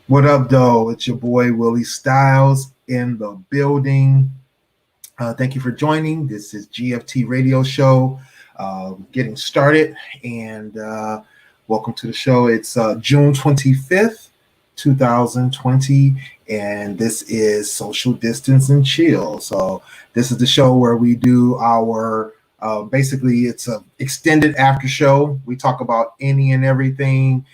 What up, though? It's your boy Willie Styles in the building. Thank you for joining. This is GFT Radio Show, getting started, and welcome to the show. It's June 25th, 2020, and this is Social Distance and Chill. So this is the show where we do our basically it's a extended after show. We talk about any and everything.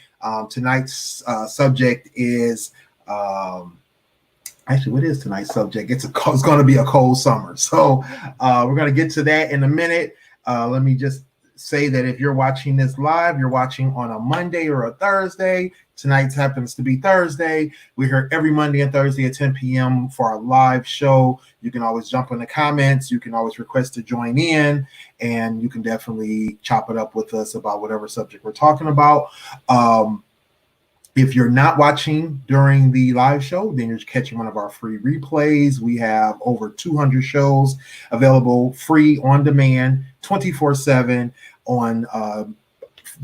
Tonight's subject is actually, what is tonight's subject? It's going to be a cold summer. So we're going to get to that in a minute. Let me just say that if you're watching this live, you're watching on a Monday or a Thursday. Tonight happens to be Thursday. We're here every Monday and Thursday at 10 p.m. for our live show. You can always jump in the comments. You can always request to join in, and you can definitely chop it up with us about whatever subject we're talking about. If you're not watching during the live show, then you're catching one of our free replays. We have over 200 shows available free on demand 24/7 on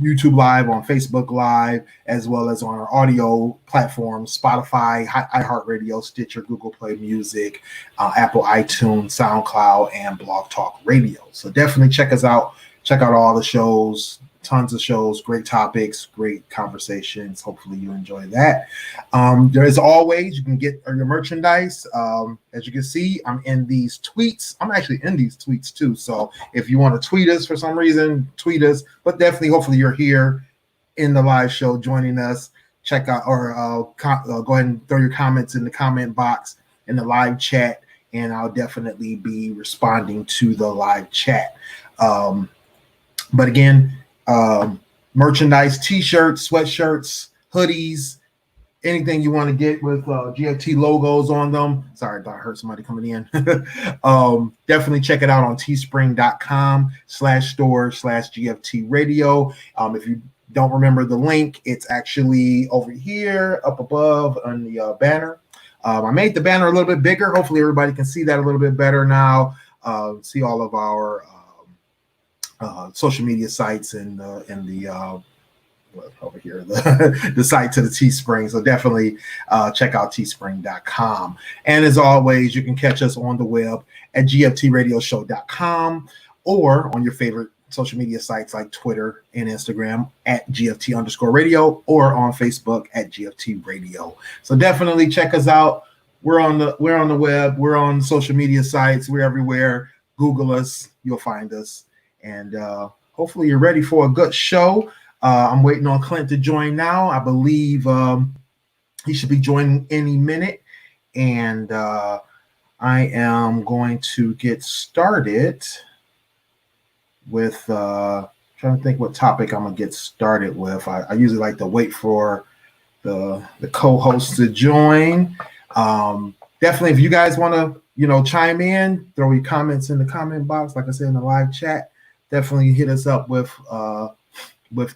YouTube Live, on Facebook Live, as well as on our audio platforms, Spotify, iHeartRadio, Stitcher, Google Play Music, Apple iTunes, SoundCloud, and Blog Talk Radio. So definitely check us out. Check out all the shows. Tons of shows, great topics, great conversations. Hopefully you enjoy that. As always, you can get your merchandise. As you can see, I'm in these tweets. I'm actually in these tweets too. So if you want to tweet us for some reason, tweet us. But definitely, hopefully you're here in the live show joining us. Check out or go ahead and throw your comments in the comment box in the live chat, and I'll definitely be responding to the live chat. But again, merchandise, t-shirts, sweatshirts, hoodies, anything you want to get with GFT logos on them. Sorry, I thought I heard somebody coming in. Definitely check it out on teespring.com/store/GFT Radio. If you don't remember the link, it's actually over here up above on the banner. I made the banner a little bit bigger. Hopefully everybody can see that a little bit better now. See all of our social media sites and the over here the site to the Teespring. So definitely check out teespring.com. And as always, you can catch us on the web at gftradioshow.com or on your favorite social media sites like Twitter and Instagram at GFT_radio or on Facebook at GFT Radio. So definitely check us out. We're on the web. We're on social media sites. We're everywhere. Google us. You'll find us. And hopefully you're ready for a good show. I'm waiting on Clint to join now. I believe he should be joining any minute. And I am going to get started with trying to think what topic I'm going to get started with. I usually like to wait for the co-host to join. Definitely, if you guys want to, chime in, throw your comments in the comment box, like I said in the live chat. Definitely hit us up with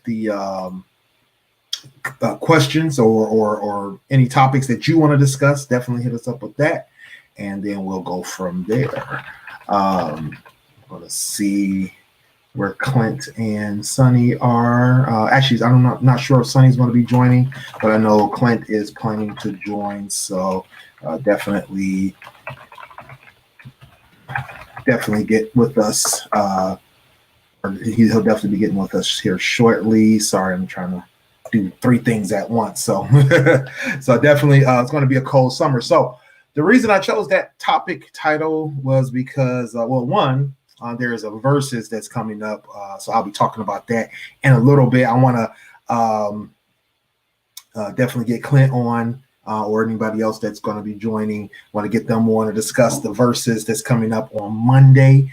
the questions or any topics that you want to discuss. Definitely hit us up with that, and then we'll go from there. I'm going to see where Clint and Sonny are. Actually, I'm not sure if Sonny's going to be joining, but I know Clint is planning to join. So definitely get with us. He'll definitely be getting with us here shortly. Sorry, I'm trying to do three things at once. So, so definitely, it's going to be a cold summer. So, the reason I chose that topic title was because, one, there is a Verzuz that's coming up. So I'll be talking about that in a little bit. I want to definitely get Clint on. Or anybody else that's going to be joining, want to get them on to discuss the Verzuz that's coming up on Monday,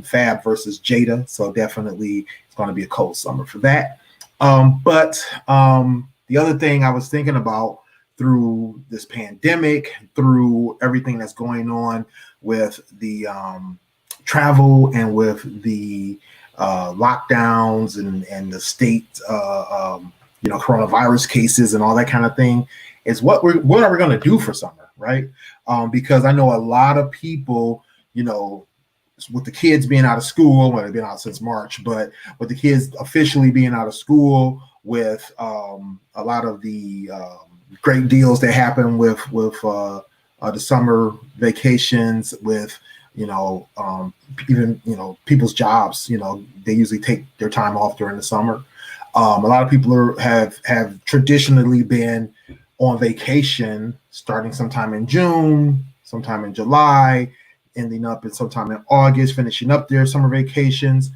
Fab versus Jada. So definitely it's going to be a cold summer for that. But the other thing I was thinking about through this pandemic, through everything that's going on with the travel and with the lockdowns and the state, coronavirus cases and all that kind of thing, is what are we going to do for summer, right? Because I know a lot of people, with the kids being out of school, well, they've been out since March, but with the kids officially being out of school, with a lot of the great deals that happen with the summer vacations, with even people's jobs. They usually take their time off during the summer. A lot of people have traditionally been on vacation starting sometime in June, sometime in July, ending up in sometime in August, finishing up their summer vacations.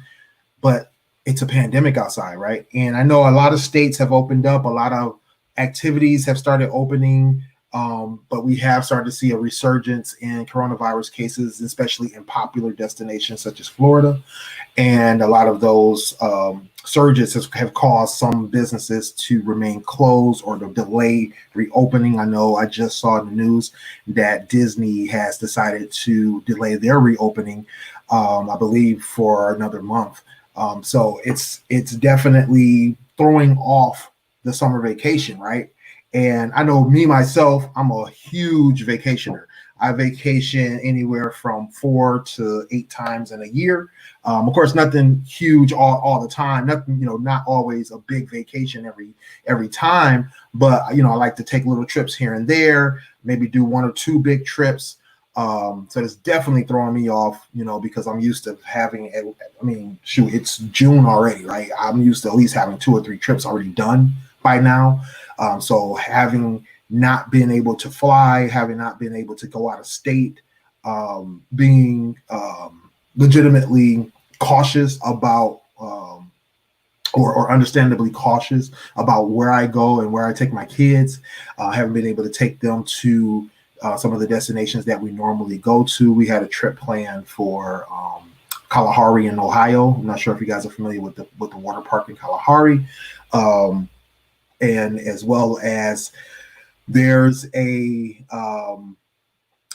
But it's a pandemic outside, right? And I know a lot of states have opened up, a lot of activities have started opening, but we have started to see a resurgence in coronavirus cases, especially in popular destinations such as Florida. And a lot of those surges have caused some businesses to remain closed or to delay reopening. I know I just saw in the news that Disney has decided to delay their reopening, I believe, for another month. So it's definitely throwing off the summer vacation, right? And I know me myself, I'm a huge vacationer. I vacation anywhere from 4 to 8 times in a year. Of course, nothing huge all the time. Nothing, not always a big vacation every time. But I like to take little trips here and there. Maybe do 1 or 2 big trips. So it's definitely throwing me off, because I'm used to having. It's June already, right? I'm used to at least having 2 or 3 trips already done by now. So having not been able to fly, having not been able to go out of state, being legitimately cautious about, or understandably cautious about where I go and where I take my kids. Haven't been able to take them to some of the destinations that we normally go to. We had a trip planned for Kalahari in Ohio. I'm not sure if you guys are familiar with the water park in Kalahari, and as well as there's a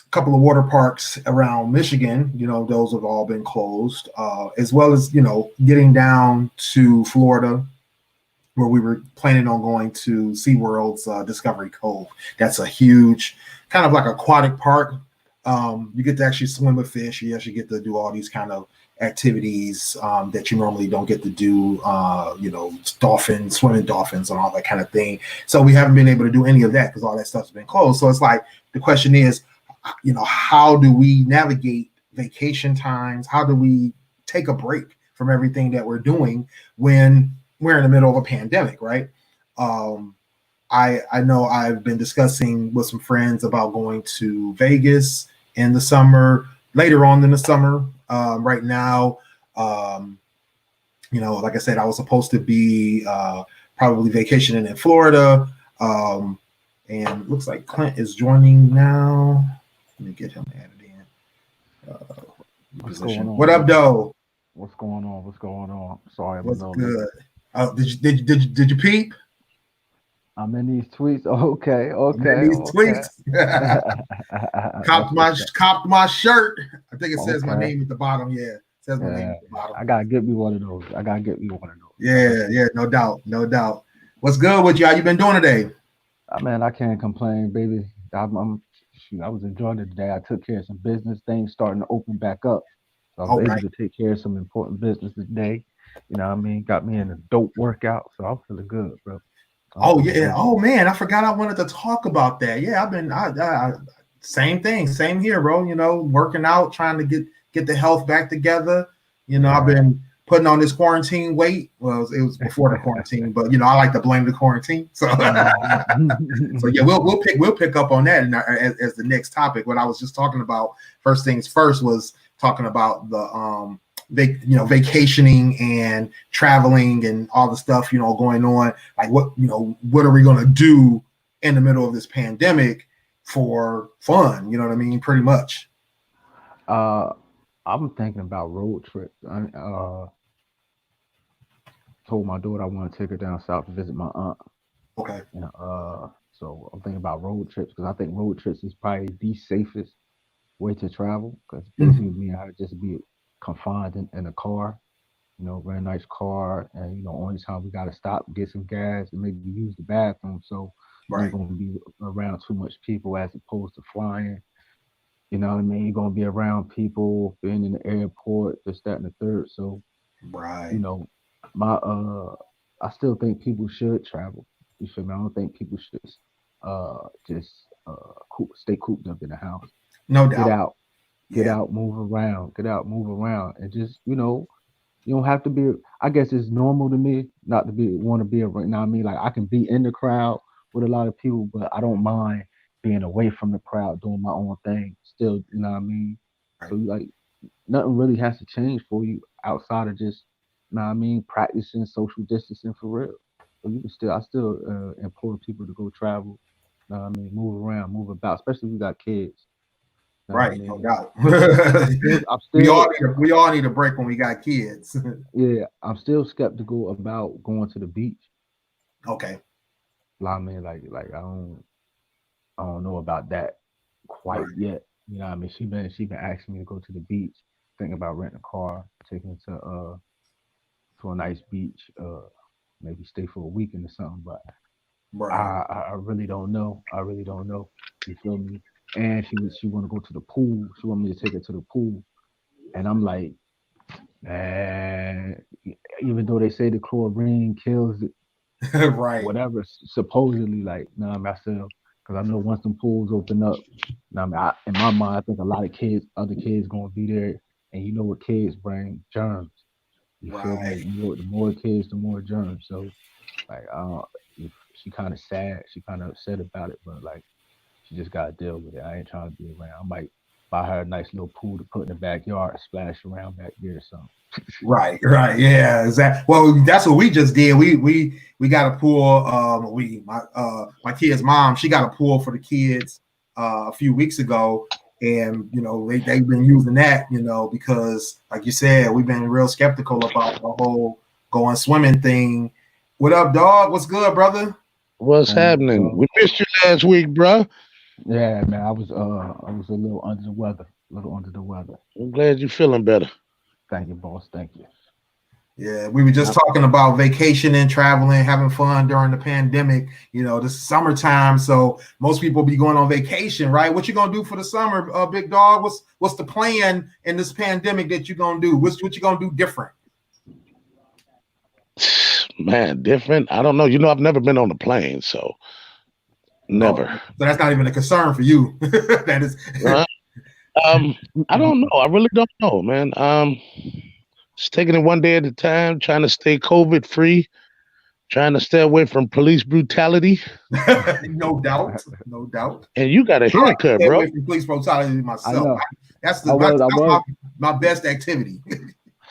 couple of water parks around Michigan. Those have all been closed, as well as getting down to Florida, where we were planning on going to SeaWorld's Discovery Cove. That's a huge kind of like aquatic park. You get to actually swim with fish. You actually get to do all these kind of activities that you normally don't get to do, dolphins, swimming dolphins and all that kind of thing. So we haven't been able to do any of that because all that stuff's been closed. So it's like the question is, how do we navigate vacation times? How do we take a break from everything that we're doing when we're in the middle of a pandemic, right? I know I've been discussing with some friends about going to Vegas in the summer, later on in the summer. Right now, like I said, I was supposed to be probably vacationing in Florida. And it looks like Clint is joining now. Let me get him added in. Position. What up, Doe? What's going on? Sorry, what's good? Did you peep? I'm in these tweets. Okay. Tweets. Copped my shirt. I think it says my name at the bottom. Yeah, it says my name at the bottom. I gotta get me one of those. Yeah, no doubt. What's good with you? How you been doing today? Man, I can't complain, baby. I was enjoying it today. I took care of some business things starting to open back up. So I was able to take care of some important business today. Got me in a dope workout. So I'm feeling good, bro. Yeah. Oh man, I forgot I wanted to talk about that. Yeah, I've been same thing, same here, bro. Working out, trying to get the health back together. I've been putting on this quarantine weight. Well, it was before the quarantine, but I like to blame the quarantine. So, so yeah, we'll pick up on that as the next topic. What I was just talking about, first things first, was talking about the vacationing and traveling and all the stuff going on. Like what are we going to do in the middle of this pandemic for fun? You know what I mean? Pretty much. I'm thinking about road trips. I told my daughter I want to take her down south to visit my aunt. Okay. So I'm thinking about road trips because I think road trips is probably the safest way to travel because basically me, I just be confined in a car, very nice car, and only time we gotta stop, get some gas, and maybe use the bathroom. So you ain't gonna be around too much people as opposed to flying. You know what I mean? You're gonna be around people, being in the airport, this, that, and the third. So, my I still think people should travel. You feel me? I don't think people should just stay cooped up in the house. No Get doubt. out, get out, move around, and just you don't have to be. I guess it's normal to me not to want to be around. You know what I mean? Like I can be in the crowd with a lot of people, but I don't mind being away from the crowd, doing my own thing. Still, you know what I mean? Right. So like nothing really has to change for you outside of just, you know what I mean, practicing social distancing for real. So you can still, I still implore people to go travel. You know what I mean? Move around, move about, especially if you got kids. You know what I Right, no mean? doubt. I'm we all still, need a, we all need a break when we got kids. yeah, I'm still skeptical about going to the beach. Okay. I mean, I don't know about that quite Right. yet. You know what I mean? She been asking me to go to the beach, thinking about renting a car, taking her to a nice beach, maybe stay for a weekend or something. But Right. I really don't know. I really don't know. You feel me? And she want to go to the pool. She want me to take her to the pool, and I'm like, man, even though they say the chlorine kills Right. whatever, supposedly, like, nah, myself, because I know once them pools open up, nah, I mean, in my mind, I think a lot of other kids, gonna be there, and you know what kids bring? Germs. You feel me? Right. The more kids, the more germs. So, like, if she kind of sad, she kind of upset about it, but like, she just gotta deal with it. I ain't trying to be around. I might buy her a nice little pool to put in the backyard, splash around back there or something. Right, right, yeah, exactly. Well, that's what we just did. We got a pool. My kid's mom, she got a pool for the kids a few weeks ago, and they've been using that, because like you said, we've been real skeptical about the whole going swimming thing. What up, dog? What's good, brother? What's Going on, happening? so We missed you last week, bro. yeah, man, I was a little under the weather, a little under the weather. I'm glad you're feeling better. Thank you, boss. Thank you. Yeah, we were just I- talking about vacationing, traveling, having fun during the pandemic. This is summertime, so most people be going on vacation, right? What you gonna do for the summer, big dog? What's the plan in this pandemic that you gonna do? What you gonna do different? Man, different. I don't know. I've never been on a plane, so Oh, never. so that's not even a concern for you. That is Uh, I don't know. I really don't know, man. Just taking it one day at a time, trying to stay COVID free, trying to stay away from police brutality. no doubt, no doubt. And you got a I like to haircut, stay bro. away from police brutality I myself. know. That's I was, I that's was, my best activity.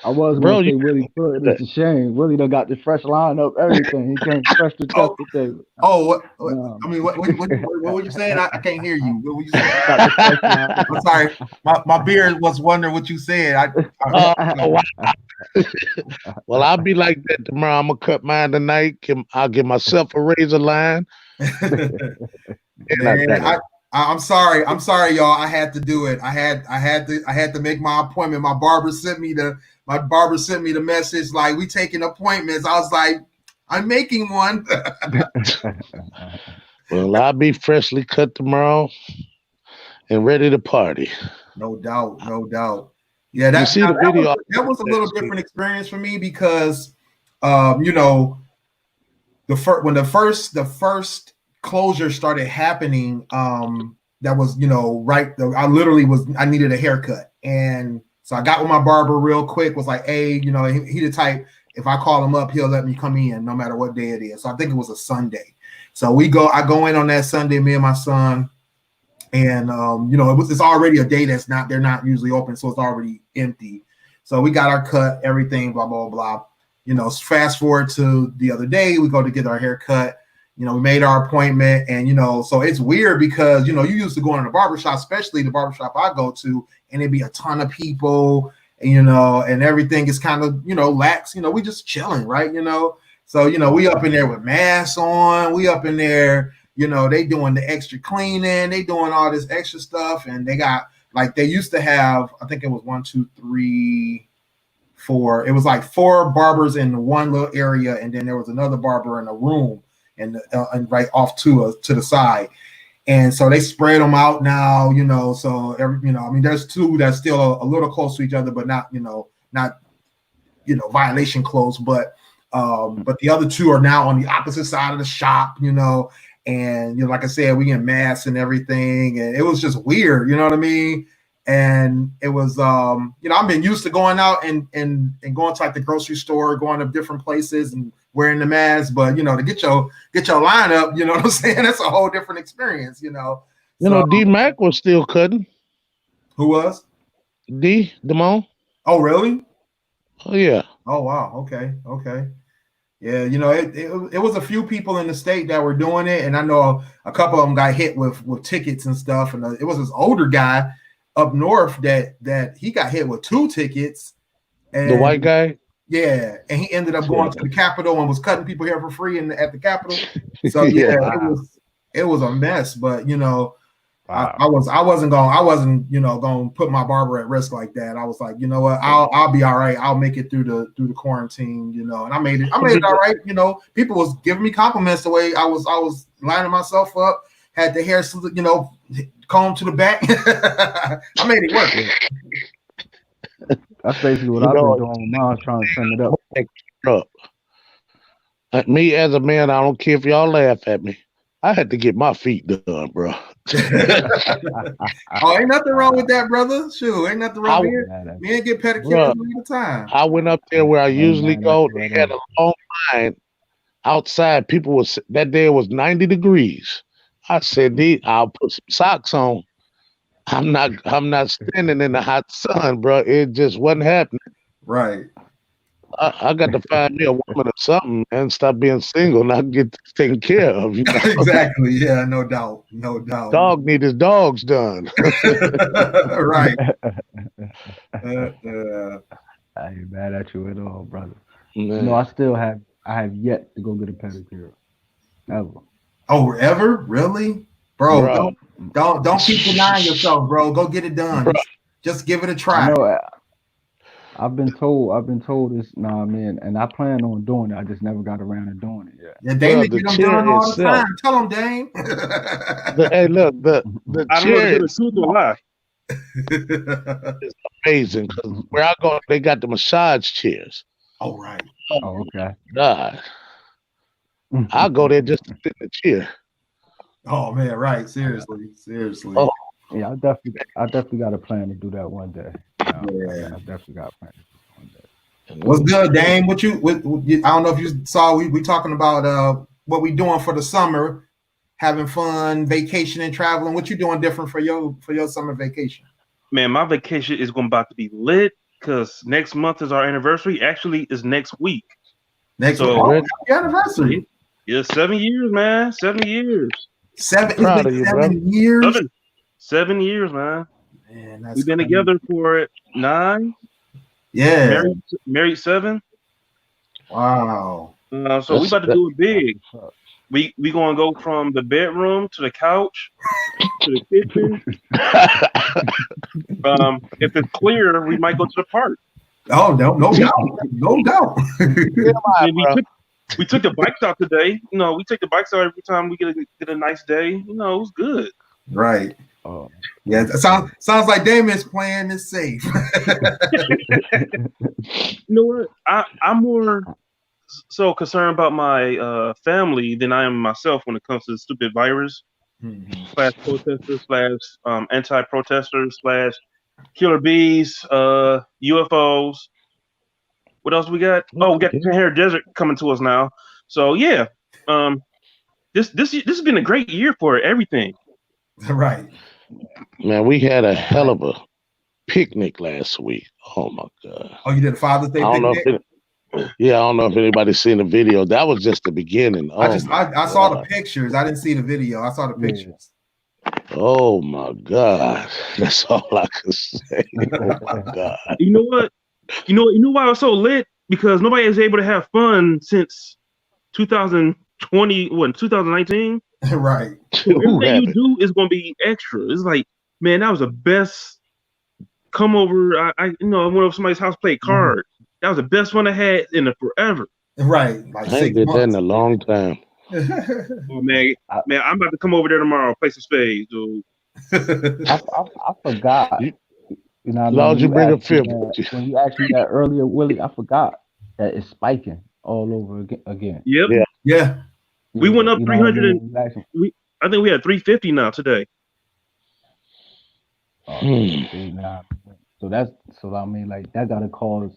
I was gonna Bro, you say Willie Foot. got It's a shame. Willie done got the fresh lineup, everything. He came fresh to test Oh, the table. oh, No, I mean, what were you saying? I can't hear you. What were you saying? got the fresh lineup. I'm sorry. My beard was wondering what you said. Oh, wow. Well, I'll be like that tomorrow. I'm gonna cut mine tonight. I'll give myself a razor line. And I Man, got it. I'm sorry. I'm sorry, y'all. I had to do it. I had to make my appointment. My barber sent me the message like, we taking appointments. I was like, I'm making one. Well, I'll be freshly cut tomorrow and ready to party. No doubt, no doubt. Yeah, You that see the video? that was a little Last week? different experience for me because, when the first closure started happening, that was right. I needed a haircut, and so I got with my barber real quick. Was like, hey, he the type. If I call him up, he'll let me come in no matter what day it is. So I think it was a Sunday. So I go in on that Sunday, me and my son. And it's already a day they're not usually open, so it's already empty. So we got our cut, everything, blah blah blah. Fast forward to the other day, we go to get our hair cut. We made our appointment, and so it's weird because you used to go in a barbershop, especially the barbershop I go to, and it'd be a ton of people, and everything is kind of lax. We just chilling, right? So we up in there with masks on, we up in there. They doing the extra cleaning, they doing all this extra stuff, and they got they used to have, I think it was 1, 2, 3, 4. It was like 4 barbers in one little area, and then there was another barber in a room, and right off to the side. And so they spread them out now, So there's 2 that's still a little close to each other, but not violation close, but the other 2 are now on the opposite side of the shop, And like I said, we get masks and everything, and it was just weird. You know what I mean? And it was, I've been used to going out and going to like the grocery store, going to different places and wearing the mask. But to get your line up, you know what I'm saying? That's a whole different experience. D Mac was still cutting. Who was? Damone. Oh, really? Oh yeah. Oh wow. Okay. Yeah, it was a few people in the state that were doing it, and I know a couple of them got hit with tickets and stuff. And it was this older guy up north that he got hit with 2 tickets. And, the white guy? Yeah, and he ended up going to the Capitol and was cutting people hair for free at the Capitol. So yeah, it was a mess. But wow. I wasn't gonna put my barber at risk like that. I was like, you know what, I'll be all right. I'll make it through the quarantine, and I made it all right. People was giving me compliments the way I was lining myself up, had the hair combed to the back. I made it work. That's basically what I've been doing with mine, trying to trim it up. Me as a man, I don't care if y'all laugh at me. I had to get my feet done, bro. Oh, ain't nothing wrong with that, brother. Shoot, ain't nothing wrong with it. Men get pedicures all the time. I went up there where I usually go. They had a long line outside. That day it was 90 degrees. I said, I'll put some socks on. I'm not standing in the hot sun, bro. It just wasn't happening. Right. I got to find me a woman or something and stop being single and I can get taken care of. Exactly. Yeah, no doubt. Dog need his dogs done. Right. I ain't mad at you at all, brother. Man. No, I have yet to go get a pedicure. Ever. Oh, ever? Really? Bro. Don't keep denying yourself, bro. Go get it done. Just give it a try. I've been told this, man, and I plan on doing it. I just never got around to doing it yet. Yeah, Dame get them done all the time. Tell them, Dame. Hey, look, the I don't know if it's truth or lie. It's amazing because where I go, they got the massage chairs. Oh, right. Oh, okay. God, I go there just to sit in the chair. Oh man, right? Seriously. Oh. Yeah, I definitely got a plan to do that one day. Yeah, I definitely got a plan to do that one day. What's good, Dame? What you I don't know if you saw we talking about what we doing for the summer, having fun, vacationing, traveling. What you doing different for your summer vacation? Man, my vacation is about to be lit because next month is our anniversary. Actually, it's next week. Happy anniversary. Yeah, 7 years, man. 7 years. 7 years. 7 years, man. Man, we've been together for 9. Yeah. Married 7. Wow. So we about to do it big. We gonna go from the bedroom to the couch to the kitchen. If it's clear, we might go to the park. Oh no doubt. We took the bikes out today. We take the bikes out every time we get a nice day. It was good. Right. Oh yeah, sounds like Damon's playing this safe. You know what? I'm more so concerned about my family than I am myself when it comes to the stupid virus /protesters / anti-protesters / killer bees, UFOs. What else we got? Oh, we got the Sahara Desert coming to us now. So yeah, this has been a great year for everything. Right. Man, we had a hell of a picnic last week. Oh my God. Oh, you did a Father's Day picnic? I don't know if anybody's seen the video. That was just the beginning. I saw the pictures. I didn't see the video. I saw the pictures. Oh my God. That's all I can say. Oh my God. You know what? You know why I was so lit? Because nobody is able to have fun since 2019. Right. So everything you do is going to be extra. It's like, man, that was the best come over. I went over to somebody's house, played cards. That was the best one I had in forever. Right. Like I ain't did that in a long time. Oh, man, I'm about to come over there tomorrow, play some spades, dude. I forgot. You know, as long as you bring a fifth. When you asked me that earlier, Willie, I forgot that it's spiking all over again. Yep. Yeah. We went up You know 300 what I and mean? Relaxing. I think we had 350 now today. See, nah. So I mean, like that gotta cause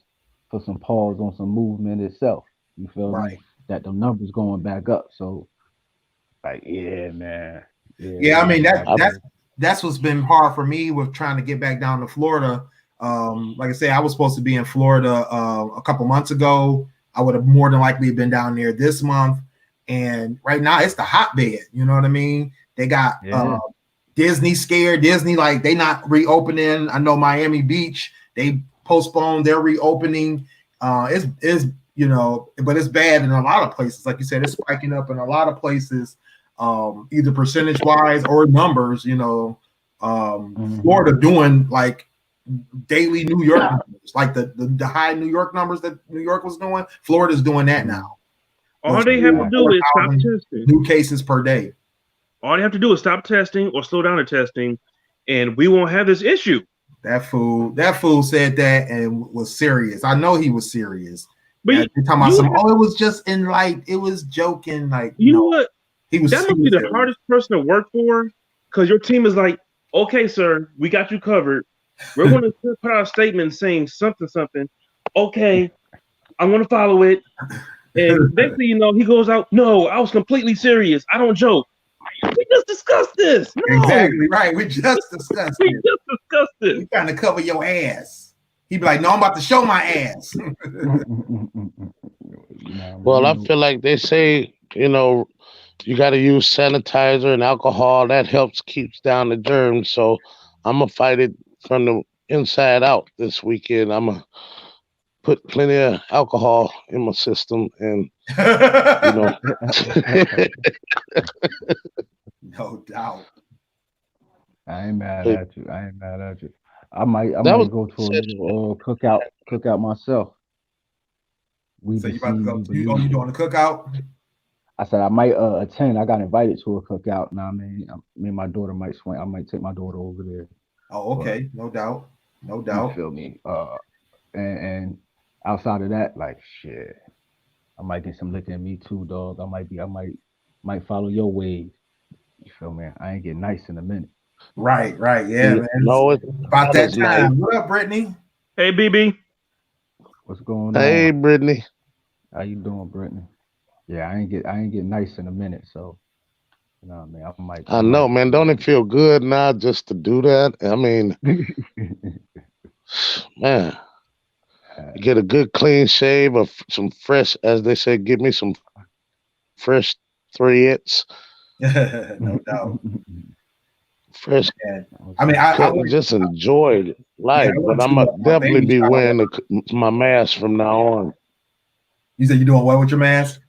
for some pause on some movement itself. You feel me? Right. That the numbers going back up. So like, yeah, man. Yeah, I mean man, that's what's been hard for me with trying to get back down to Florida. Like I say, I was supposed to be in Florida a couple months ago. I would have more than likely been down there this month. And right now it's the hotbed. You know what I mean? They got Disney scared. Disney, like they not reopening. I know Miami Beach, they postponed their reopening. It's you know, but it's bad in a lot of places. Like you said, it's spiking up in a lot of places, either percentage wise or numbers. You know, Florida doing like daily New York numbers, like the high New York numbers that New York was doing. Florida's doing that now. All they have to do is stop testing. New cases per day. All they have to do is stop testing or slow down the testing, and we won't have this issue. That fool said that and was serious. I know he was serious. But you're talking about it was just in light. It was joking. Like, you know what? He was. That must be the hardest person to work for, because your team is like, okay, sir, we got you covered. We're going to put out a statement saying something. Okay, I'm going to follow it. And basically, you know, he goes out. No, I was completely serious. I don't joke. We just discussed this. No. Exactly right. We just discussed it. We're trying to cover your ass. He'd be like, no, I'm about to show my ass. Well, I feel like they say, you know, you got to use sanitizer and alcohol. That helps keeps down the germs. So I'm going to fight it from the inside out this weekend. I'm going to put plenty of alcohol in my system and, you know. No doubt. I ain't mad at you. I might go to a little cookout myself. So you about to go? You doing a cookout? I said I might attend. I got invited to a cookout. Now, me and my daughter might swing. I might take my daughter over there. Oh, okay. No doubt. You feel me? And outside of that, like shit, I might get some liquor in me too, dog. I might follow your ways. You feel me? I ain't get nice in a minute. Right, yeah, man. No, it's about that time. What up, Brittany? Hey, BB. What's going on? Hey, Brittany. How you doing, Brittany? Yeah, I ain't get nice in a minute, so you know what I mean. I know, man. Don't it feel good now just to do that? I mean, man, get a good clean shave of some fresh, as they say, give me some fresh threads. No doubt. Fresh. I mean, I just enjoy life, but I'm gonna definitely be wearing my mask from now on. You said you're doing what with your mask?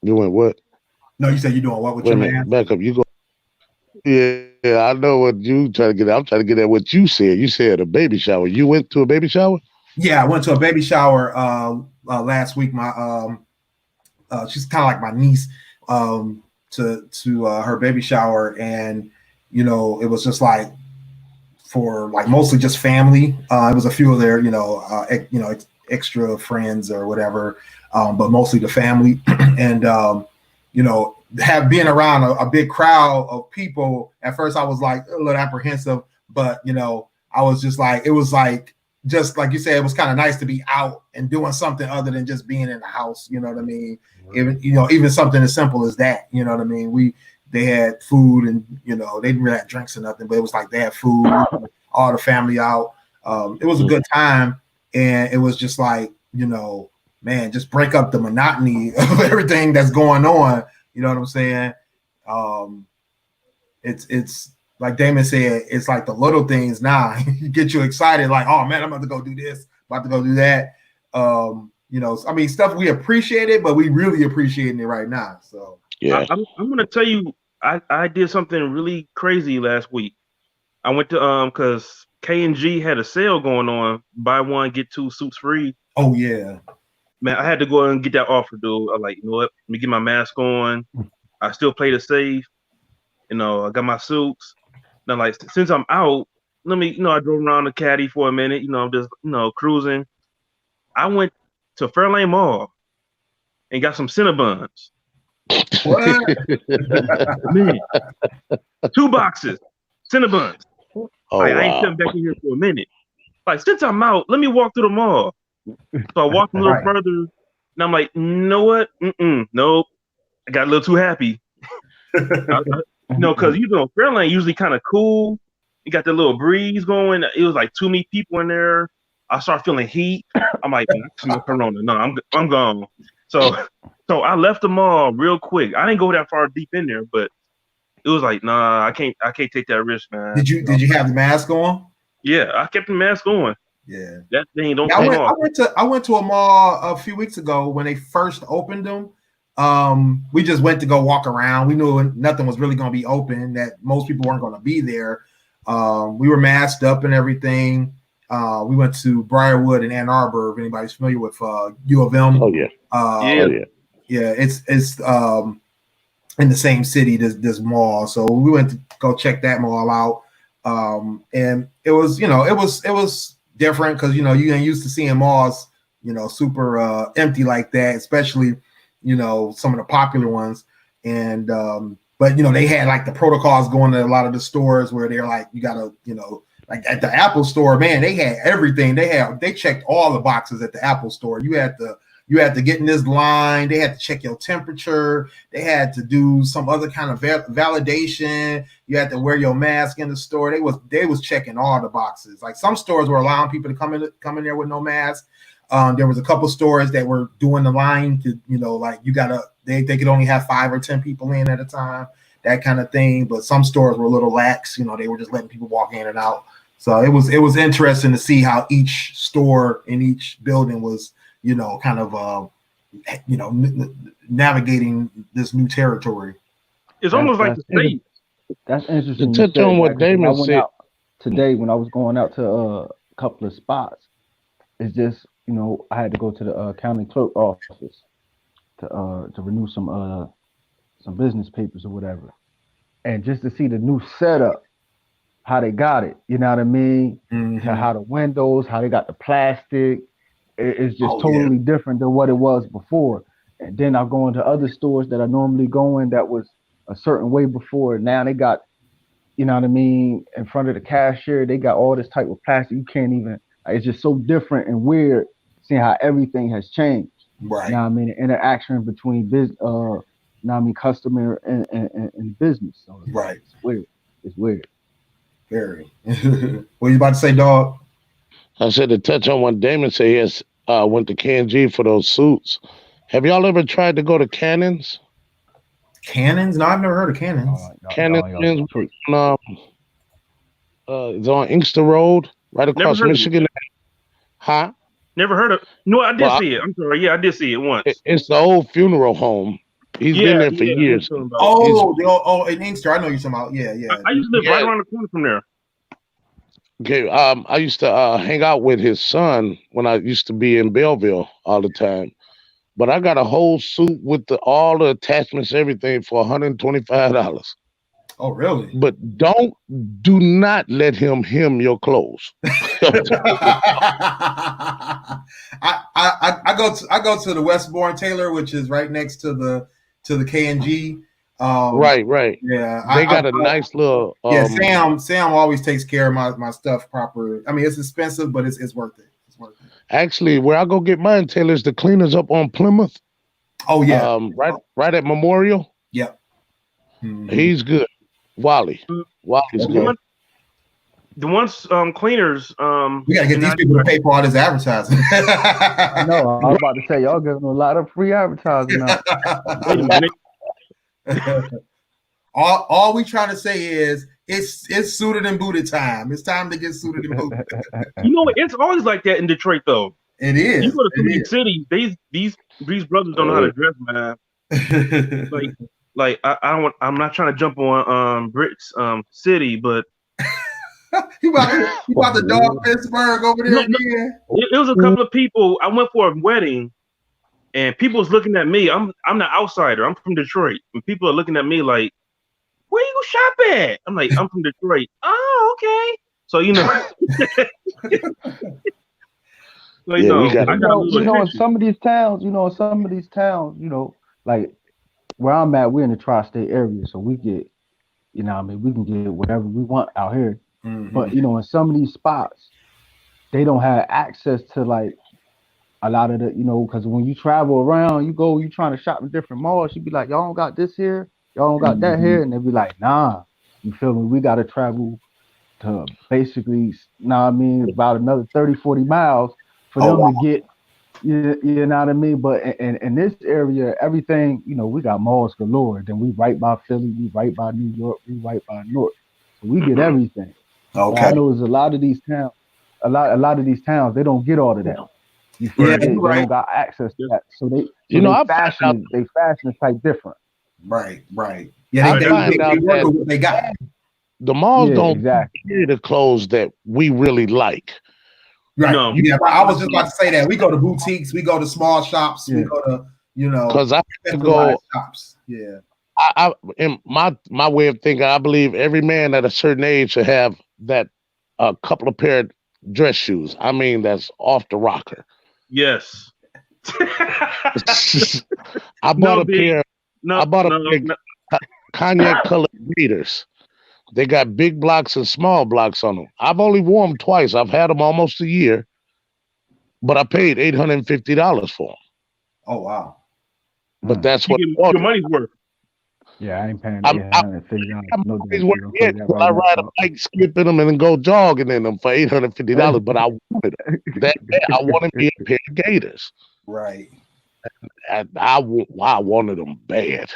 You went what? No, you said you're doing what with your mask? Back up. You go. Yeah, I know what you trying to get at. I'm trying to get at what you said. You said a baby shower. You went to a baby shower? Yeah, I went to a baby shower last week. My she's kind of like my niece. To her baby shower, and you know, it was just like for like mostly just family. It was a few of their extra friends or whatever, but mostly the family. And you know, being around a big crowd of people, at first I was like a little apprehensive, but you know, I was just like, it was like, just like you said, it was kind of nice to be out and doing something other than just being in the house. You know what I mean? Even something as simple as that. You know what I mean? They had food, and you know, they didn't really have drinks or nothing, but it was like they had food, all the family out. It was a good time, and it was just like, you know, man, just break up the monotony of everything that's going on. You know what I'm saying? It's like Damon said, it's like the little things now get you excited. Like, oh man, I'm about to go do this, about to go do that. You know, I mean, stuff we appreciate it, but we really appreciating it right now. So yeah, I'm gonna tell you, I did something really crazy last week. I went to because K&G had a sale going on, buy one get two suits free. Oh yeah, man, I had to go and get that offer, dude. I'm like, you know what? Let me get my mask on. I still play the safe. You know, I got my suits. Now, like, since I'm out, let me, you know, I drove around the caddy for a minute. You know, I'm just, you know, cruising. I went to Fairlane Mall. and got some Cinnabons. What? Man, 2 boxes, Cinnabons. Oh, I ain't wow. sitting back in here for a minute. Like, since I'm out, let me walk through the mall. So I walked a little Right. further, and I'm like, you know what? Nope. I got a little too happy. Because Fairlane usually kind of cool. You got the little breeze going. It was like too many people in there. I start feeling heat. I'm like, man, I smell Corona. No, I'm gone. So I left the mall real quick. I didn't go that far deep in there, but it was like, nah, I can't take that risk, man. Did you have the mask on? Yeah, I kept the mask on. Yeah. That thing don't I come went, off. I went to a mall a few weeks ago when they first opened them. We just went to go walk around. We knew nothing was really going to be open, that most people weren't going to be there. We were masked up and everything. We went to Briarwood in Ann Arbor, if anybody's familiar with U of M. Oh, yeah. Yeah, it's in the same city, this mall. So we went to go check that mall out. And it was, it was different because, you ain't used to seeing malls, super empty like that, especially, some of the popular ones. And, but, they had like the protocols going to a lot of the stores where they're like, you gotta, like at the Apple store, man, they had everything. They checked all the boxes at the Apple store. You had to get in this line. They had to check your temperature. They had to do some other kind of validation. You had to wear your mask in the store. They was checking all the boxes. Like some stores were allowing people to come in there with no mask. There was a couple stores that were doing the line to, like they could only have 5 or 10 people in at a time, that kind of thing. But some stores were a little lax. They were just letting people walk in and out. So it was interesting to see how each store in each building was, kind of, navigating this new territory. It's almost like the state. That's interesting. To touch on what Damon said today, when I was going out to a couple of spots, it's just, I had to go to the county clerk office to renew some business papers or whatever, and just to see the new setup, how they got it, you know what I mean? Mm-hmm. How the windows, how they got the plastic. It's just totally different than what it was before. And then I go into other stores that I normally go in that was a certain way before. Now they got, you know what I mean, in front of the cashier, they got all this type of plastic. You can't even, it's just so different and weird seeing how everything has changed. Right. You know what I mean? The interaction between customer and business. So right. It's weird. It's weird. Very. What you about to say, dog? I said to touch on what Damon said, he has went to K&G for those suits. Have y'all ever tried to go to Cannons? Cannons? No, I've never heard of Cannons. Cannons it's on Inkster Road, right across Michigan. Huh? Never heard of. No, I did see it. I'm sorry. Yeah, I did see it once. It's the old funeral home. He's been there for years. Oh, in Inkster. I know you're talking about. Yeah. I used to live right around the corner from there. Okay, I used to hang out with his son when I used to be in Belleville all the time. But I got a whole suit with all the attachments, everything for $125. Oh, really? But do not let him hem your clothes. I go to the Westbourne Tailor, which is right next to the K&G. Right. Yeah, they got a nice little. Sam always takes care of my stuff proper. I mean, it's expensive, but it's worth it. It's worth it. Actually, where I go get mine, Taylor's the cleaners up on Plymouth. Oh yeah, right at Memorial. Yep. Mm-hmm. He's good. Wally's good. The ones cleaners. We gotta get these people to pay for all this advertising. I know. I was about to say y'all giving a lot of free advertising now. Wait a minute. all we trying to say is it's suited and booted time. It's time to get suited and booted. It's always like that in Detroit, though. It is. You go to so many cities, these brothers don't know how to dress, man. I'm not trying to jump on Britt's city, but you about to dog Pittsburgh over there again? It was a couple of people. I went for a wedding. And people was looking at me. I'm the outsider. I'm from Detroit. And people are looking at me like, where you go shop at? I'm like, I'm from Detroit. Oh, okay. So, Like, Yeah, no, we got I it. got a little In attention. some of these towns, like where I'm at, we're in the tri-state area, so we get, we can get whatever we want out here. But in some of these spots, they don't have access to like a lot of the, because when you travel around, you trying to shop in different malls, you be like, y'all don't got this here, y'all don't got that here, and they be like, nah, you feel me? We got to travel to basically, about another 30, 40 miles for Oh them wow. to get, you know what I mean? But in this area, everything, we got malls galore. Then we right by Philly, we right by New York, we right by North. So we get everything. But I Okay. know there's a lot of these towns, they don't get all of that. You feel Yeah, me? They you're right. don't got access to that. So they I find out, they fashion is type different. Right. Yeah, I find out they work that with what they got. the malls Yeah, don't exactly. carry the clothes that we really like. Right. No. Yeah, I was just about to say that. We go to boutiques, we go to small shops, we Yeah. go to, Because I have to specialized go. shops. Yeah. I in my way of thinking, I believe every man at a certain age should have that a couple of pair of dress shoes. I mean, that's off the rocker. Yes. I bought a pair. No, I bought a pair of cognac colored Gators. They got big blocks and small blocks on them. I've only worn them twice. I've had them almost a year, but I paid $850 for them. Oh wow. But that's what your money's worth. Yeah, I ain't paying I'm $850. No damn worth sure it. that Well, right I now, ride a so. bike, skipping them, and then go jogging in them for $850. But I wanted them. I wanted me a pair of Gators. Right. And I wanted them bad.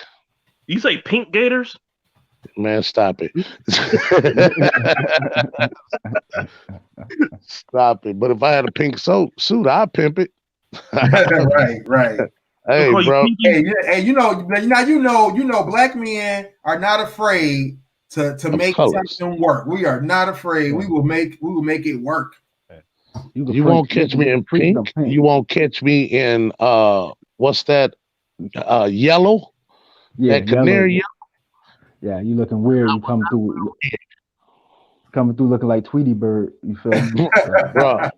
You say pink gators? Man, stop it. Stop it. But if I had a pink suit, I'd pimp it. right. Hey, bro. Hey, black men are not afraid to make something work. We are not afraid. We will make it work. You won't catch me in pink. You won't catch me in what's that? Yellow. Yeah, that canary yellow. Yeah, you looking weird. You coming through looking like Tweety Bird. You feel me? Bruh.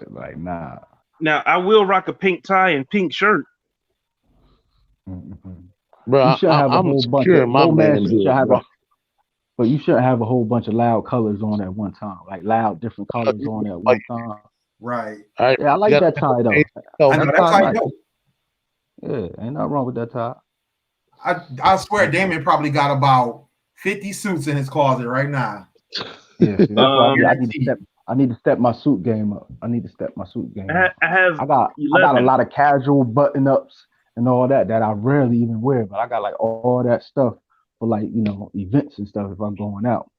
Like, nah. Now I will rock a pink tie and pink shirt. Bro, you should have a whole bunch of my manhood, but you shouldn't have a whole bunch of loud colors on at one time. Like loud different colors on at one time. Right. Yeah, I like that tie though. I know that tie dope. Yeah, ain't nothing wrong with that tie. I swear Damien probably got about 50 suits in his closet right now. Yeah, see, that's why I need to step my suit game up. I got a lot of casual button ups and all that I rarely even wear, but I got like all that stuff for like, events and stuff if I'm going out.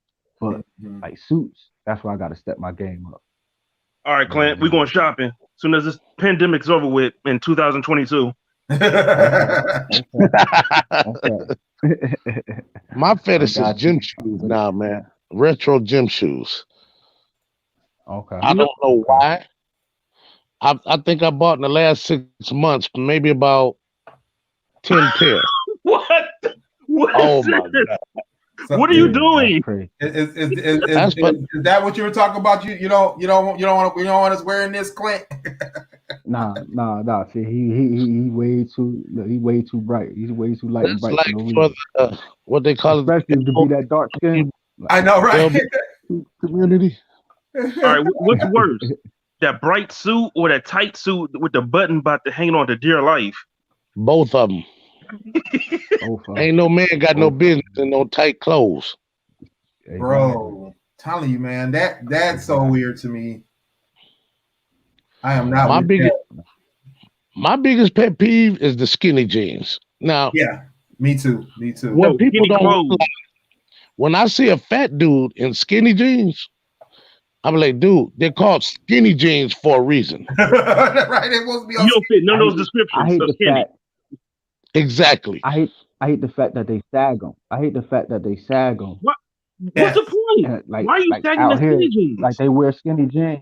But like suits, that's why I got to step my game up. All right, Clint, we're going shopping as soon as this pandemic's over with in 2022. Okay. My fetish is gym shoes now, man. Retro gym shoes. Okay. I don't know why. I think I bought in the last 6 months maybe about 10 pairs. What? Oh my god! What are you doing? Is that what you were talking about? You don't want us wearing this, Clint? Nah. See, he way too bright. He's way too light and bright. Like for the, what they call especially to be that dark skin. I know, right? Community. All right, what's worse, that bright suit or that tight suit with the button about to hang on to dear life? Both of them. Ain't no man got no business in no tight clothes. Bro, telling you, man, that's so weird to me. I am not. My biggest pet peeve is the skinny jeans. Now, yeah, me too. When people don't, when I see a fat dude in skinny jeans, I'm like, dude, they're called skinny jeans for a reason. Right? It supposed to be. You don't fit none of those descriptions. I hate the fact. Exactly. I hate the fact that they sag them. What? What's the point? Why are you sagging the skinny jeans? Like they wear skinny jeans,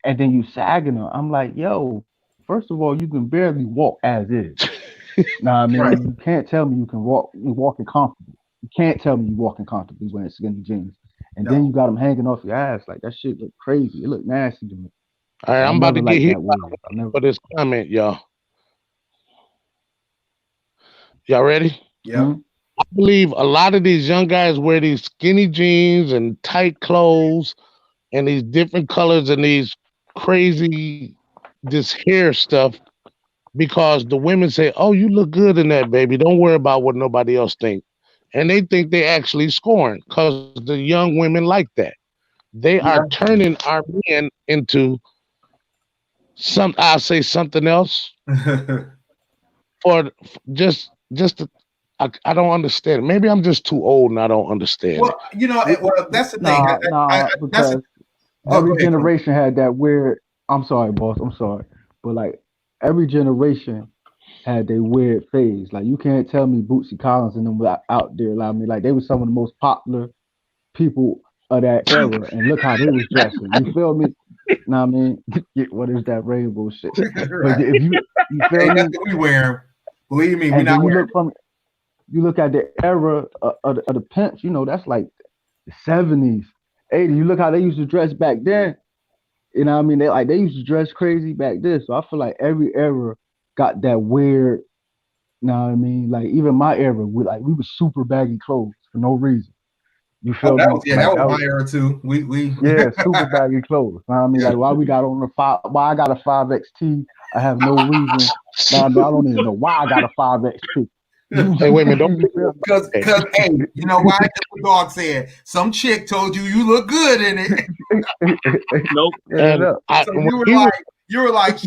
and then you sagging them. I'm like, yo, first of all, you can barely walk as is. Nah, I mean, right. You can't tell me you can walk. You're walking comfortable. You can't tell me you're walking comfortably wearing skinny jeans. and then you got them hanging off your ass. Like that shit look crazy. It look nasty to me. All right, I I'm about to never get liked hit that wig. for this comment, y'all. Y'all ready? Yeah. I believe a lot of these young guys wear these skinny jeans and tight clothes and these different colors and these crazy this hair stuff because the women say, "Oh, you look good in that, baby. Don't worry about what nobody else thinks." And they think they actually scoring because the young women like that. They are turning our men into I'll say something else for just to, I don't understand. Maybe I'm just too old and I don't understand. Well, that's the thing. Because every generation had that weird. I'm sorry, boss. I'm sorry, but like every generation had their weird phase. Like you can't tell me Bootsy Collins and them were out there. Like, I mean, like they were some of the most popular people of that era, and look how they was dressing. You feel me? Know what I mean? What is that rainbow shit? But if you feel me? That's what we wear. Believe me, we not wearing. You look at the era of the pimps, that's like the 70s, 80s. You look how they used to dress back then. You know what I mean? They used to dress crazy back then. So I feel like every era got that weird, you know what I mean? Like even my era, we were super baggy clothes for no reason. You feel me? That was my era too. We super baggy clothes. You know what I mean? Like why we got on why I got a 5XT, I have no reason. I don't even know why I got a 5XT. Hey, wait a minute, because hey, you know why? The dog said some chick told you look good in it. Nope. So you were like,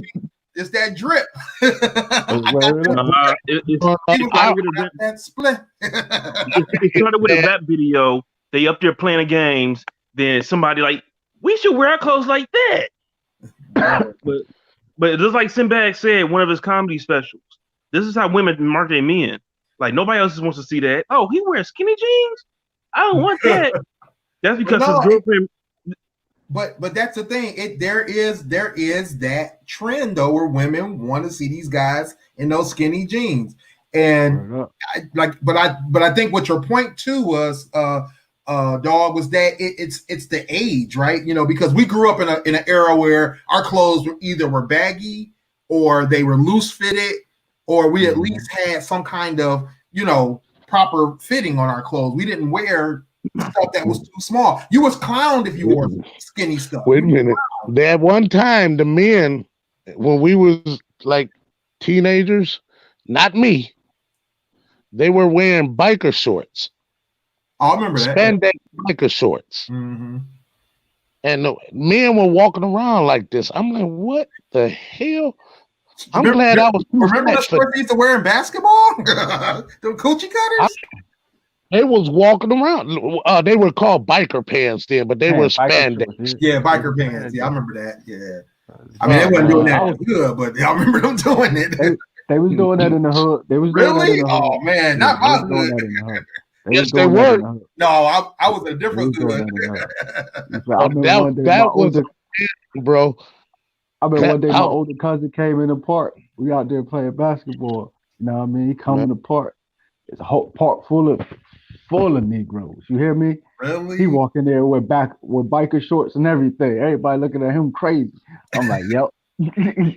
it's that drip. That split. It started with a rap video. They up there playing the games. Then somebody like, we should wear our clothes like that. but just like Sinbad said, one of his comedy specials. This is how women mark their men. Like nobody else wants to see that. Oh, he wears skinny jeans? I don't want that. That's because his girlfriend. But that's the thing. There is that trend though where women want to see these guys in those skinny jeans. And I think what your point too was dog was that it's the age, right? Because we grew up in an era where our clothes were baggy or they were loose fitted. Or we at least had some kind of, proper fitting on our clothes. We didn't wear stuff that was too small. You was clowned if you wore skinny stuff. Wait a minute. That one time, the men, when we was like teenagers, not me, they were wearing biker shorts. I remember that. Spandex biker shorts. Mm-hmm. And the men were walking around like this. I'm like, what the hell? I'm glad I was. Remember the shorts they used to wear in basketball? The coochie cutters? They was walking around. They were called biker pants then, but they were spandex. Yeah, biker pants. Yeah, I remember that. Yeah. I mean, they wasn't doing that good, but I remember them doing it. They was doing that in the hood. They was really? Doing that in the hood. Oh man, not my hood. Yes, they were. No, I was a different hood. That was bro. I mean, one day my older cousin came in the park. We out there playing basketball. You know what I mean? He come in the park. It's a whole park full of Negroes. You hear me? Really? He walk in there with biker shorts and everything. Everybody looking at him crazy. I'm like, yep.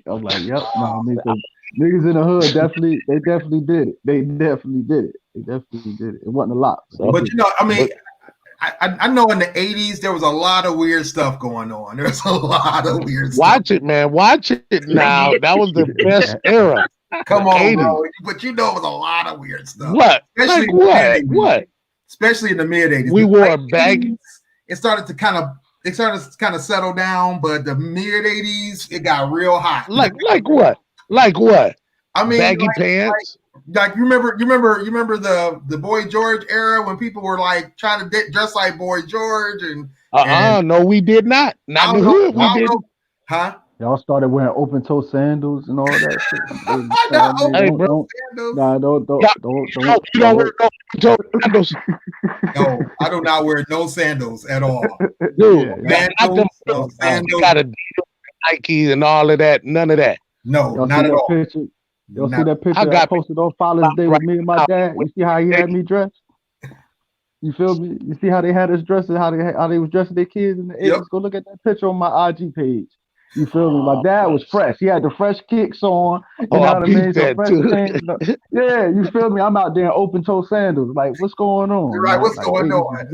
I'm like, yep. No, I mean, niggas in the hood definitely did it. They definitely did it. It wasn't a lot. So. But I mean. I know in the 80s there was a lot of weird stuff going on. There's a lot of weird stuff. Watch it, man. Watch it now. That was the best era. Come on, bro. But it was a lot of weird stuff. What? Especially like what? Especially in the mid 80s. We wore baggy. It started to kind of settle down, but the mid 80s it got real hot. Like what? Like what? I mean, baggy pants. Like you remember the Boy George era when people were like trying to dress like Boy George and no, we did not. Not in the hood, we didn't. Huh? Y'all started wearing open toe sandals and all that shit. Hey, bro. Don't. You don't wear open toe sandals. No, I do not wear no sandals at all. Dude, sandals, got Nike and all of that. None of that. No, not at all. Y'all see that picture I posted on Father's Day with me and my dad? You see how he had me dressed? You feel me? You see how they had us dressing, how they was dressing their kids in the 80s? Go look at that picture on my IG page. You feel me? My dad was fresh. He had the fresh kicks on. You know what I mean? So fresh pants. Yeah, you feel me? I'm out there in open toe sandals. Like, what's going on? You're right. What's going on?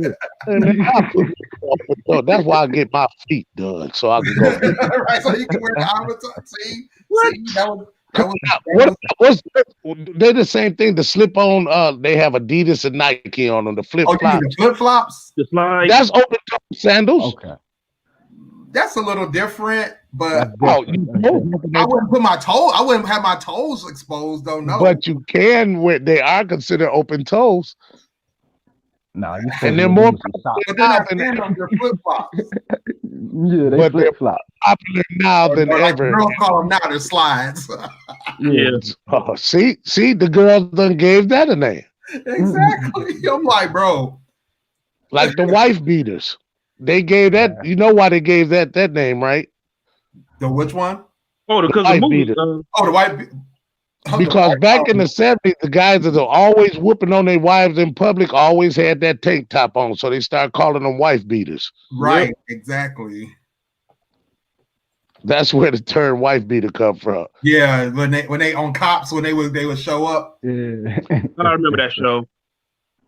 That's why I get my feet done, so I can go. Right, so you can wear the avatar. See, they're the same thing. The slip on, they have Adidas and Nike on them. The flip flops. Oh, you mean the flip flops? That's open toe sandals. Okay. That's a little different, but I wouldn't put my toe. I wouldn't have my toes exposed, though. No, but you can. They are considered open toes. Nah, and they're more popular than flip flops. Yeah, they flip flop. Popular now than ever. Girls call them now the slides. Yeah. Oh, see, the girls done gave that a name. Exactly. I'm like, bro, like the wife beaters. They gave that. You know why they gave that name, right? The which one? Oh, because the movie. The white. Because back in the 70s, the guys that are always whooping on their wives in public always had that tank top on, so they start calling them wife beaters. Right, exactly. That's where the term wife beater come from. Yeah, when they on Cops, when they would show up. Yeah, I remember that show.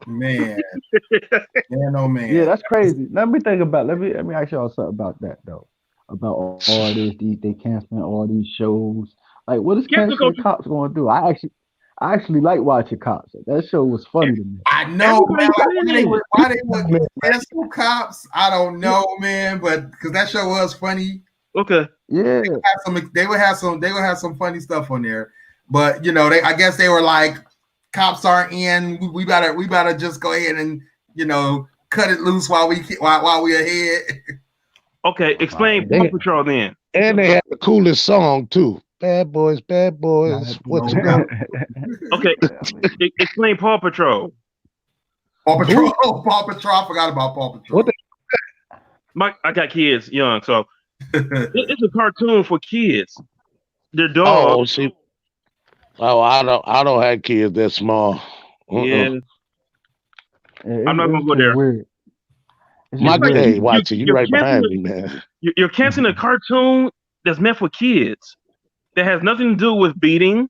Man, oh man. Yeah, that's crazy. Let me ask y'all something about that though. About all this, they canceling all these shows. Like, what is canceling Cops going to do? I actually like watching Cops. That show was funny to me. I know, man. Why they would cancel Cops? I don't know, man. But because that show was funny. Okay. Yeah. They would have some funny stuff on there. But I guess they were like, Cops aren't in. We better just go ahead and cut it loose while we ahead. Okay, explain Paw Patrol then. And they had the coolest song too. Bad boys, what you got? Okay, explain Paw Patrol. Paw Patrol. I forgot about Paw Patrol. I got kids young, so it's a cartoon for kids. They're dogs. I don't have kids that small. Yeah. I'm not gonna go there. Weird. Hey, watch it. You right behind me, man. You're canceling a cartoon that's meant for kids that has nothing to do with beating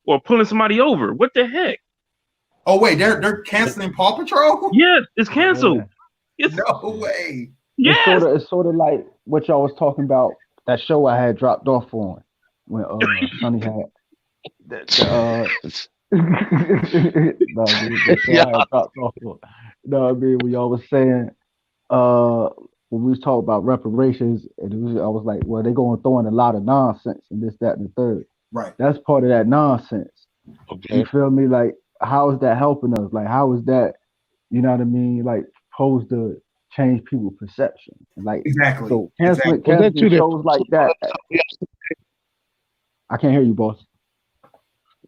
or pulling somebody over. What the heck? Oh wait, they're canceling Paw Patrol? Yes, it's canceled. Yeah. No way. Yes. It's sort of like what y'all was talking about, that show I had dropped off on when Sonny had when y'all was saying when we was talking about reparations, and I was like, well, they're going to throw in a lot of nonsense and this, that, and the third. Right. That's part of that nonsense. Okay. You feel me? Like, how is that helping us? Like, how is that, you know what I mean? Like, supposed to change people's perception. Like, exactly. So canceling shows like that. I can't hear you, boss.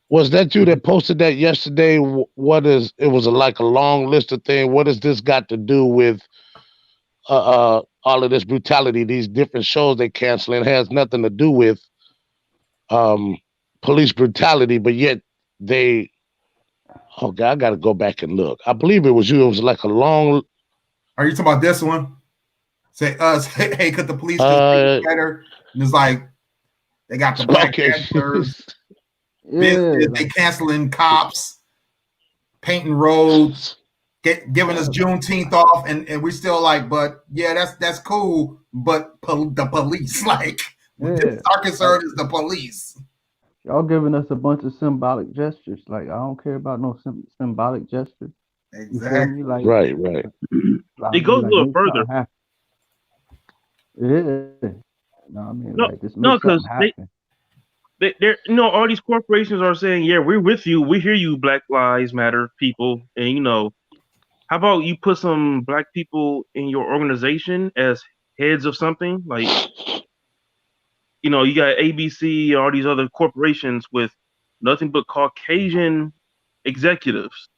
Was that you that posted that yesterday? It was like a long list of things. What has this got to do with all of this brutality, these different shows they canceling? It has nothing to do with police brutality, but yet they, oh God, I got to go back and look. I believe it was you. It was like a long. Are you talking about this one? Say, hey, could the police do better? And it's like, they got the Black Panthers. They canceling Cops, painting roads, giving us Juneteenth off, and we still like, but yeah, that's cool. But the police, like, our concern is the police. Y'all giving us a bunch of symbolic gestures. Like, I don't care about no symbolic gestures. Exactly. Like, right. It goes a little further. Yeah. No, I mean, because they're all these corporations are saying, yeah, we're with you, we hear you, Black Lives Matter people, and how about you put some Black people in your organization as heads of something? Like, you got ABC, all these other corporations with nothing but Caucasian executives.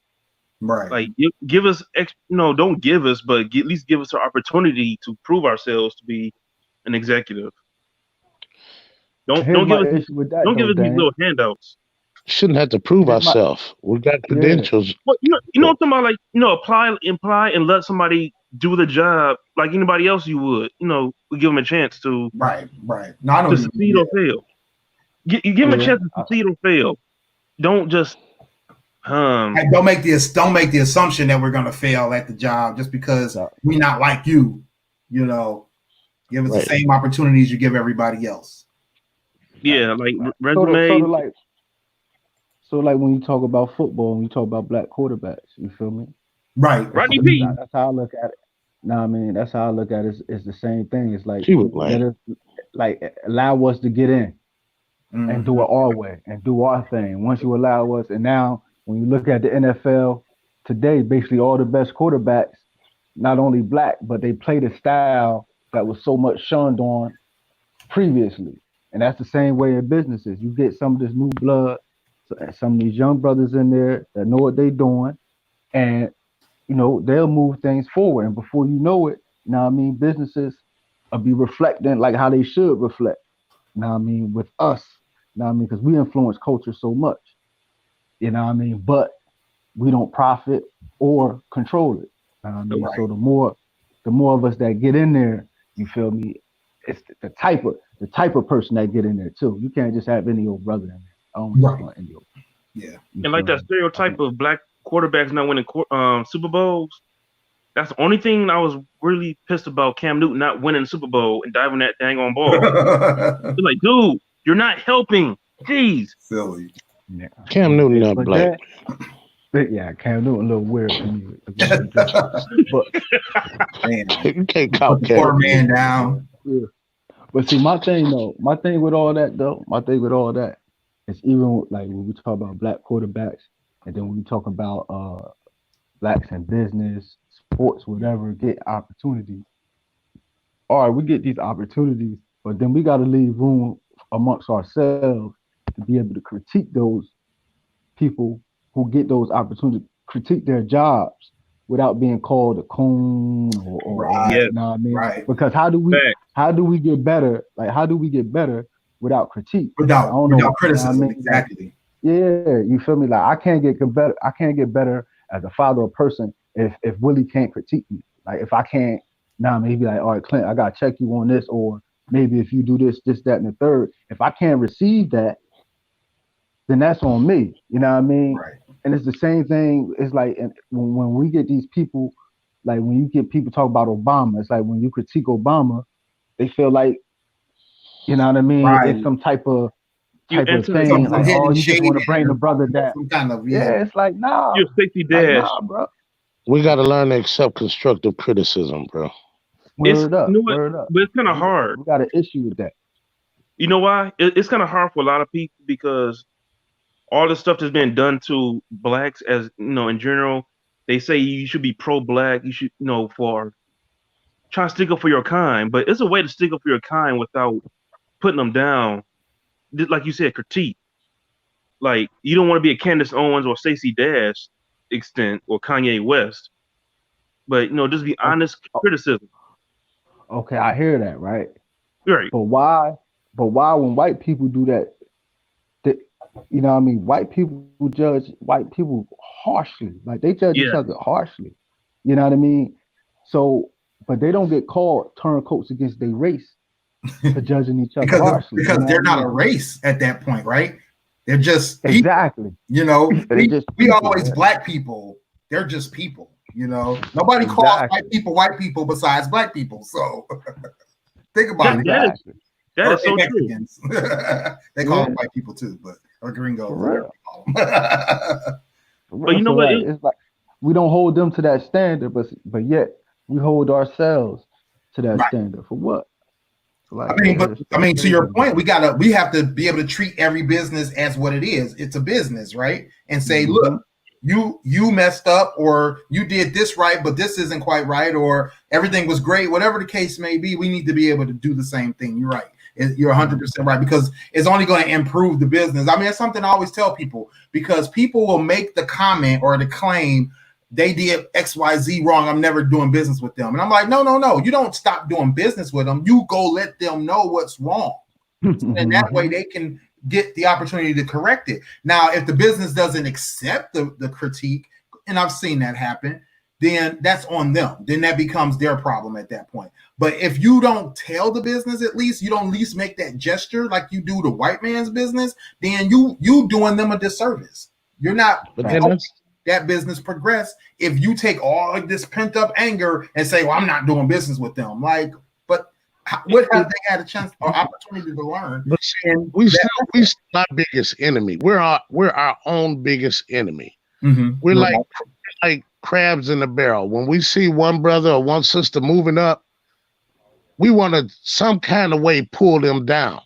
Right. Like, give us don't give us, but at least give us an opportunity to prove ourselves to be an executive. Don't give us these little handouts. Shouldn't have to prove ourselves. We got credentials. Well, you know what I'm talking about? Apply, and let somebody do the job like anybody else you would. We give them a chance to right. No, I don't to succeed or fail. You give them a chance to succeed or fail. Don't just don't make the assumption that we're gonna fail at the job just because we're not like you. Give us the same opportunities you give everybody else. Yeah, like resume. So when you talk about football and you talk about black quarterbacks, you feel me? Right. Rodney P. That's how I look at it. No, I mean that's how I look at it. It's the same thing. It's like allow us to get in and do it our way and do our thing. Once you allow us, and now when you look at the NFL today, basically all the best quarterbacks, not only black, but they play the style that was so much shunned on previously. And that's the same way in businesses. You get some of this new blood, some of these young brothers in there that know what they're doing, and they'll move things forward. And before you know it, businesses will be reflecting like how they should reflect. With us, because we influence culture so much. But we don't profit or control it. Right. So the more of us that get in there, you feel me? It's the type of person that get in there too. You can't just have any old brother in there. I don't want any old. Yeah. And like that stereotype of black quarterbacks not winning Super Bowls. That's the only thing I was really pissed about. Cam Newton not winning the Super Bowl and diving that dang on ball. It's like, dude, you're not helping. Jeez. Silly. Yeah. Cam Newton not black. Cam Newton a little weird to me. But you can't count Cam. Poor man down. Yeah. But see, my thing with all that is even like when we talk about black quarterbacks, and then when we talk about blacks in business, sports, whatever, get opportunities. All right, we get these opportunities, but then we got to leave room amongst ourselves to be able to critique those people who get those opportunities, critique their jobs without being called a coon or you know what I mean? Right. Because how do we get better? Like, how do we get better without critique? Without criticism, you know exactly. Yeah, you feel me? Like I can't get better as a father or person if Willie can't critique me. Like if I can't, maybe like, all right, Clint, I gotta check you on this, or maybe if you do this, that, and the third. If I can't receive that, then that's on me. You know what I mean? Right. And it's the same thing. It's like when we get these people, like when you get people talk about Obama, it's like when you critique Obama, they feel like, you know what I mean? Right. It's some type of thing. Like, you just want to bring the brother down. It's like, nah. You're 60 dash. Like, nah, bro. We got to learn to accept constructive criticism, bro. Word up. But it's kind of hard. We got an issue with that. You know why? It's kind of hard for a lot of people because all the stuff that's been done to blacks, as in general, they say you should be pro-black. You should, for trying to stick up for your kind. But it's a way to stick up for your kind without putting them down. Like you said, critique. Like you don't want to be a Candace Owens or Stacey Dash extent or Kanye West, but just be honest criticism. Okay, I hear that, right? Right. But why when white people do that? You know what I mean? White people judge white people harshly. Like they judge each other harshly. You know what I mean? So, but they don't get called turncoats against their race for judging each other harshly. Because they're not a race at that point, right? They're just people, exactly. We always black people. They're just people. Nobody calls white people besides black people. So think about it. That is so true. They call them white people too, or gringos. But you know what? It's like we don't hold them to that standard, but yet we hold ourselves to that standard for what? Like, I mean, to your point, we have to be able to treat every business as what it is. It's a business, right? And say, look, you messed up, or you did this right, but this isn't quite right, or everything was great. Whatever the case may be, we need to be able to do the same thing. You're right. You're 100% right, because it's only going to improve the business. I mean, it's something I always tell people, because people will make the comment or the claim they did XYZ wrong, I'm never doing business with them. And I'm like, no. You don't stop doing business with them. You go let them know what's wrong. And that way they can get the opportunity to correct it. Now, if the business doesn't accept the critique, and I've seen that happen, then that's on them. Then that becomes their problem at that point. But if you don't tell the business, at least you don't at least make that gesture like you do the white man's business, then you doing them a disservice. You're not helping that business progress if you take all of this pent up anger and say, well, I'm not doing business with them. Like, but what have they had a chance or opportunity to learn? But we still our biggest enemy. We're our own biggest enemy. Mm-hmm. We're like crabs in the barrel. When we see one brother or one sister moving up, we want to some kind of way pull them down.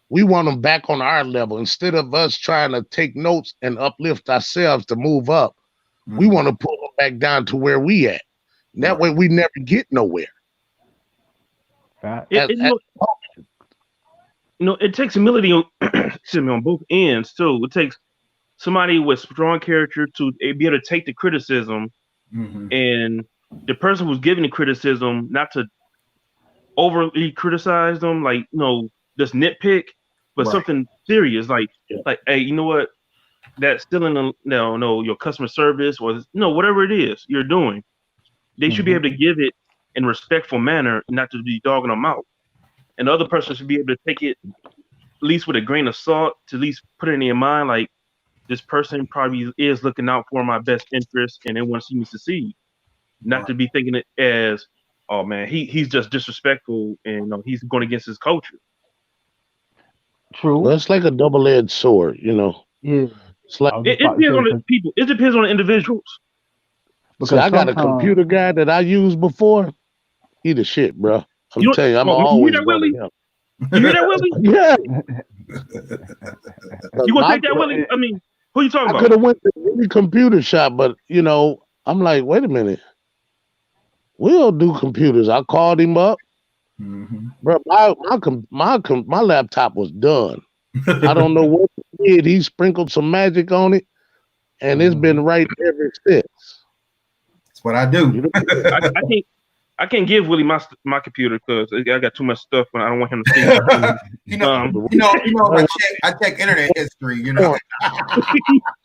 We want them back on our level. Instead of us trying to take notes and uplift ourselves to move up, we want to pull them back down to where we at. And that way we never get nowhere. It takes humility on both ends too. It takes somebody with strong character to be able to take the criticism, and the person who's giving the criticism not to overly criticize them, like just nitpick, but something serious, like hey, you know what? That's still in your customer service or whatever it is you're doing. They should be able to give it in a respectful manner, not to be dogging them out. And the other person should be able to take it at least with a grain of salt, to at least put it in your mind, like this person probably is looking out for my best interest and they want to see me succeed. Not to be thinking it as, oh man, he's just disrespectful and he's going against his culture. True. Well, it's like a double-edged sword, Yeah. It's like it depends on the people. It depends on the individuals. Because I got a computer guy that I used before. He the shit, bro. I'm telling you, I'm always you going to him. You hear that, Willie? Yeah. You gonna take that, Willie? I mean, who you talking about? I could have went to any computer shop, but I'm like, wait a minute. We'll do computers. I called him up. Bro, my laptop was done. I don't know what he did. He sprinkled some magic on it, and it's been right ever since. That's what I do. I can't give Willie my computer because I got too much stuff and I don't want him to see. I check internet history.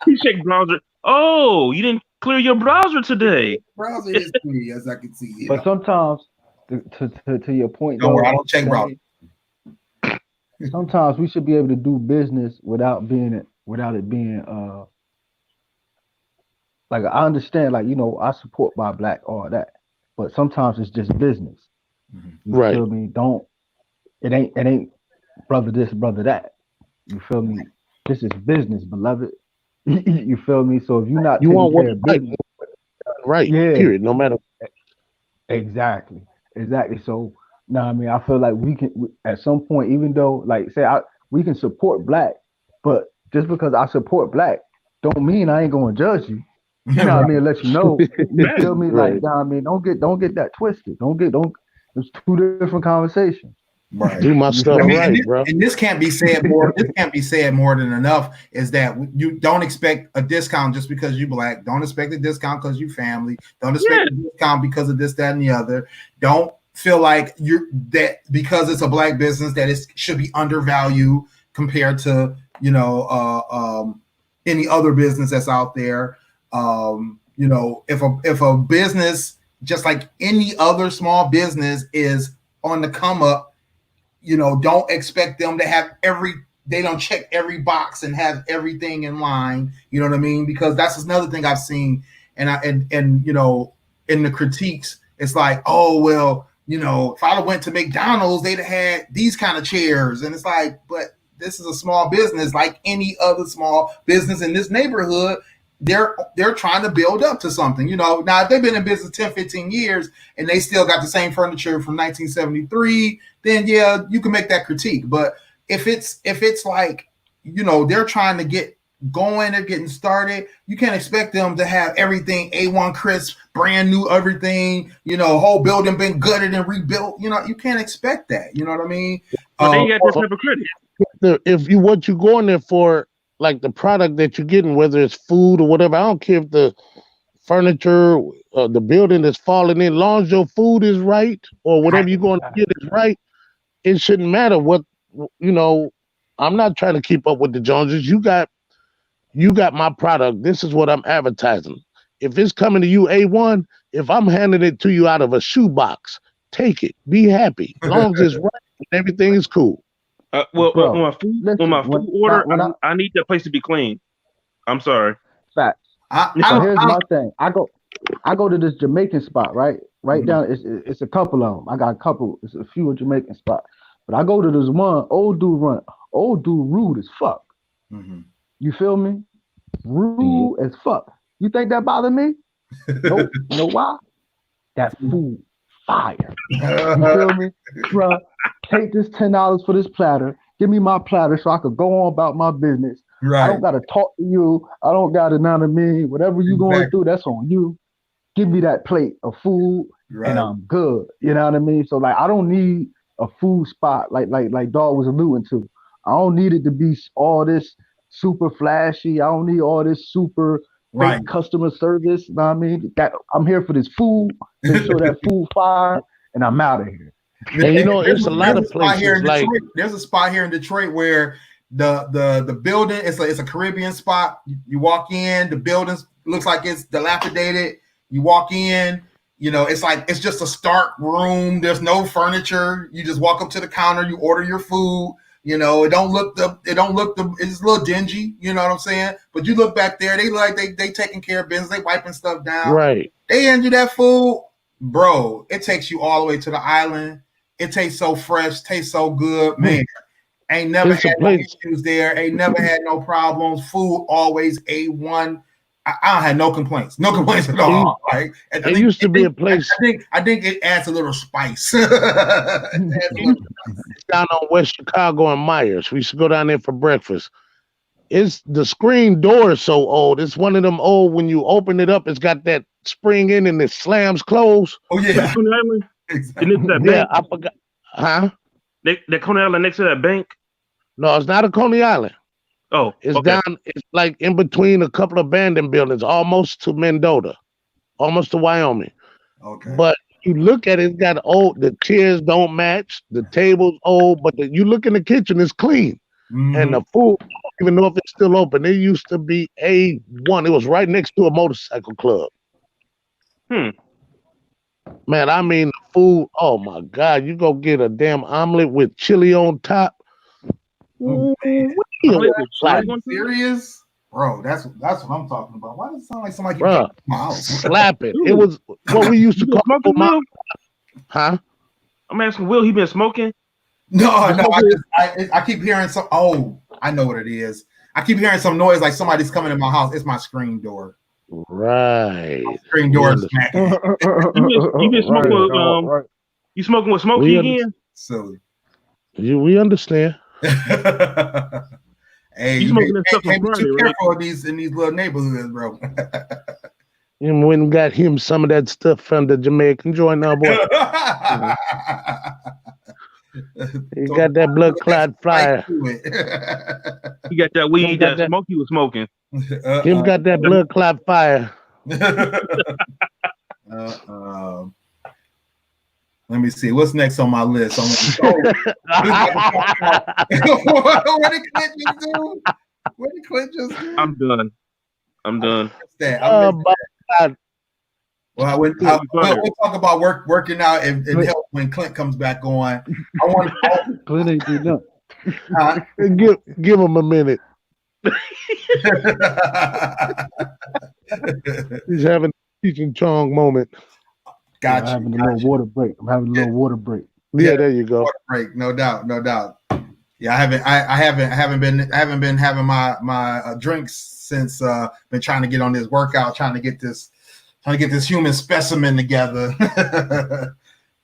He check browser. Oh, you didn't clear your browser today. Browser history, as I can see. But sometimes, to your point, don't worry, I don't check browser. Sometimes we should be able to do business without it being like, I understand, like, I support my black, all that, but sometimes it's just business. You feel me? It ain't brother this, brother that. You feel me? This is business, beloved. You feel me? So if you're not, you want what business, right? Yeah. Period. No matter. Exactly. So now, I feel like we can at some point, even though, like, we can support black, but just because I support black, don't mean I ain't gonna judge you. You know what I mean? Let you know. You feel me? Like, don't get that twisted. It's two different conversations. Right. Do my stuff bro. And this can't be said more. This can't be said more than enough. Is that you don't expect a discount just because you black. Don't expect a discount because you family. Don't expect a discount because of this, that, and the other. Don't feel like that because it's a black business that it should be undervalued compared to any other business that's out there. If a business, just like any other small business, is on the come up, don't expect them to have they don't check every box and have everything in line. You know what I mean? Because that's another thing I've seen, and in the critiques, it's like, oh well, if I went to McDonald's, they'd have had these kind of chairs, and it's like, but this is a small business like any other small business in this neighborhood. They're trying to build up to something, Now, if they've been in business 10, 15 years and they still got the same furniture from 1973, then yeah, you can make that critique. But if it's like, they're trying to get going, they're getting started, you can't expect them to have everything A1 crisp, brand new, everything, whole building been gutted and rebuilt. You can't expect that. You know what I mean? But they got this type of critic. What you going there for, like the product that you're getting, whether it's food or whatever, I don't care if the furniture, the building is falling in, as long as your food is right or whatever you're going to get is right, it shouldn't matter what, I'm not trying to keep up with the Joneses. You got my product. This is what I'm advertising. If it's coming to you A1, if I'm handing it to you out of a shoebox, take it. Be happy. As long as it's right and everything is cool. Well, Bro, on my food, listen, on my food order, I need that place to be clean. I'm sorry. Facts. So here's my thing. I go to this Jamaican spot, right? Right down. It's a couple of them. I got a couple. It's a few Jamaican spots. But I go to this one. Old dude rude as fuck. You feel me? Rude as fuck. You think that bothered me? Nope. You know why? That food fire. You feel me? Bruh, take this $10 for this platter. Give me my platter so I could go on about my business. Right. I don't gotta talk to you. I don't gotta know what I mean. Whatever you going through, that's on you. Give me that plate of food and I'm good. You know what I mean? So like I don't need a food spot like Dog was alluding to. I don't need it to be all this super flashy. I don't need all this super fake customer service. You know what I mean? That I'm here for this food, make sure that food fire, and I'm out of here. And you know, it's a lot of places like there's a spot here in Detroit where the building it's a Caribbean spot. You walk in, the building looks like it's dilapidated. You walk in, you know, it's like it's just a stark room. There's no furniture. You just walk up to the counter, you order your food. You know, it's a little dingy, you know what I'm saying? But you look back there, they taking care of business, they wiping stuff down. Right. They hand you that food, bro. It takes you all the way to the island. It tastes so fresh, tastes so good, man. Ain't never had no issues there. Ain't never had no problems. Food always A1. I don't have no complaints at all. Right? It used to be a place. I think it adds a little spice. Down on West Chicago and Myers, we used to go down there for breakfast. It's the screen door is so old. It's one of them old when you open it up, it's got that spring in and it slams closed. Oh yeah, exactly. Yeah, I forgot. Huh? That Coney Island next to that bank? No, it's not a Coney Island. Oh, it's down. It's like in between a couple of abandoned buildings, almost to Mendota, almost to Wyoming. Okay. But you look at it, it's got old. The chairs don't match. The table's old, but you look in the kitchen, it's clean, and the food. I don't even know if it's still open. It used to be A1. It was right next to a motorcycle club. Man, I mean the food. Oh my God, you go get a damn omelet with chili on top. Serious, bro? That's what I'm talking about. Why does it sound like somebody keeps my house? Slap it. It was what we used to call Huh? I'm asking Will. He been smoking? No. I keep hearing some. Oh, I know what it is. I keep hearing some noise like somebody's coming in my house. It's my screen door. Right. My screen door is smacking. You been smoking? You smoking with Smokey again? Silly. We understand. Hey, you be too careful in these little neighborhoods, bro. And when got him some of that stuff from the Jamaican joint now, boy. He got that blood clot flyer. He got that weed that Smokey was smoking. Him got that blood clot fire. Let me see. What's next on my list? What did Clint just do? What did Clint just do? I'm done. God. Well, we'll talk about working out and help when Clint comes back on. I want Clint ain't do nothing. Give him a minute. He's having a Cheech and Chong moment. Gotcha. I'm having a little water break. Yeah, there you go. Water break, no doubt. Yeah, I haven't been having my drinks since been trying to get on this workout, trying to get this human specimen together.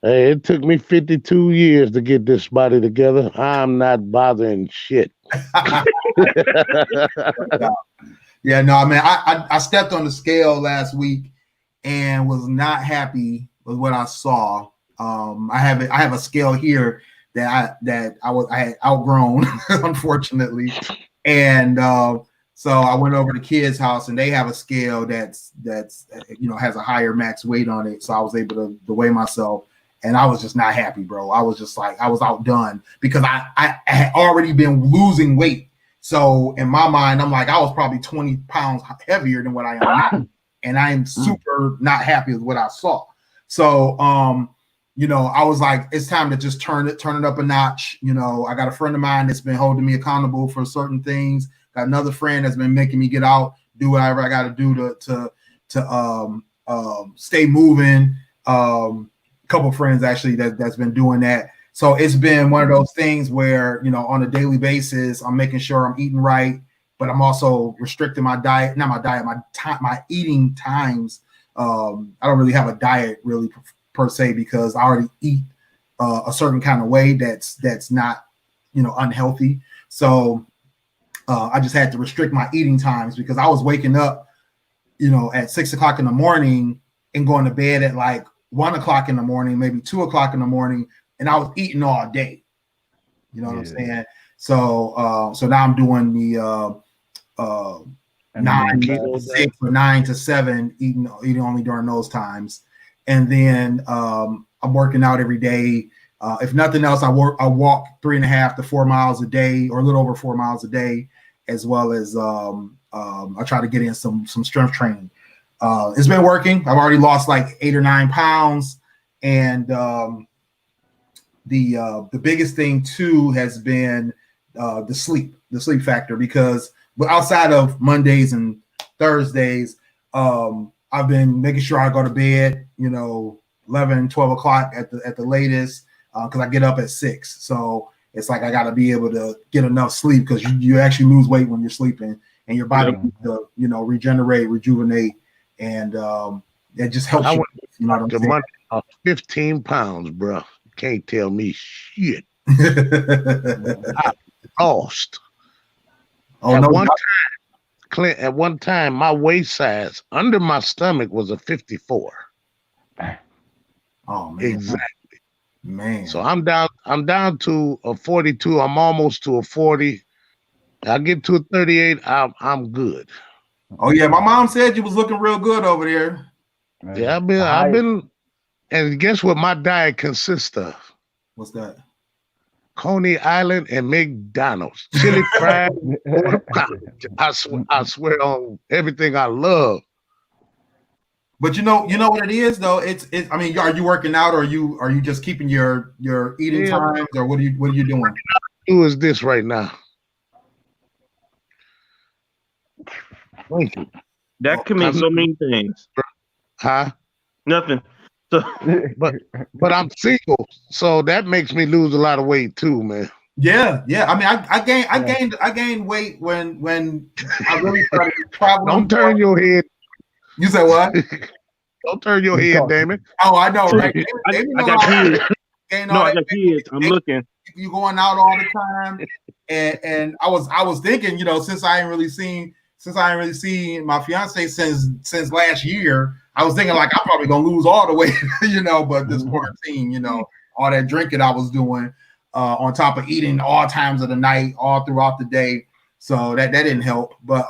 Hey, it took me 52 years to get this body together. I'm not bothering shit. Yeah, no, man. I stepped on the scale last week and was not happy with what I saw. I have a scale here that I had outgrown, unfortunately, and so I went over to kids' house and they have a scale that's has a higher max weight on it. So I was able to weigh myself, And I was just not happy, bro. I was just like, I was outdone because I had already been losing weight. So in my mind, I'm like, I was probably 20 pounds heavier than what I am now. And I am super not happy with what I saw. So, I was like, it's time to just turn it up a notch. I got a friend of mine that's been holding me accountable for certain things. Got another friend that's been making me get out, do whatever I got to do to stay moving. Couple friends actually that's been doing that. So it's been one of those things where, on a daily basis, I'm making sure I'm eating right, but I'm also restricting my diet, not my diet, my eating times. I don't really have a diet really per se, because I already eat a certain kind of way that's not, unhealthy. So I just had to restrict my eating times because I was waking up, at 6 o'clock in the morning and going to bed at like 1 o'clock in the morning, maybe 2 o'clock in the morning, and I was eating all day. You know what I'm saying? So now I'm doing the 9 to 6 or 9 to 7, eating only during those times, and then I'm working out every day. If nothing else, I walk 3.5 to 4 miles a day, or a little over 4 miles a day, as well as I try to get in some strength training. It's been working. I've already lost like 8 or 9 pounds, and the biggest thing too has been the sleep factor, because outside of Mondays and Thursdays, I've been making sure I go to bed, 11, 12 o'clock at the latest, because I get up at 6. So it's like I got to be able to get enough sleep, because you actually lose weight when you're sleeping, and your body regenerate, rejuvenate, and it just helps you. You know what I'm saying? 15 pounds, bro. Can't tell me shit. I lost. Clint, at one time, my waist size under my stomach was a 54. Oh man. Exactly. Man. So I'm down to a 42. I'm almost to a 40. I get to a 38. I'm good. Oh yeah, my mom said you was looking real good over there. Yeah, I've been, and guess what my diet consists of? What's that? Coney Island and McDonald's, chili fried. I swear on everything I love. But you know what it is though. It's. I mean, are you working out, or are you just keeping your eating times, or what are you doing? What I do is this right now. Thank you. That can mean so many things. Huh? Nothing. So, but I'm single, so that makes me lose a lot of weight too, man. Yeah. I mean, I gained weight when I really started traveling. Don't turn your head. You said what? Don't turn your head, Damon. Oh, I know, right? I got kids. No, I got kids. I'm looking. You going out all the time, and I was thinking, since I ain't really seen my fiance since last year, I was thinking like I'm probably gonna lose all the weight, But this quarantine, all that drinking I was doing, on top of eating all times of the night, all throughout the day, so that didn't help. But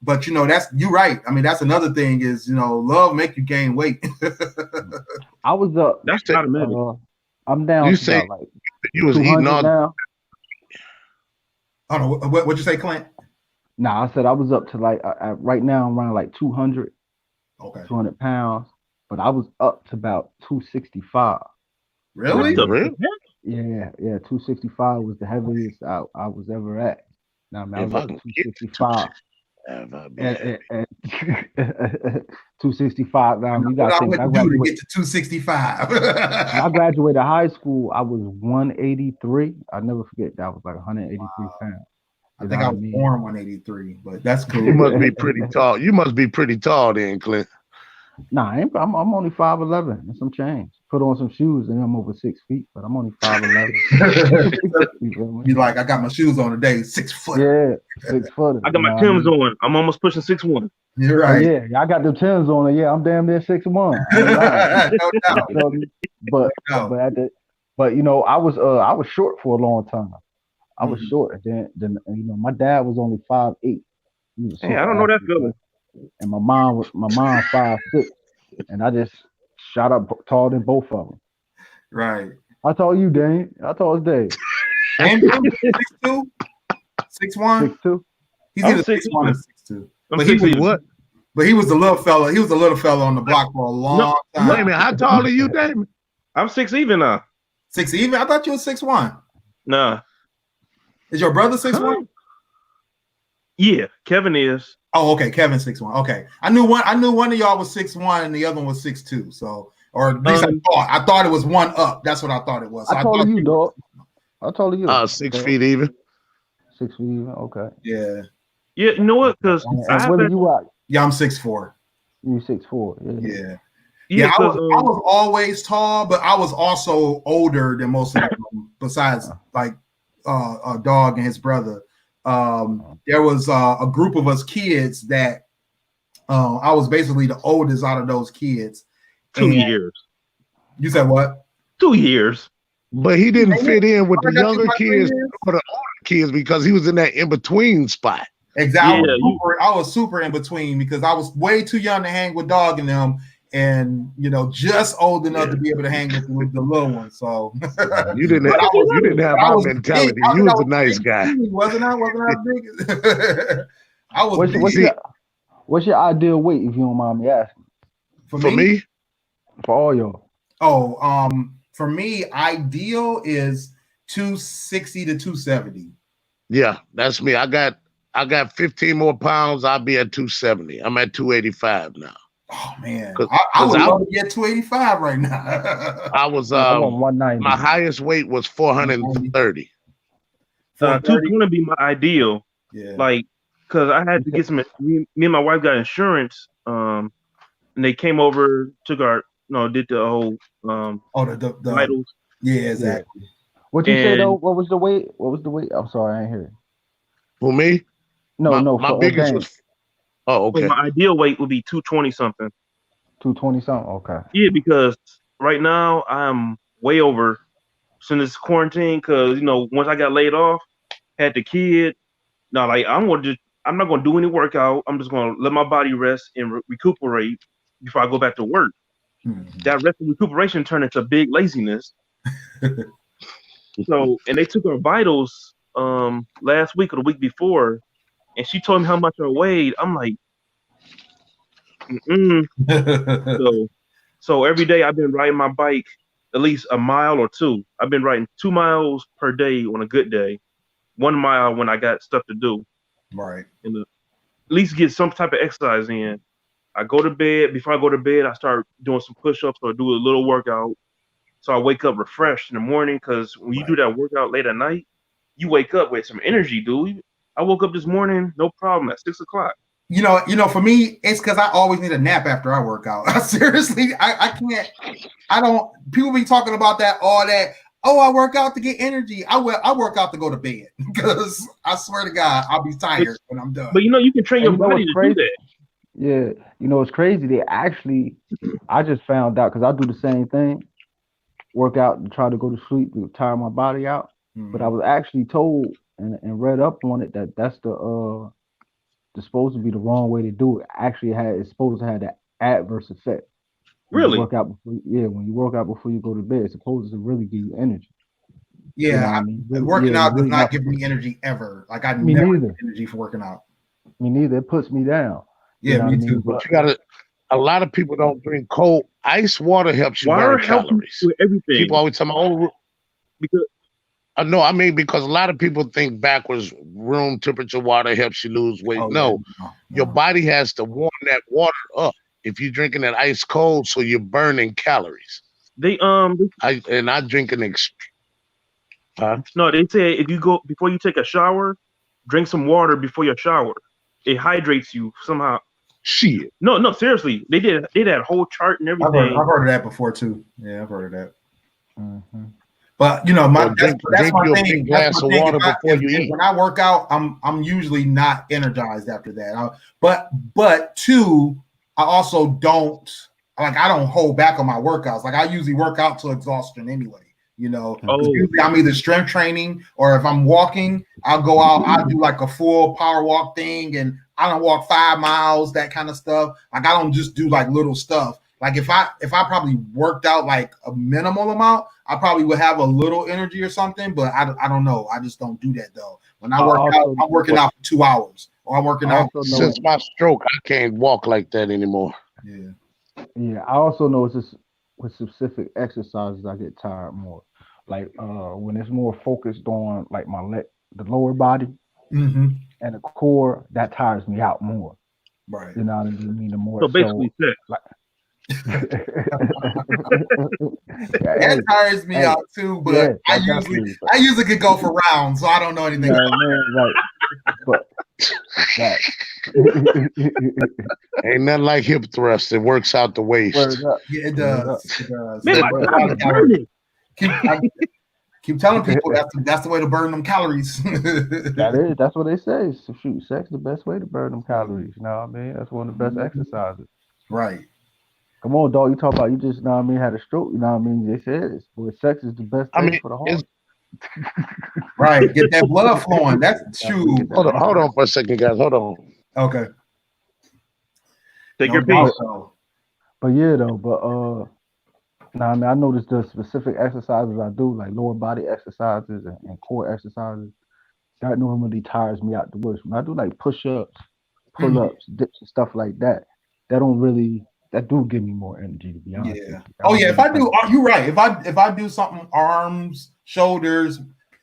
that's you're right. I mean, that's another thing is love make you gain weight. I was up. That's not a minute. I'm down. You say like you was eating all now. I don't know what'd you say, Clint? Nah, I said I was up to like right now I'm around like 200. Okay. 200 pounds, but I was up to about 265. Really? Yeah. 265 was the heaviest I was ever at. Now I was up to 265. And 265. Now you got to think. I do to get to 265. When I graduated high school, I was 183. I never forget that was like 183 pounds. I think I was born 183, but that's cool. You must be pretty tall. You must be pretty tall then, Clint. Nah, I'm only 5'11" and some change. Put on some shoes and I'm over 6 feet, but I'm only 5'11". You like, I got my shoes on today, 6 foot. Yeah, 6 foot. I got my Timbs on. I'm almost pushing 6'1". You're right. Oh, yeah, I got the Timbs on. Yeah, I'm damn near 6'1". No doubt. But I was short for a long time. I was short, and then my dad was only 5'8". Hey, I don't know that feeling. And my mom 5'6", and I just shot up taller than both of them. Right. How tall are you, Dane? How tall is Dave? And 6'2", 6'1". 6'2". He's I'm either 6'1" or 6'2". But he was What? But he was the little fella. He was the little fella on the block for a long time. Wait a minute. How tall are you, Damon? I'm 6 even now. 6 even? I thought you was 6'1". Nah. Is your brother 6'1"? Yeah, Kevin is. Oh, okay. Kevin 6'1". Okay. I knew one of y'all was 6'1" and the other one was 6'2". So, or at least I thought it was one up. That's what I thought it was. So How tall are you, dog? How tall are you? 6 feet even. 6 feet even. Okay. Yeah. Yeah, you know what? Because what are you at? Yeah, I'm 6'4". You 6'4". Yeah. Yeah, I was always tall, but I was also older than most of them, besides like a dog and his brother. There was a group of us kids that I was basically the oldest out of those kids. 2 years. You said what? 2 years. But he didn't fit in with the younger kids or the older kids because he was in that in-between spot. Exactly. Yeah, I was super in between because I was way too young to hang with Dog and them, and just old enough to be able to hang with the little ones. So you didn't have my mentality. You was a nice guy. Wasn't I big? I was. What's your ideal weight, if you don't mind me asking? For me? For all y'all. Oh, for me, ideal is 260 to 270. Yeah, that's me. I got 15 more pounds. I'll be at 270. I'm at 285 now. Oh man, I would love to get 285 right now. I was 190. My highest weight was 430. 220 be my ideal. Yeah, like because I had to get some. Me and my wife got insurance. And they came over, took our, did the whole the vitals. Yeah, exactly. What you say though? What was the weight? I'm sorry, I ain't hear it. For me? No. My biggest was. Oh, okay. So my ideal weight would be 220 something. 220 something. Okay. Yeah, because right now I'm way over since this quarantine. Because once I got laid off, had the kid. Now, like I'm not gonna do any workout. I'm just gonna let my body rest and recuperate before I go back to work. That rest and recuperation turned into big laziness. So, and they took our vitals last week or the week before, and she told me how much I weighed. I'm like, So every day I've been riding my bike at least a mile or two. I've been riding 2 miles per day on a good day, 1 mile when I got stuff to do. Right. And at least get some type of exercise in. I go to bed. Before I go to bed, I start doing some push-ups or do a little workout. So I wake up refreshed in the morning because when you do that workout late at night, you wake up with some energy, dude. I woke up this morning, no problem, at 6 o'clock. For me, it's because I always need a nap after I work out. Seriously, I can't. I don't. People be talking about that, all that. Oh, I work out to get energy. I work out to go to bed because I swear to God, I'll be tired when I'm done. But you can train your body to do that. Yeah, it's crazy. They actually, I just found out because I do the same thing, work out and try to go to sleep to tire my body out. But I was actually told and read up on it that's supposed to be the wrong way to do it. Actually, it's supposed to have that adverse effect. Really? When you work out before you go to bed, it's supposed to really give you energy. Yeah, working out does not give me energy ever. Like I never get energy for working out. Me neither. It puts me down. Yeah, me too. But a lot of people don't drink cold. Ice water helps you burn calories. With everything. People always tell me, because because a lot of people think backwards. Room temperature water helps you lose weight. No, your body has to warm that water up. If you're drinking that ice cold, so you're burning calories. I drink an extra. No, they say if you go before you take a shower, drink some water before your shower. It hydrates you somehow. Shit. No, seriously. They did that whole chart and everything. I've heard of that before too. Yeah, I've heard of that. Mm-hmm. But that's my thing. Glass of water before you eat. When I work out, I'm usually not energized after that. But two, I also don't hold back on my workouts. Like I usually work out to exhaustion anyway. Usually I'm either strength training or if I'm walking, I'll go out. I'll do like a full power walk thing, and I don't walk 5 miles, that kind of stuff. Like I don't just do like little stuff. Like if I probably worked out like a minimal amount, I probably would have a little energy or something. But I don't know. I just don't do that though. When I work out, I'm working out for 2 hours, or I'm working out. Since my stroke, I can't walk like that anymore. Yeah. I also know it's just with specific exercises I get tired more. Like when it's more focused on like the lower body and the core, that tires me out more. Right. You know what I mean? The more so basically sex. Like, that tires me out too, but I usually could go for rounds, so I don't know anything. Right. But that ain't nothing like hip thrust. It works out the waist. Yeah, it does. Man, keep telling people that's the way to burn them calories. That's what they say. So shoot, sex is the best way to burn them calories. You know what I mean? That's one of the best exercises. Right. Come on, dog. You talk about you just, you know what I mean, had a stroke. You know what I mean? They said sex is the best thing for the heart. Right. Get that blood flowing. That's true. Hold on for a second, guys. Hold on. Okay. Take your piece. But I mean, I noticed the specific exercises I do, like lower body exercises and core exercises, that normally tires me out the worst. When I do like push-ups, pull-ups, dips, and stuff like that, that do give me more energy, to be honest. Yeah. Oh yeah. If I do, you're right. If I do something, arms, shoulders,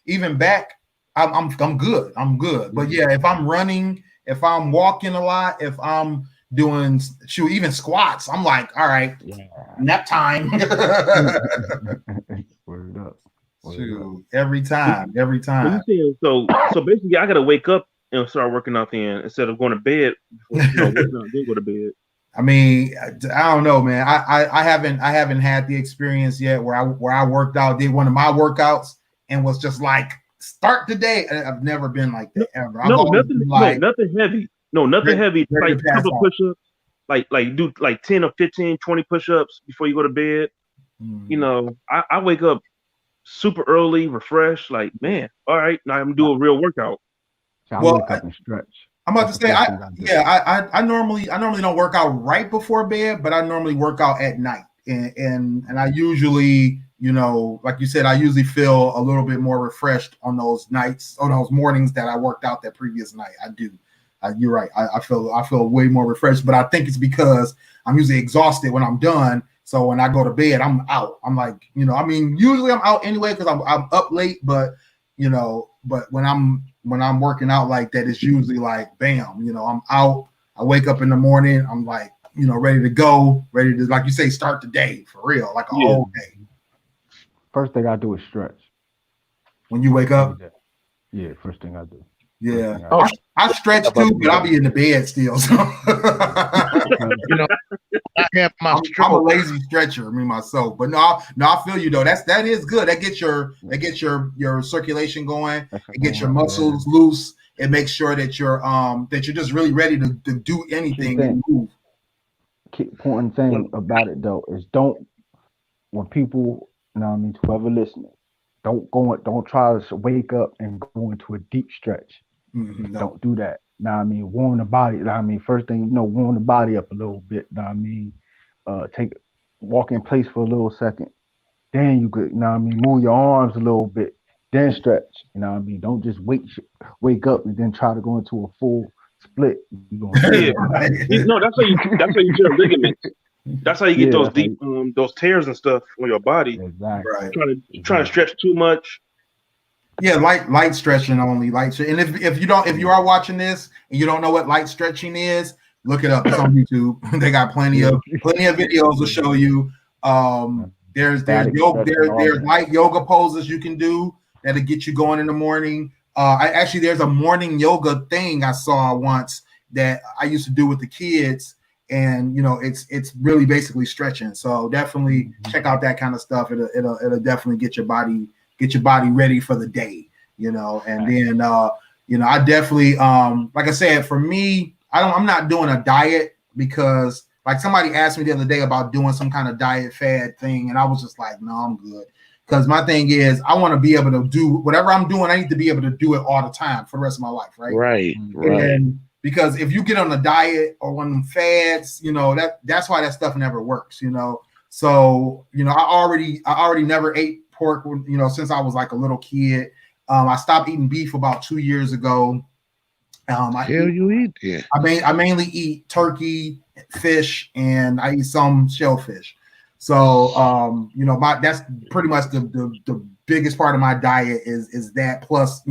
even back, I'm good. I'm good. But yeah, if I'm running, if I'm walking a lot, if I'm doing even squats, I'm like, all right, nap time. Word up. Every time. So basically, I gotta wake up and start working out then instead of going to bed. Then go to bed. I mean, I don't know, man. I haven't had the experience yet where I worked out, did one of my workouts, and was just like, start today. I've never been like that ever. Nothing heavy. No, nothing heavy. Like a couple of push-ups, like do like 10 or 15, 20 push-ups before you go to bed. You know, I wake up super early, refreshed, like, man, all right, now I'm gonna do a real workout. I wake up and stretch. I'm about to say, I normally don't work out right before bed, but I normally work out at night, and I usually, you know, like you said, I usually feel a little bit more refreshed on those nights, on those mornings that I worked out that previous night. I do. You're right. I feel way more refreshed, but I think it's because I'm usually exhausted when I'm done. So when I go to bed, I'm out. I'm like, you know, I mean, usually I'm out anyway because I'm up late, but you know, but when I'm working out like that, it's usually like, bam, you know, I'm out. I wake up in the morning. I'm like, you know, ready to go, ready to, like you say, start the day for real, like a whole day. First thing I do is stretch. When you wake up? Yeah, first thing I do. Yeah. I stretch too, but I'll be in the bed still. So. You know, I have my I'm a lazy stretcher, I mean myself. But no, I feel you though. That is good. That gets your circulation going. It gets your muscles loose. It makes sure that you're just really ready to do anything and move. Important thing about it though is when people, you know what I mean, whoever listening, don't try to wake up and go into a deep stretch. Mm-hmm, no. Don't do that. Know what I mean? Warm the body. Know what I mean? First thing, you know, warm the body up a little bit. Know what I mean? Walk in place for a little second. Then you could, you know what I mean, move your arms a little bit. Then stretch. You know what I mean? Don't just wake up and then try to go into a full split. No, that's how you tear ligaments. That's how you get those deep those tears and stuff on your body. Exactly. Right. Trying to stretch too much. Yeah, light stretching only. And if you are watching this and you don't know what light stretching is, look it up. It's on YouTube. They got plenty of videos to show you. There's light yoga poses you can do that'll get you going in the morning. There's a morning yoga thing I saw once that I used to do with the kids, and you know it's really basically stretching. So definitely check out that kind of stuff. It'll definitely get your body ready for the day, you know. And then you know, I definitely like I said, for me, I'm not doing a diet because like somebody asked me the other day about doing some kind of diet fad thing, and I was just like, no, I'm good. Because my thing is, I want to be able to do whatever I'm doing. I need to be able to do it all the time for the rest of my life, right? Right. because if you get on a diet or one of them fads, that's why that stuff never works, So, I already never ate pork, since I was like a little kid. I stopped eating beef about 2 years ago. You eat there? I mainly eat turkey, fish, and I eat some shellfish. So, that's pretty much the biggest part of my diet is that, plus,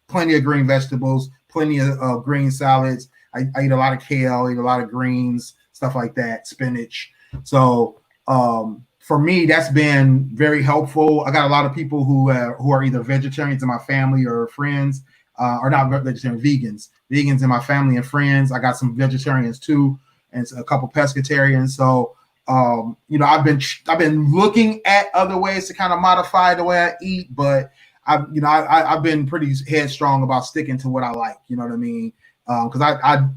plenty of green vegetables, plenty of green salads. I eat a lot of kale, eat a lot of greens, stuff like that, spinach. So for me, that's been very helpful. I got a lot of people who are either vegetarians in my family or friends, or not vegetarian, vegans in my family and friends. I got some vegetarians too, and a couple pescatarians. So I've been looking at other ways to kind of modify the way I eat, but I've been pretty headstrong about sticking to what I like. You know what I mean? Because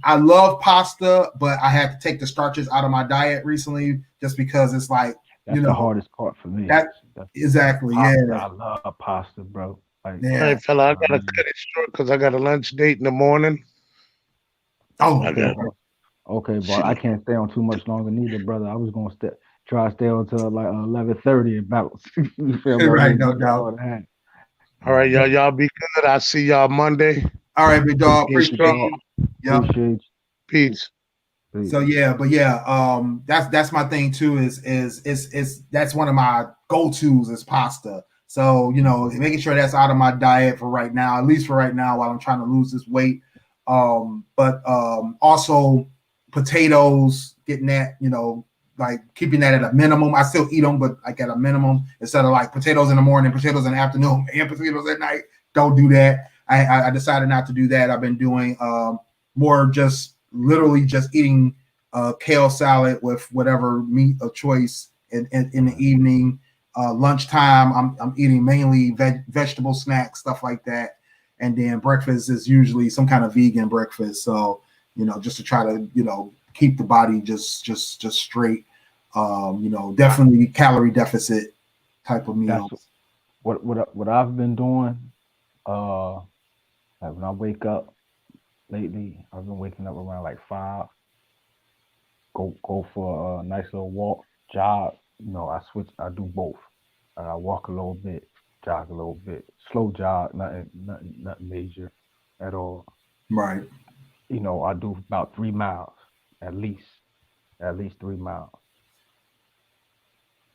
I love pasta, but I had to take the starches out of my diet recently just because it's like that's the hardest part for me. Exactly. Pasta, Yeah, I love pasta, bro. Like, yeah. Hey, fella, I gotta cut it short because I got a lunch date in the morning. Oh, okay, but I can't stay on too much longer neither, brother. I was gonna try to stay until like 11:30 and bounce. You feel me? Right, no doubt. All right, y'all be good. I'll see y'all Monday. All right, big dog. Appreciate you. Yeah. Appreciate you. Peace. So that's my thing too. Is that's one of my go-tos is pasta. So making sure that's out of my diet for right now, at least for right now, while I'm trying to lose this weight. But also potatoes, getting that, like keeping that at a minimum. I still eat them, but like at a minimum, instead of like potatoes in the morning, potatoes in the afternoon, and potatoes at night. Don't do that. I decided not to do that. I've been doing more just literally just eating kale salad with whatever meat of choice in the evening. Lunchtime, I'm eating mainly vegetable snacks, stuff like that. And then breakfast is usually some kind of vegan breakfast. So, just to try to, keep the body just straight. Definitely calorie deficit type of meals. What I've been doing, like when I wake up lately, I've been waking up around like 5. Go for a nice little walk, jog. I do both. I walk a little bit, jog a little bit, slow jog, nothing major at all. Right. I do about 3 miles, at least 3 miles.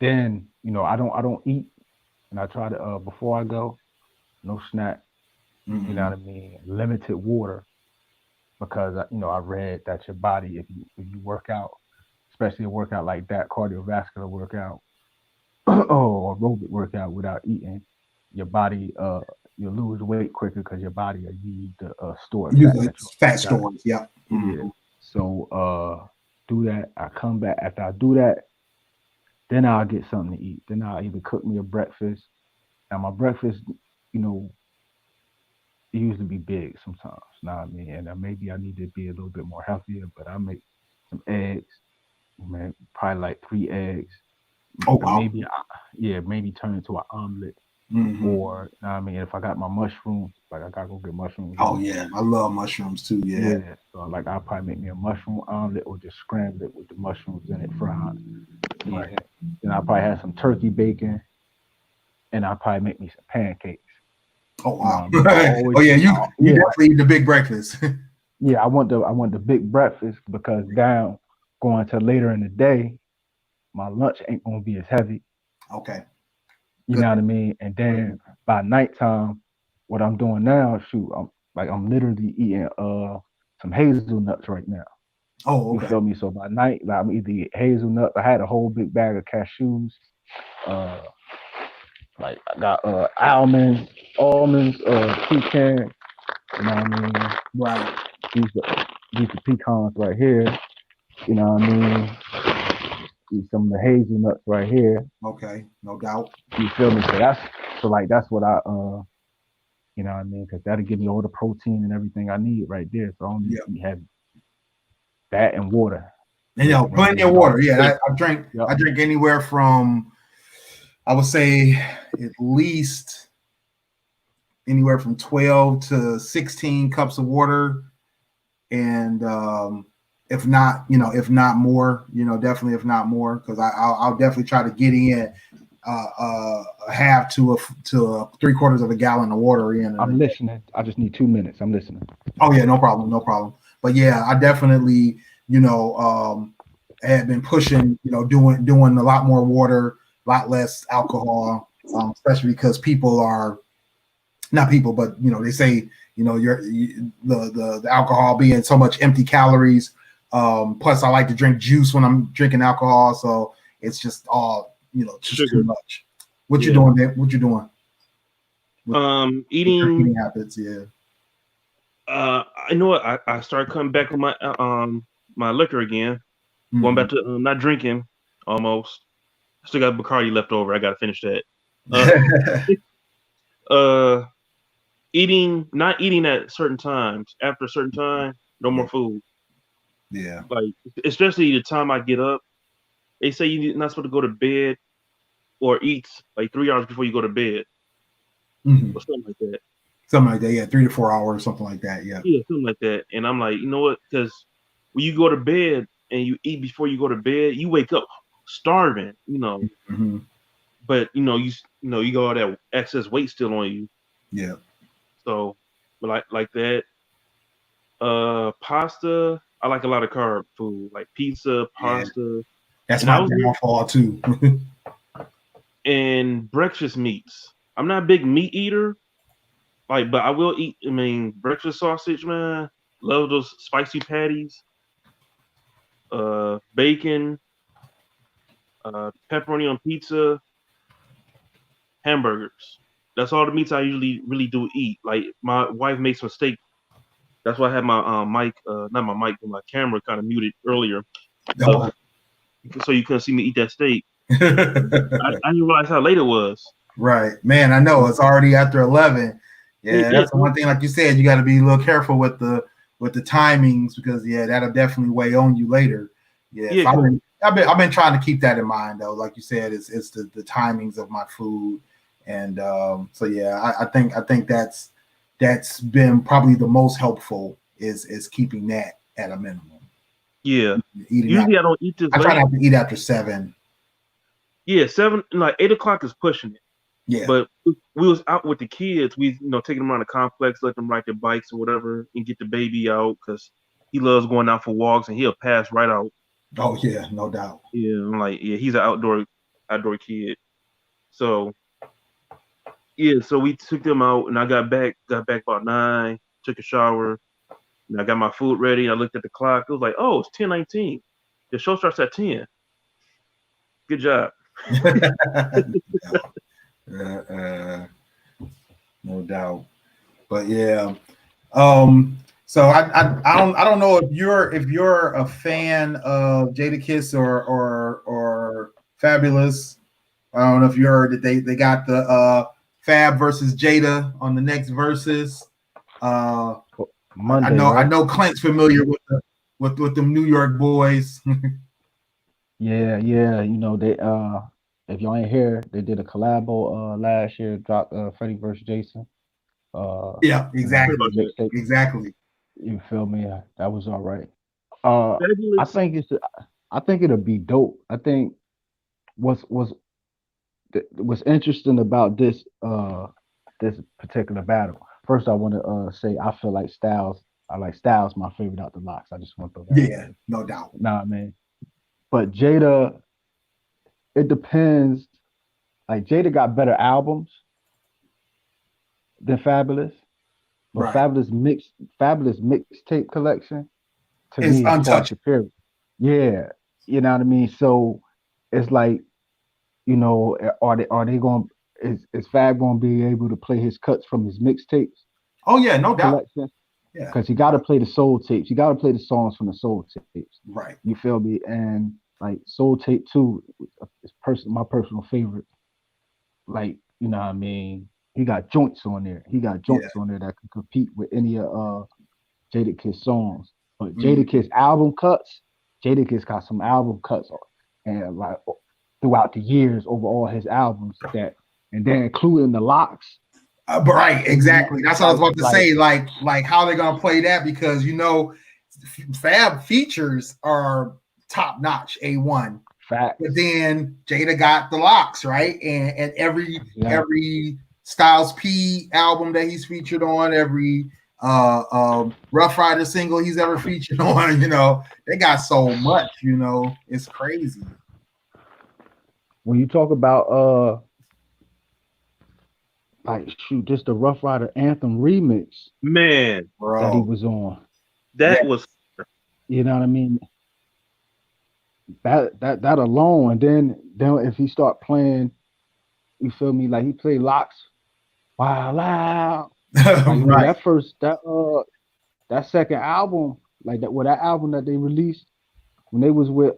Then, I don't eat, and I try to before I go, no snack. Mm-hmm. You know what I mean? Limited water, because I read that your body, if you work out, especially a workout like that, cardiovascular workout or aerobic workout without eating, your body you'll lose weight quicker because your body will use the store fat stores. Yeah. Mm-hmm. Yeah. So do that. I come back after I do that, then I'll get something to eat. Then I'll either cook me a breakfast. Now my breakfast, it usually be big sometimes. You know what I mean? And maybe I need to be a little bit more healthier, but I make some eggs, man, probably like 3 eggs. Oh, wow. Maybe turn into an omelet. Mm-hmm. Or, you know what I mean? If I got my mushrooms, like I gotta go get mushrooms. Oh yeah, I love mushrooms too. Yeah. So like I'll probably make me a mushroom omelet or just scramble it with the mushrooms in it fried. Right. Then I'll probably have some turkey bacon, and I'll probably make me some pancakes. Oh wow! You definitely eat the big breakfast. Yeah, I want the big breakfast because going to later in the day, my lunch ain't gonna be as heavy. Okay. You know what I mean? And then by nighttime, what I'm doing now, I'm literally eating some hazelnuts right now. Oh, okay. You feel me? So by night, like, I'm either eating hazelnuts. I had a whole big bag of cashews. Like I got almonds, pecan. You know what I mean? Right. These are pecans right here. You know what I mean? These some of the hazelnuts right here. Okay, no doubt. You feel me? So that's what I you know what I mean? Because that'll give me all the protein and everything I need right there. So I don't need to eat heavy. That and water. And plenty of water. Yeah, I drink anywhere from, I would say, at least anywhere from 12 to 16 cups of water and if not, if not more, definitely if not more, because I'll definitely try to get in a half to a 3/4 of a gallon of water in. I'm listening. I just need 2 minutes. I'm listening. Oh yeah, no problem. But yeah, I definitely, had been pushing, doing a lot more water, a lot less alcohol, especially because people are not people, but they say, the alcohol being so much empty calories. Plus I like to drink juice when I'm drinking alcohol, so it's just all just Sugar. too much. What you doing, Dave? What you doing? Eating habits, yeah. I know what I started coming back with my my liquor again. Mm-hmm. Going back to not drinking almost. Still got Bacardi left over. I gotta finish that. Not eating at certain times. After a certain time, no more food. Yeah. Like especially the time I get up, they say you're not supposed to go to bed or eat like 3 hours before you go to bed. Mm-hmm. Or something like that. Something like that, yeah, 3 to 4 hours, something like that, yeah. Yeah, something like that. And I'm like, you know what? Because when you go to bed and you eat before you go to bed, you wake up starving, Mm-hmm. But you got all that excess weight still on you. Yeah. So, but like that. Pasta. I like a lot of carb food, like pizza, pasta. That's my downfall too. And breakfast meats. I'm not a big meat eater, but I will eat. I mean, breakfast sausage, man. Love those spicy patties. Bacon. Pepperoni on pizza. Hamburgers. That's all the meats I usually really do eat. Like my wife makes some steak. That's why I had my mic, not my mic, but my camera kind of muted earlier. So you couldn't see me eat that steak. I didn't realize how late it was. Right, man. I know it's already after 11. Yeah, that's the one thing. Like you said, you got to be a little careful with the timings because that'll definitely weigh on you later. Yeah, so I've been trying to keep that in mind though. Like you said, it's the timings of my food, and I think that's been probably the most helpful is keeping that at a minimum. Yeah. Usually I don't eat this late. I try not to eat after 7. Yeah, 7, like 8 o'clock is pushing it. Yeah. But we was out with the kids. We, taking them around the complex, let them ride their bikes or whatever, and get the baby out because he loves going out for walks and he'll pass right out. Oh yeah, no doubt. Yeah, I'm like, he's an outdoor kid. So so we took them out and I got back about 9, took a shower, and I got my food ready. I looked at the clock. It was like, oh, it's 10:19. The show starts at 10. Good job. No doubt. But yeah. So I don't know if you're a fan of Jadakiss or Fabulous. I don't know if you heard that they got the Fab versus Jada on the next Verzuz. Monday, I know Clint's familiar with them New York boys. Yeah. They if y'all ain't here, they did a collabo last year, dropped Freddie versus Jason. Yeah, exactly. You feel me? That was all right. I think it'll be dope. I think what's interesting about this particular battle. First, I want to say I feel like Styles. I like Styles, my favorite out the locks. I just want to throw that. Yeah, no doubt. Nah, man. But Jada, it depends. Like Jada got better albums than Fabulous, but right. Fabulous mixtape collection to it's me untouched. Superior. Yeah, you know what I mean. So it's like, are they going? Is Fab going to be able to play his cuts from his mixtapes? Oh yeah, no doubt. Collection? Yeah, because you got to play the soul tapes. You got to play the songs from the soul tapes. Right. You feel me? And like Soul Tape 2 is my personal favorite. Like, you know what I mean? He got joints on there. On there that can compete with any of Jadakiss songs. But Jadakiss album cuts, Jadakiss got some album cuts and like throughout the years over all his albums and then including the locks. Right, exactly. That's what I was about to say. Like how they're gonna play that because Fab features are top notch, A1. Fact. But then Jada got the locks, right? And every Styles P album that he's featured on, every Rough Rider single he's ever featured on, they got so much, it's crazy. When you talk about just the Rough Rider Anthem remix, man, bro, that he was on. That was, you know what I mean? That alone, and then if he start playing, you feel me? Like he played locks, wow, loud. Like, that second album, like that album that they released when they was with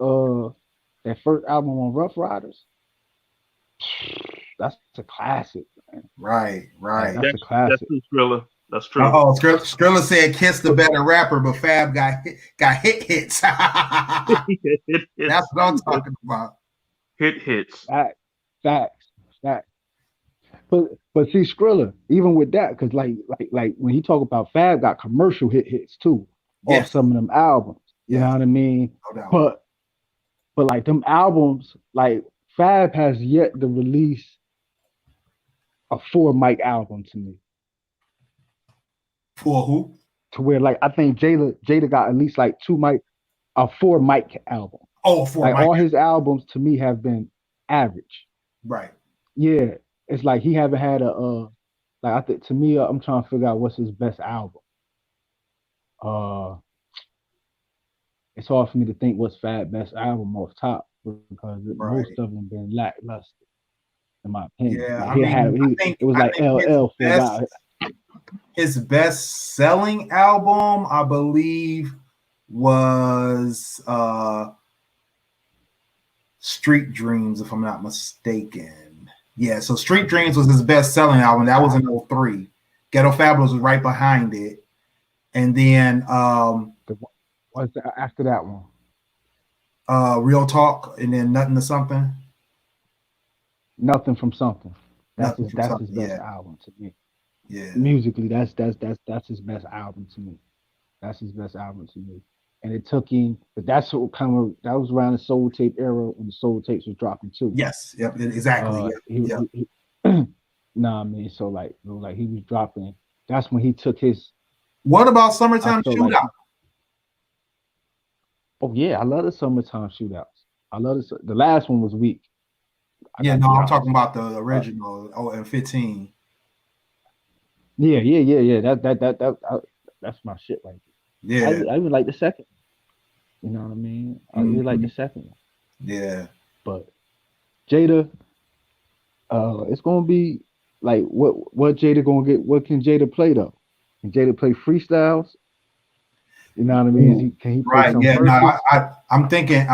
that first album on Rough Riders, that's a classic, man. Right. That's a classic. That's true, Skrilla. That's true. Oh, Skrilla said Kiss the better rapper, but Fab got hits. That's what I'm talking about. Hits. Facts. But see, Skrilla, even with that, because like when he talk about Fab got commercial hits too, off some of them albums. You know what I mean? No doubt. But like them albums, like Fab has yet to release a 4 mic album to me. For who? To where like I think Jada got at least like a 4 mic album. Oh, 4 like mic. All his albums to me have been average. Right. Yeah. It's like he haven't had like I think to me, I'm trying to figure out what's his best album. It's hard for me to think what's Fab's best album off top because most of them been lackluster, in my opinion. Yeah, like it was like LL for a while. His best selling album, I believe, was Street Dreams, if I'm not mistaken. Yeah, so Street Dreams was his best selling album. That was in 03. Ghetto Fabulous was right behind it. And then what's after that one? Real Talk, and then Nothing to Something. Nothing from Something. That's his best album to me. Yeah. Musically, that's his best album to me. That's his best album to me. And it took him, but that was around the Soul Tape era when the Soul Tapes was dropping too. Yes, yep, exactly. I mean, so like he was dropping. That's when he took his. What about Summertime Shootout? Like, oh yeah, I love the Summertime Shootouts. I love the last one was weak. I'm talking about the original. And 15. Yeah. That's my shit right there. Yeah, I even like the second. You know what I mean? I really like the second one. Yeah, but Jada, it's gonna be like what Jada gonna get? What can Jada play though? Can Jada play freestyles? You know what I mean? Can he play some verses? I'm thinking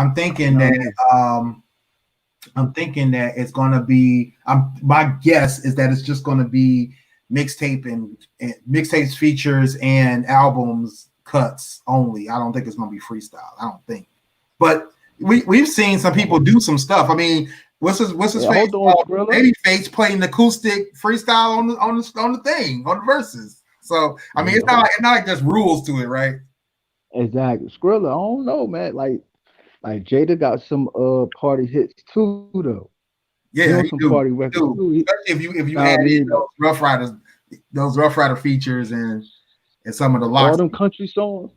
that it's gonna be. My guess is that it's just gonna be mixtape and mixtapes, features, and albums cuts only. I don't think it's gonna be freestyle. I don't think. But we've seen some people do some stuff. I mean, what's his face? Babyface playing acoustic freestyle on the thing on the verses. So I mean, it's not like there's rules to it, right? Exactly. Skrilla, I don't know, man. Like Jada got some party hits too, though. Yeah, some party records too. Especially if you add in those Rough Rider features and some of the locks. All them country songs.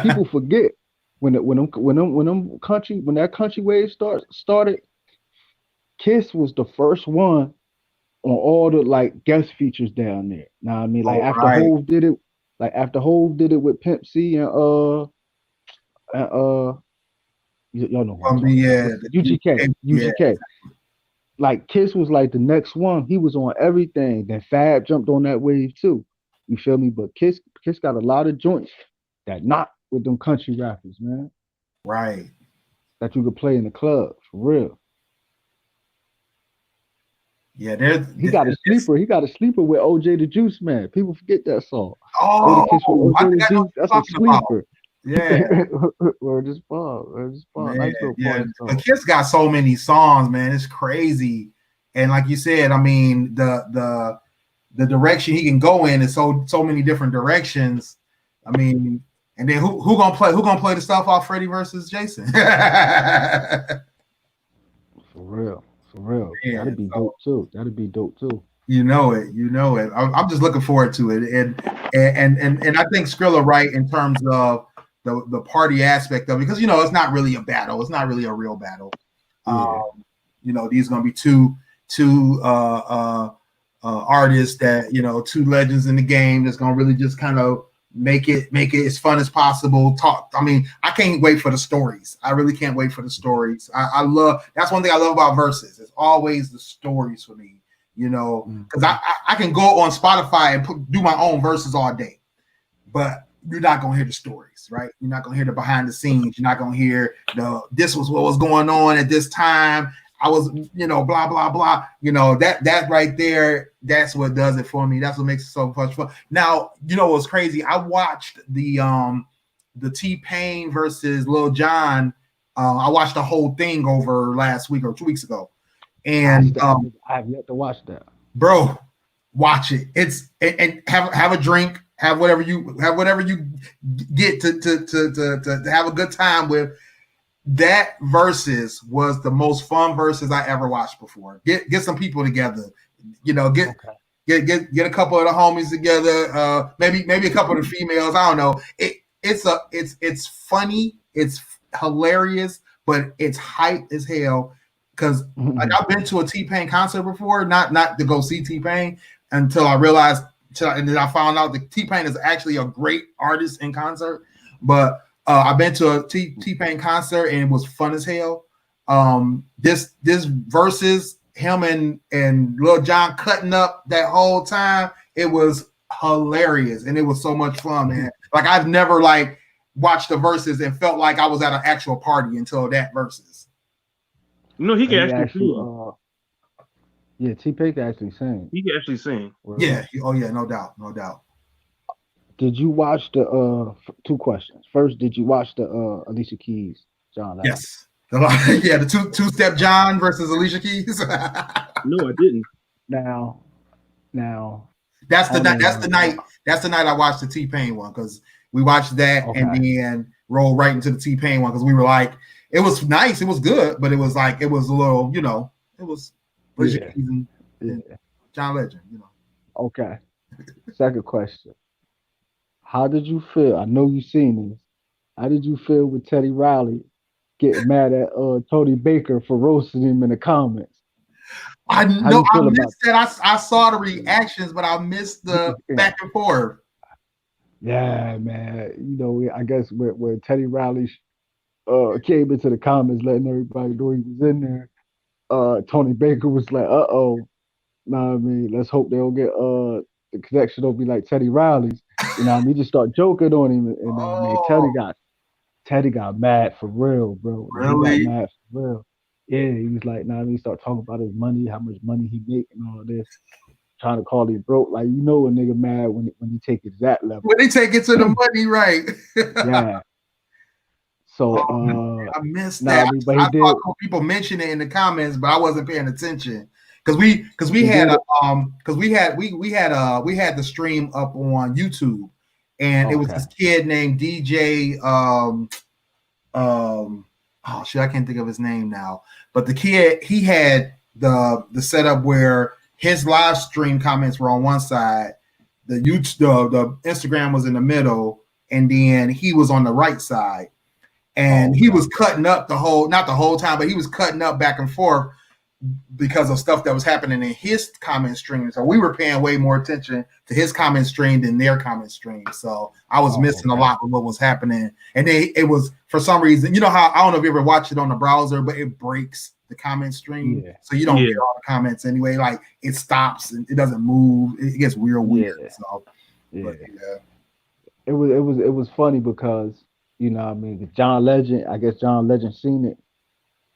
People forget when that country wave started. Kiss was the first one on all the like guest features down there. Now I mean, like Hov did it with Pimp C and y'all know UGK. Like Kiss was like the next one. He was on everything. Then Fab jumped on that wave too. You feel me? But Kiss got a lot of joints that not with them country rappers, man. Right. That you could play in the club for real. Yeah, he got a sleeper. He got a sleeper with OJ the Juice Man. People forget that song. Oh, that's a sleeper. Yeah. Word is fun. Nice little party song. The Kiss got so many songs, man. It's crazy. And like you said, I mean, the direction he can go in is so many different directions. I mean, And then who gonna play the stuff off Freddie versus Jason? For real. Yeah, That'd be dope too. You know it. I'm just looking forward to it, and I think Skrilla right in terms of the party aspect of it, because it's not really a battle. It's not really a real battle. Yeah. These are gonna be two artists that two legends in the game that's gonna really just kind of make it as fun as possible. I can't wait for the stories. I really can't wait for the stories. I love, that's one thing I love about Verzuz. It's always the stories for me, because I can go on Spotify and do my own verses all day, but you're not gonna hear the stories, right? You're not gonna hear the behind the scenes. You're not gonna hear this was what was going on at this time. I was, blah, blah, blah. That right there, that's what does it for me. That's what makes it so much fun. Now, what's crazy? I watched the T-Pain versus Lil Jon. I watched the whole thing over last week or 2 weeks ago. And I have yet to watch that. Bro, watch it. It's and have a drink, have whatever you get to have a good time with. That Verzuz was the most fun Verzuz I ever watched before. Get some people together, get a couple of the homies together, maybe a couple of the females. I don't know. It's funny, it's hilarious, but it's hype as hell. Because I've been to a T-Pain concert before, not to go see T-Pain until I realized, and then I found out that T-Pain is actually a great artist in concert, but. I've been to a T-Pain concert and it was fun as hell. This Verzuz, him and Lil Jon cutting up that whole time, it was hilarious and it was so much fun, man. Like I've never watched the Verzuz and felt like I was at an actual party until that Verzuz. He can actually sing. Yeah, T-Pain can actually sing. He can actually sing. Yeah. Oh yeah, no doubt. Did you watch the 2 questions? First, did you watch the Alicia Keys, John Legend? Yes. Yeah, the two-step John versus Alicia Keys. No, I didn't. Now that's the night I watched the T-Pain one, because we watched that and then rolled right into the T-Pain one, because we were like, it was nice, it was good, but it was a little, it was Alicia Keys and John Legend, Okay. Second question. How did you feel? I know you've seen this. How did you feel with Teddy Riley getting mad at Tony Baker for roasting him in the comments? I know I missed that. I saw the reactions, but I missed the back and forth. Yeah, man. I guess when Teddy Riley came into the comments letting everybody know he was in there, Tony Baker was like, know what I mean? Let's hope they don't get the connection don't be like Teddy Riley's. He just start joking on him, and Teddy got mad for real, bro. Really? He got mad for real. Yeah, he was like, he start talking about his money, how much money he make, and all this, trying to call him broke. Like, a nigga mad when he take it to that level. When they take it to the money, right? Yeah. So I missed that. I saw people mention it in the comments, but I wasn't paying attention. Because we had the stream up on YouTube, and it was this kid named DJ I can't think of his name now, but the kid, he had the setup where his live stream comments were on one side, the Instagram was in the middle, and then he was on the right side, and he was cutting up not the whole time, but he was cutting up back and forth because of stuff that was happening in his comment stream. So we were paying way more attention to his comment stream than their comment stream. So I was missing a lot of what was happening. And then it was, for some reason, how, I don't know if you ever watched it on the browser, but it breaks the comment stream. Yeah. So you don't get all the comments anyway. Like it stops and it doesn't move. It gets weird. Yeah. So but, It was funny because, John Legend, I guess John Legend seen it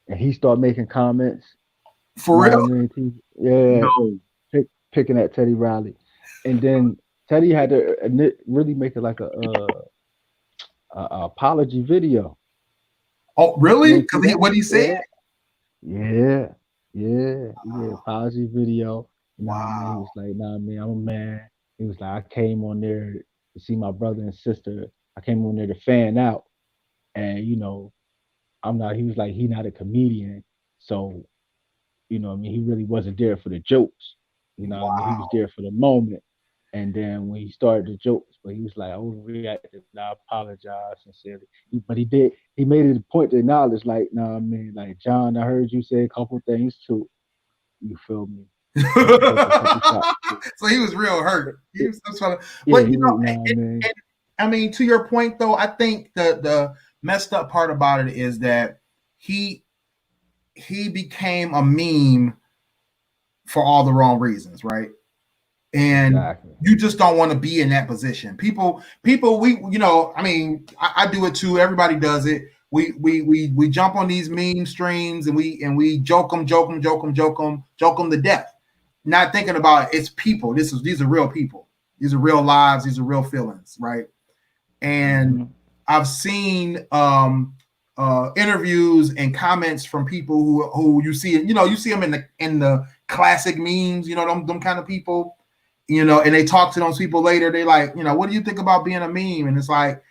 and he started making comments. For real? Yeah. No. Picking at Teddy Riley. And then Teddy had to really make it like a apology video. Oh, really? Because what he said? Yeah. Apology video. Wow. He was like, I'm a man. He was like, I came on there to see my brother and sister. I came on there to fan out, and you know, I'm not. He was like, he not a comedian, so you know, what I mean, he really wasn't there for the jokes. You know, what I mean, he was there for the moment. And then when he started the jokes, but he was like, I overreacted. And I apologize sincerely. But he did. He made it a point to acknowledge, like, nah, I mean, like John, I heard you say a couple things too. You feel me? So he was real hurt. He was trying to, yeah, but you know, and, I mean, to your point though, I think the messed up part about it is that he became a meme for all the wrong reasons, right? And exactly. you just don't want to be in that position. People, we, you know, I mean, I do it too. Everybody does it. We jump on these meme streams and we joke them to death, not thinking about it's people. These are real people. These are real lives. These are real feelings, right? And I've seen interviews and comments from people who you see, you know, you see them in the classic memes, you know, them kind of people, you know, and they talk to those people later. They like, you know, what do you think about being a meme? And it's like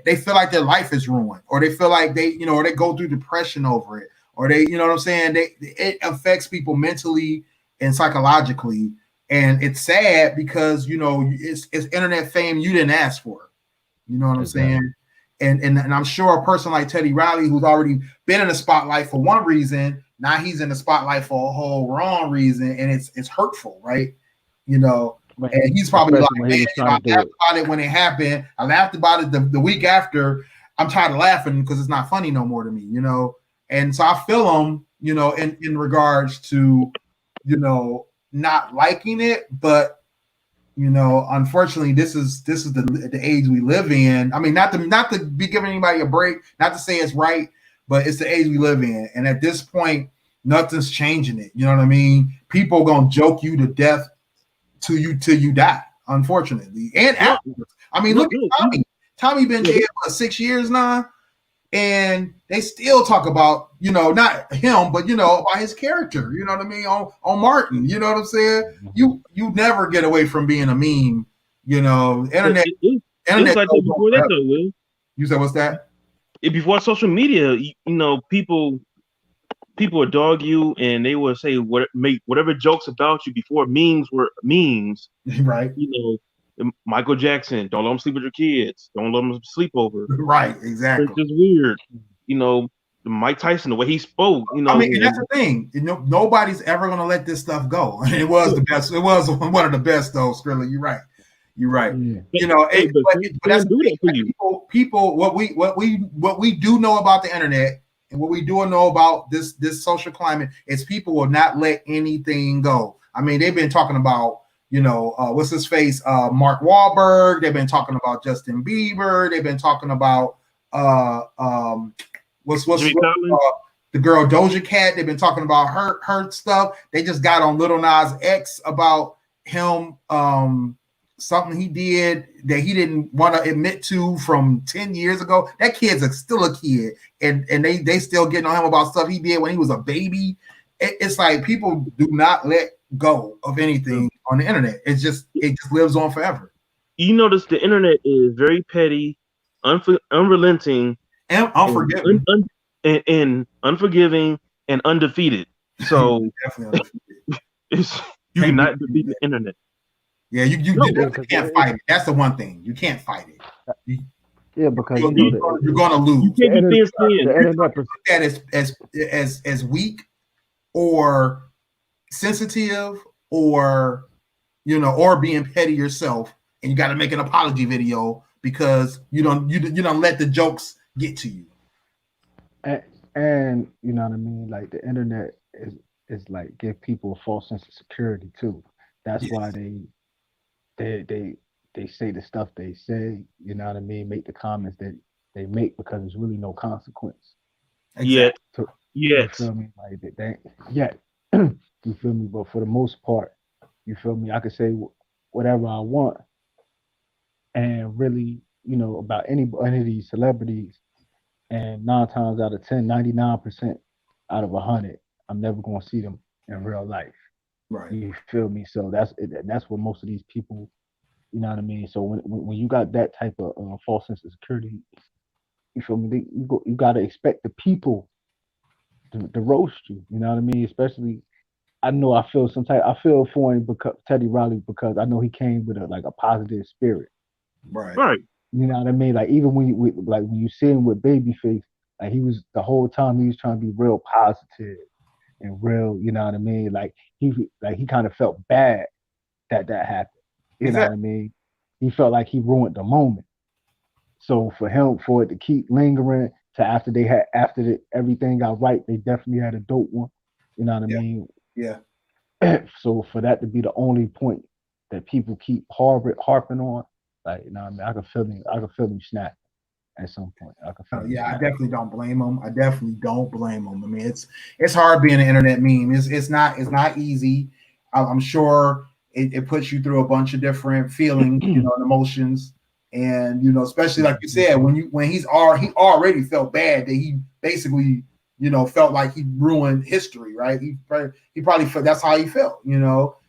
they feel like their life is ruined, or they feel like they, you know, or they go through depression over it, or they, you know what I'm saying? It affects people mentally and psychologically, and it's sad because, you know, it's internet fame you didn't ask for. You know what I'm saying? And I'm sure a person like Teddy Riley, who's already been in the spotlight for one reason, now he's in the spotlight for a whole wrong reason, and it's hurtful, right? You know, and he's probably like, man, you know, I laughed about it when it happened. I laughed about it the week after. I'm tired of laughing because it's not funny no more to me, you know. And so I feel him, you know, in regards to, you know, not liking it, but you know, unfortunately, this is the age we live in. I mean, not to be giving anybody a break, not to say it's right, but it's the age we live in. And at this point, nothing's changing it. You know what I mean? People gonna joke you to death till you die, unfortunately. And afterwards. I mean, look at Tommy. Tommy been jailed for 6 years now, and they still talk about, you know, not him, but you know, about his character, you know what I mean, on Martin, you know what I'm saying? You never get away from being a meme, you know. Internet it was like that before that though, Will. You said what's that? Before social media, you know, people would dog you and they would say make whatever jokes about you before memes were memes. Right. You know, Michael Jackson, don't let them sleep with your kids. Don't let them sleep over. Right, exactly. It's just weird. You know, Mike Tyson, the way he spoke, you know. I mean, and that's the thing. You know, nobody's ever going to let this stuff go. It was the best. It was one of the best, though, Skrilla. You're right. You're right. Yeah. You know, but that's the thing. Like, people, what we do know about the internet and what we do know about this social climate is people will not let anything go. I mean, they've been talking about, you know, what's his face? Mark Wahlberg. They've been talking about Justin Bieber. They've been talking about what's the girl Doja Cat. They've been talking about her stuff. They just got on Lil Nas X about him, something he did that he didn't want to admit to from 10 years ago. That kid's still a kid, and they still getting on him about stuff he did when he was a baby. It's like people do not let go of anything on the internet. It just lives on forever. You notice the internet is very petty, unrelenting, and unforgiving, and unforgiving and undefeated. So definitely you cannot defeat the internet. Yeah, you can't fight it. That's the one thing. You can't fight it. Yeah, because you're going to lose. You can't be that as weak or sensitive or, you know, or being petty yourself, and you got to make an apology video because you don't let the jokes get to you. And you know what I mean? Like the internet is like give people a false sense of security too. That's why they say the stuff they say, you know what I mean? Make the comments that they make because there's really no consequence. Yes. You feel me? Like you feel me? But for the most part, you feel me? I could say whatever I want, and really, you know, about any of these celebrities, and 9 times out of 10, 99% out of 100, I'm never going to see them in real life. Right. You feel me? So that's what most of these people You know what I mean? So when you got that type of false sense of security, you feel me? You got to expect the people to roast you. You know what I mean? Especially, I know I feel for him because Teddy Riley, because I know he came with a positive spirit. Right. You know what I mean? Like even when you see him with Babyface, like he was the whole time he was trying to be real positive and real. You know what I mean? Like he kind of felt bad that happened. You know what I mean? He felt like he ruined the moment. So for it to keep lingering to after everything got right, they definitely had a dope one. You know what I mean? Yeah. So for that to be the only point that people keep harping on, like, you know what I mean? I can feel him snap at some point. I definitely don't blame him. I mean, it's hard being an internet meme. It's not easy. I'm sure it puts you through a bunch of different feelings, and emotions, and especially like you said, when he already felt bad that he basically felt like he ruined history, right? He probably felt that's how he felt.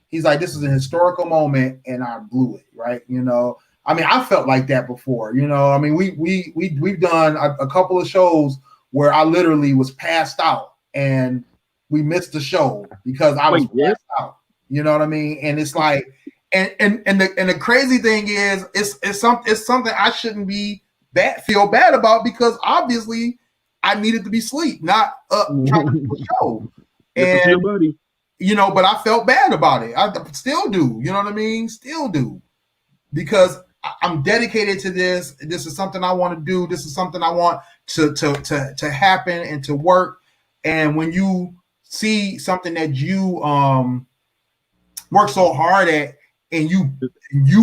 He's like, this is a historical moment and I blew it, right? I mean, I felt like that before. I mean, we've done a couple of shows where I literally was passed out and we missed the show because I was passed out. You know what I mean? And it's like, and the crazy thing is, it's something I shouldn't feel bad about, because obviously I needed to be asleep, not trying to do a show. And but I felt bad about it. I still do. You know what I mean? Still do, because I'm dedicated to this. This is something I want to do. This is something I want to happen and to work. And when you see something that you work so hard at and you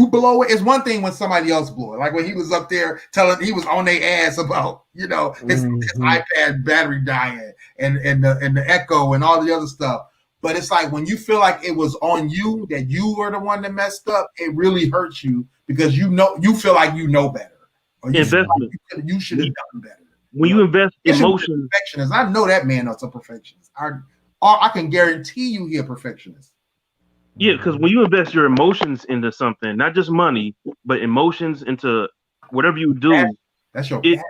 blow it, it's one thing when somebody else blew it. Like when he was up there he was on their ass about his iPad battery dying and the echo and all the other stuff. But it's like when you feel like it was on you, that you were the one that messed up, it really hurts you, because you feel like better. Or you feel like you should have done better. When you invest emotion, perfectionist. I know that man is a perfectionist. I can guarantee you he's a perfectionist. Yeah, because when you invest your emotions into something, not just money, but emotions into whatever you do, that's your passion.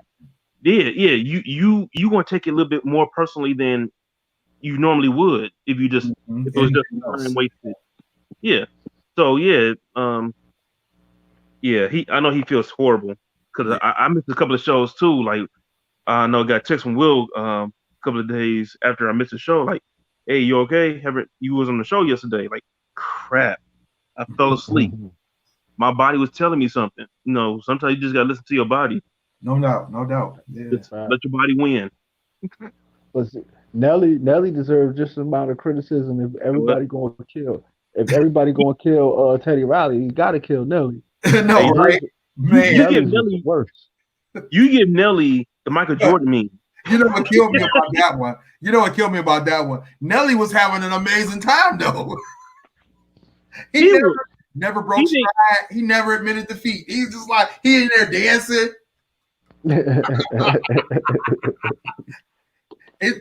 You gonna take it a little bit more personally than you normally would if you just if it was just time wasted. Yeah. So I know he feels horrible, because I missed a couple of shows too. Like I know I got a text from Will a couple of days after I missed the show, like, "Hey, you okay? You was on the show yesterday?" Like, crap, I fell asleep. My body was telling me something. Sometimes you just gotta listen to your body. No doubt. Yeah. Let your body win. But Nelly deserves just an amount of criticism. If everybody going to kill Teddy Riley, you got to kill Nelly. No, right? Man, you give Nelly worse. You give Nelly the Michael Jordan meme. You know what killed me about that one? Nelly was having an amazing time though. He never broke stride. He never admitted defeat. He's just like, he in there dancing.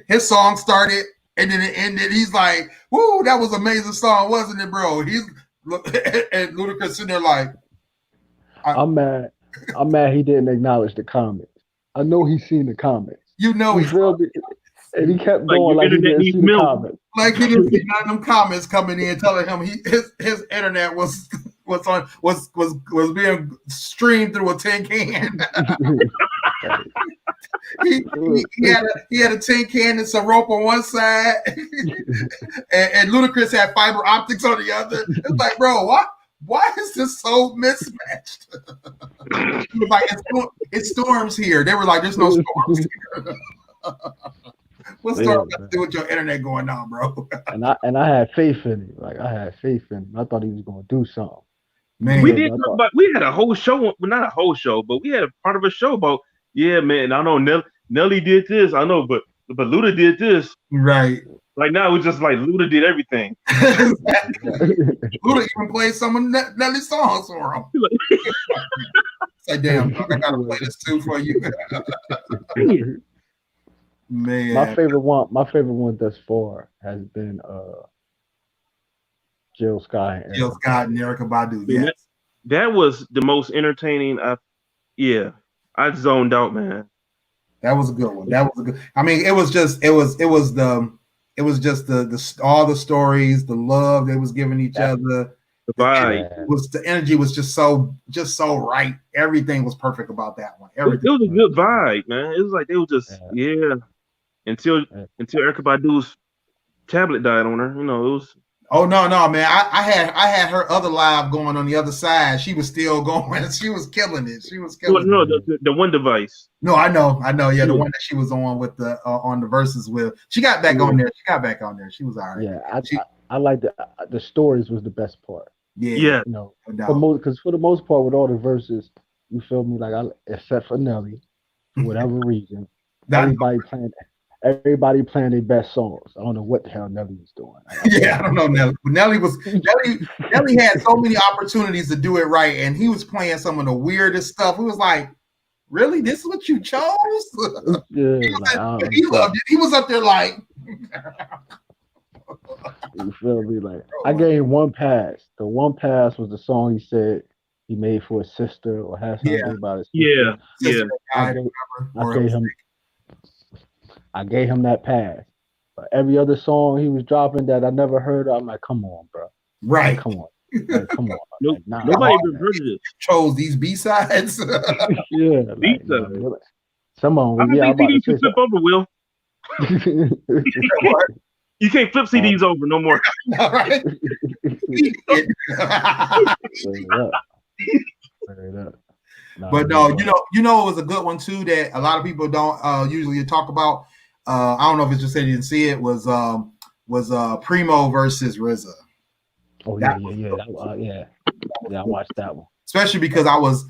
His song started and then it ended. He's like, "Woo, that was an amazing song, wasn't it, bro?" And Ludacris sitting there like, I'm mad he didn't acknowledge the comments. I know he's seen the comments. He's real, and he kept going like he didn't see the comments. Like he didn't see none of them comments coming in telling him his internet was being streamed through a tin can. he had a tin can and some rope on one side, and Ludacris had fiber optics on the other. It's like, bro, what? Why is this so mismatched? He was like, it storms here. They were like, there's no storms here. What's storm got to do with your internet going on, bro? and I had faith in him. Like I had faith in him. I thought he was going to do something. Man, we had a whole show, well, not a whole show, but we had a part of a show about, yeah, man, I know Nelly did this, I know, but Luda did this. Right. Like now it's just like Luda did everything. Luda even played some of Nelly's songs for him. Say, damn, dog, I gotta play this too for you. Man. My favorite one thus far has been Jill Scott and Erykah Badu. That was the most entertaining. I zoned out, man. That was a good one. That was a good. I mean, it was just the all the stories, the love they was giving each other. The vibe the energy was just so right. Everything was perfect about that one. Everything. It was a good vibe, man. It was like they were just until Erykah Badu's tablet died on her. You know, it was. Oh no, man! I had her other live going on the other side. She was still going. She was killing it. No, the one device. No, I know. Yeah, the one that she was on with the on the Verzuz with. She got back on there. She was all right. Yeah, I like the stories was the best part. Yeah. You know, because for the most part with all the Verzuz, you feel me? Like except for Nelly, for whatever reason, everybody playing their best songs. I don't know what the hell Nelly was doing. I don't know Nelly. But Nelly had so many opportunities to do it right, and he was playing some of the weirdest stuff. It was like, really? This is what you chose? He loved it. He was up there like. You feel me? Like I gave him one pass. The one pass was the song he said he made for his sister or had something about his sister. I gave him that pass. But every other song he was dropping that I never heard of, I'm like, come on, bro. Right. Come on. Like, come on. Like, nobody even heard of this. Chose these B-sides. B-sides. Some of them. I think CDs you flip over, Will. You can't flip CDs over no more. All right. But no, you know, it was a good one too that a lot of people don't usually talk about. I don't know if it's just that you didn't see it. Was Primo versus RZA. Oh yeah. I watched that one. Especially because I was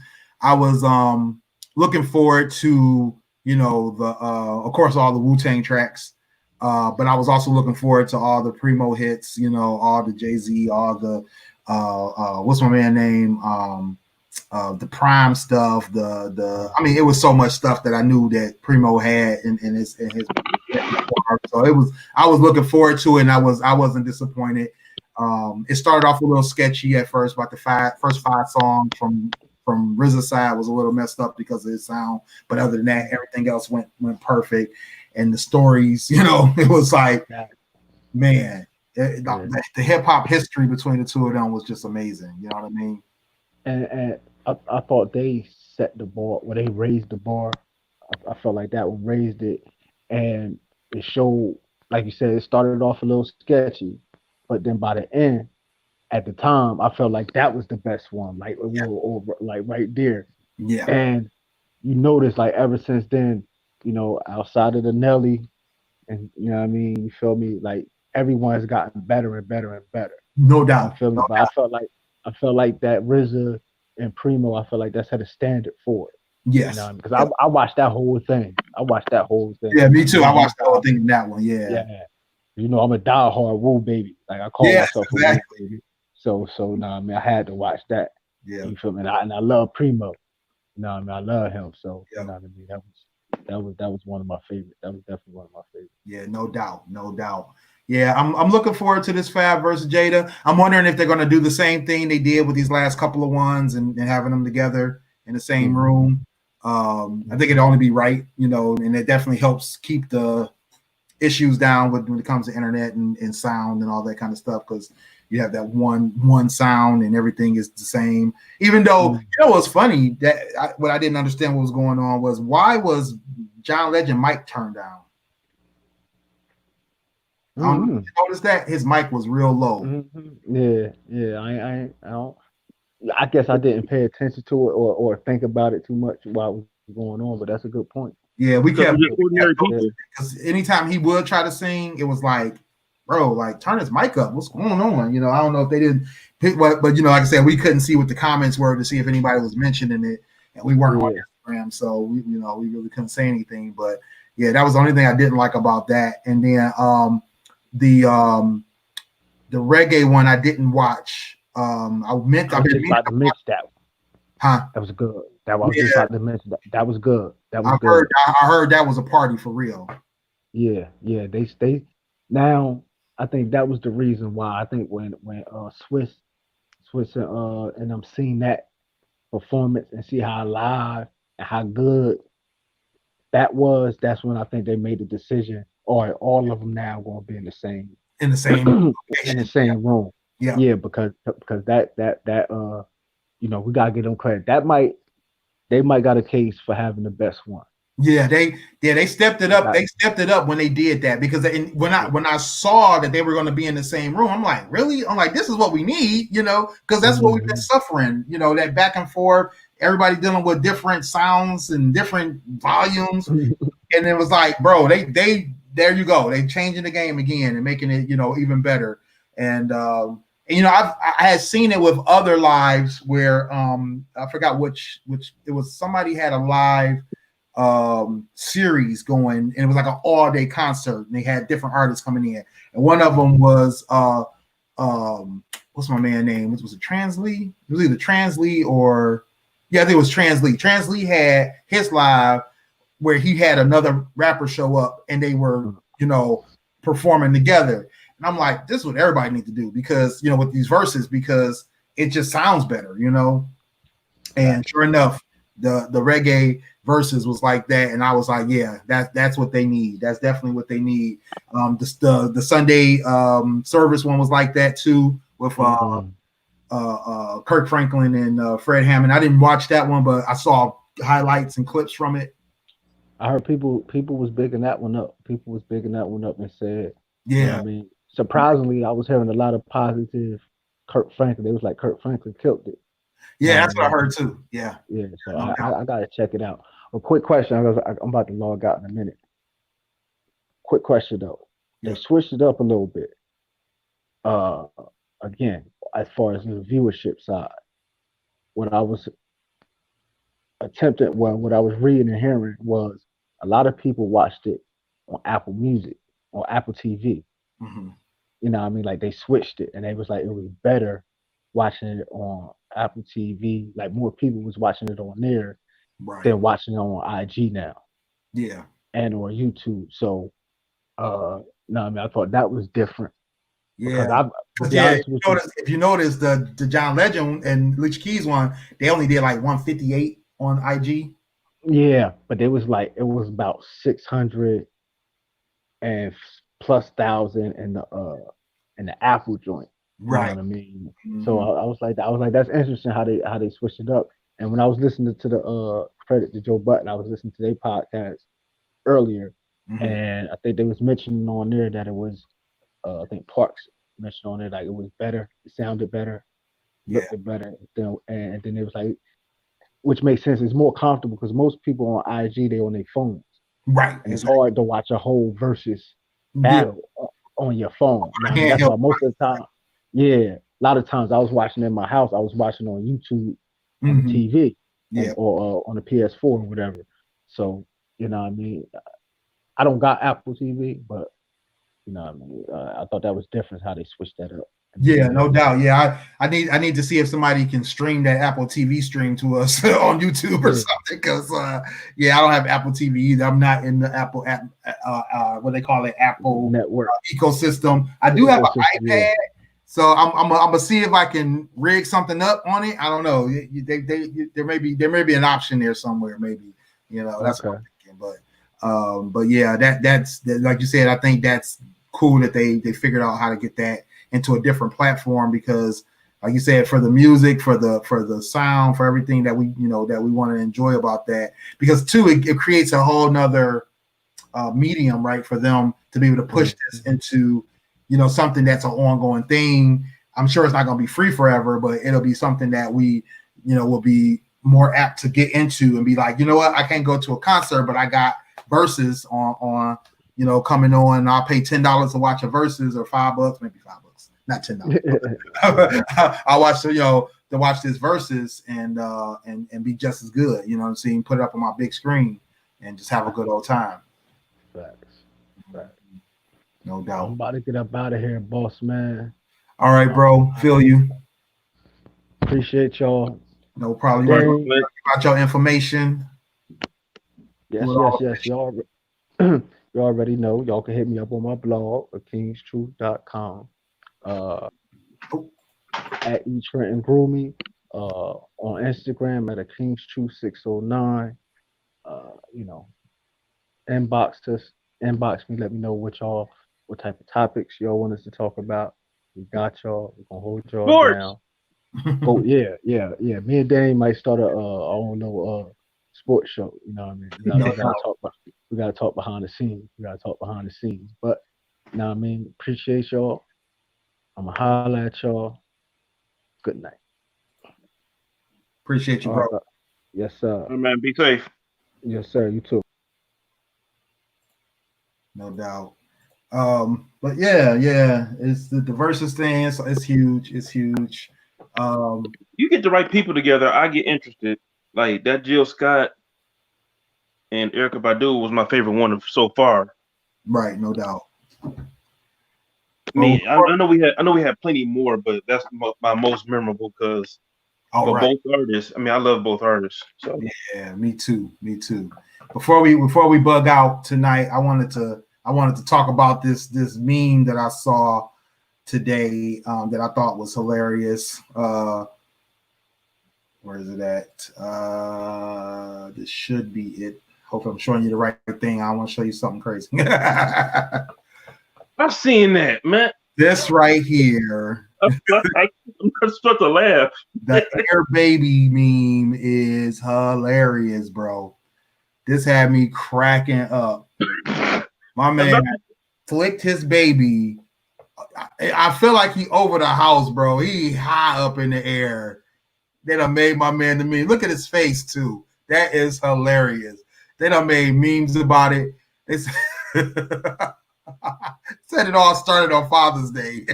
looking forward to the of course all the Wu-Tang tracks, but I was also looking forward to all the Primo hits. All the Jay-Z, all the what's my man name? The Prime stuff, I mean, it was so much stuff that I knew that Primo had in his so I was looking forward to it, and I wasn't disappointed. It started off a little sketchy at first, but the first five songs from RZA's side was a little messed up because of his sound, but other than that, everything else went perfect. And the stories, it was like, man, the hip hop history between the two of them was just amazing. You know what I mean? And I thought they set the bar, when they raised the bar. I felt like that one raised it, and it showed, like you said, it started off a little sketchy, but then by the end, at the time, I felt like that was the best one, like like right there. Yeah. And you notice, like ever since then, outside of the Nelly, and you know what I mean, you feel me, like everyone has gotten better and better and better. No doubt. You feel me? But I felt like that RZA and Primo, I feel like that set a standard for it. Yes. Because I watched that whole thing. Yeah, me too. I watched the whole thing in that one. Yeah. Yeah. I'm a diehard Wu baby. Like I call myself a Wu baby. So I had to watch that. Yeah. You feel me? And I love Primo. I love him. So that was one of my favorites. That was definitely one of my favorites. Yeah, no doubt. Yeah, I'm looking forward to this Fab versus Jada. I'm wondering if they're going to do the same thing they did with these last couple of ones and having them together in the same room. I think it'd only be right, and it definitely helps keep the issues down when it comes to internet and sound and all that kind of stuff, because you have that one sound and everything is the same. Even though, what's funny, what I didn't understand what was going on was, why was John Legend mic turned down? I don't know if you noticed that his mic was real low. Yeah. I guess I didn't pay attention to it or think about it too much while it was going on, but that's a good point. Yeah, we kept because anytime he would try to sing, it was like, bro, like turn his mic up. What's going on? I don't know if they didn't pick what, but like I said, we couldn't see what the comments were to see if anybody was mentioning it, and we weren't on Instagram, so we really couldn't say anything. But yeah, that was the only thing I didn't like about that. And then the reggae one I didn't watch. I meant to mention that one. Huh? That was good. That was just about to mention that. That was good. That was good. I heard that was a party for real. Yeah. They now I think that was the reason why I think when switching and I'm seeing that performance and see how live and how good that was. That's when I think they made the decision. All of them now going to be in the same in the same in the same room. Yeah. Yeah, because that we gotta give them credit. They might got a case for having the best one. Yeah, they stepped it up. They stepped it up when they did that because when I saw that they were going to be in the same room, I'm like, really? I'm like, this is what we need, because that's what we've been suffering, that back and forth, everybody dealing with different sounds and different volumes, and it was like, bro, they there you go, they changing the game again and making it, even better, and I had seen it with other lives where I forgot which it was. Somebody had a live series going, and it was like an all-day concert, and they had different artists coming in, and one of them was what's my man name? Was it Trans Lee? It was either Trans Lee or I think it was Trans Lee. Trans Lee had his live where he had another rapper show up, and they were performing together. And I'm like, this is what everybody needs to do because with these verses, because it just sounds better, And sure enough, the reggae verses was like that, and I was like, yeah, that's what they need. That's definitely what they need. The Sunday service one was like that too, with Kirk Franklin and Fred Hammond. I didn't watch that one, but I saw highlights and clips from it. I heard people was bigging that one up. People was bigging that one up and said, yeah. I mean, surprisingly, I was hearing a lot of positive Kirk Franklin. They was like, Kirk Franklin killed it. Yeah, that's what I heard too. Yeah. Yeah, so I gotta check it out. A quick question. I'm about to log out in a minute. Quick question though. They switched it up a little bit. Again, as far as the viewership side, what I was what I was reading and hearing was a lot of people watched it on Apple Music or Apple TV. Mm-hmm. You know what I mean? Like they switched it, and they was like it was better watching it on Apple TV. Like more people was watching it on there than watching it on IG now. Yeah. And or YouTube. So no, I mean I thought that was different. Yeah. If you notice the John Legend and Alicia Keys one, they only did like 158 on IG. Yeah, but it was about 600 and plus thousand in the Apple joint. Right. You know what I mean? Mm-hmm. So I was like, that's interesting how they switched it up. And when I was listening to the credit to Joe Button, I was listening to their podcast earlier, and I think they was mentioning on there that it was I think Parks mentioned on it like it was better, it sounded better, looked better, and then it was like, which makes sense. It's more comfortable because most people on IG they on their phones, right? And it's hard to watch a whole versus battle on your phone. That's why most of the time, a lot of times I was watching in my house. I was watching on YouTube, on the TV, or on the PS4 or whatever. So you know what I mean. I don't got Apple TV, but you know what I mean. I thought that was different how they switched that up. Yeah, no doubt. Yeah, I need to see if somebody can stream that Apple TV stream to us on YouTube or something. Because I don't have Apple TV either. I'm not in the Apple app, what they call it, Apple network ecosystem. I do have an iPad, so I'm gonna see if I can rig something up on it. I don't know. There may be an option there somewhere. Maybe that's what I'm thinking. But yeah, that's like you said. I think that's cool that they figured out how to get that into a different platform, because like you said, for the music, for the sound, for everything that we want to enjoy about that, because too it creates a whole nother medium, right, for them to be able to push this into something that's an ongoing thing. I'm sure it's not going to be free forever, but it'll be something that we will be more apt to get into and be like, what, I can't go to a concert, but I got Verzuz on coming on, and I'll pay $10 to watch a Verzuz, or $5, maybe $5, not $10. I'll watch to watch this Verzuz and be just as good. You know what I'm saying? Put it up on my big screen and just have a good old time. Facts. No doubt. I'm about to get up out of here, boss man. All right, bro. Feel you. Appreciate y'all. No problem. About your information. Yes. Y'all. You already know. Y'all can hit me up on my blog at kingstruth.com. at E Trenton Groomy, on Instagram at a King's Truth 609. You know, inbox me, let me know what type of topics y'all want us to talk about. We got y'all. We're gonna hold y'all Sports. down. Oh yeah. Me and Danny might start sports show. You know what I mean? We gotta talk behind the scenes. But you know what I mean? Appreciate y'all. I'ma holla at y'all. Good night. Appreciate you, bro. Yes, sir. Oh, man, be safe. Yes, sir. You too. No doubt. But yeah, it's the Verzuz thing. It's huge. It's huge. You get the right people together, I get interested. Like that Jill Scott and Erykah Badu was my favorite one so far. Right, no doubt. I mean, I know we had plenty more, but that's my most memorable because both artists. I mean, I love both artists. So yeah, me too. Before we bug out tonight, I wanted to talk about this meme that I saw today that I thought was hilarious. Where is it at? This should be it. Hopefully I'm showing you the right thing. I want to show you something crazy. I've seen that, man. This right here. I'm supposed to laugh. The Air Baby meme is hilarious, bro. This had me cracking up. My man flicked his baby. I feel like he over the house, bro. He high up in the air. They done made my man the meme. Look at his face, too. That is hilarious. They done made memes about it. It's said it all started on Father's Day.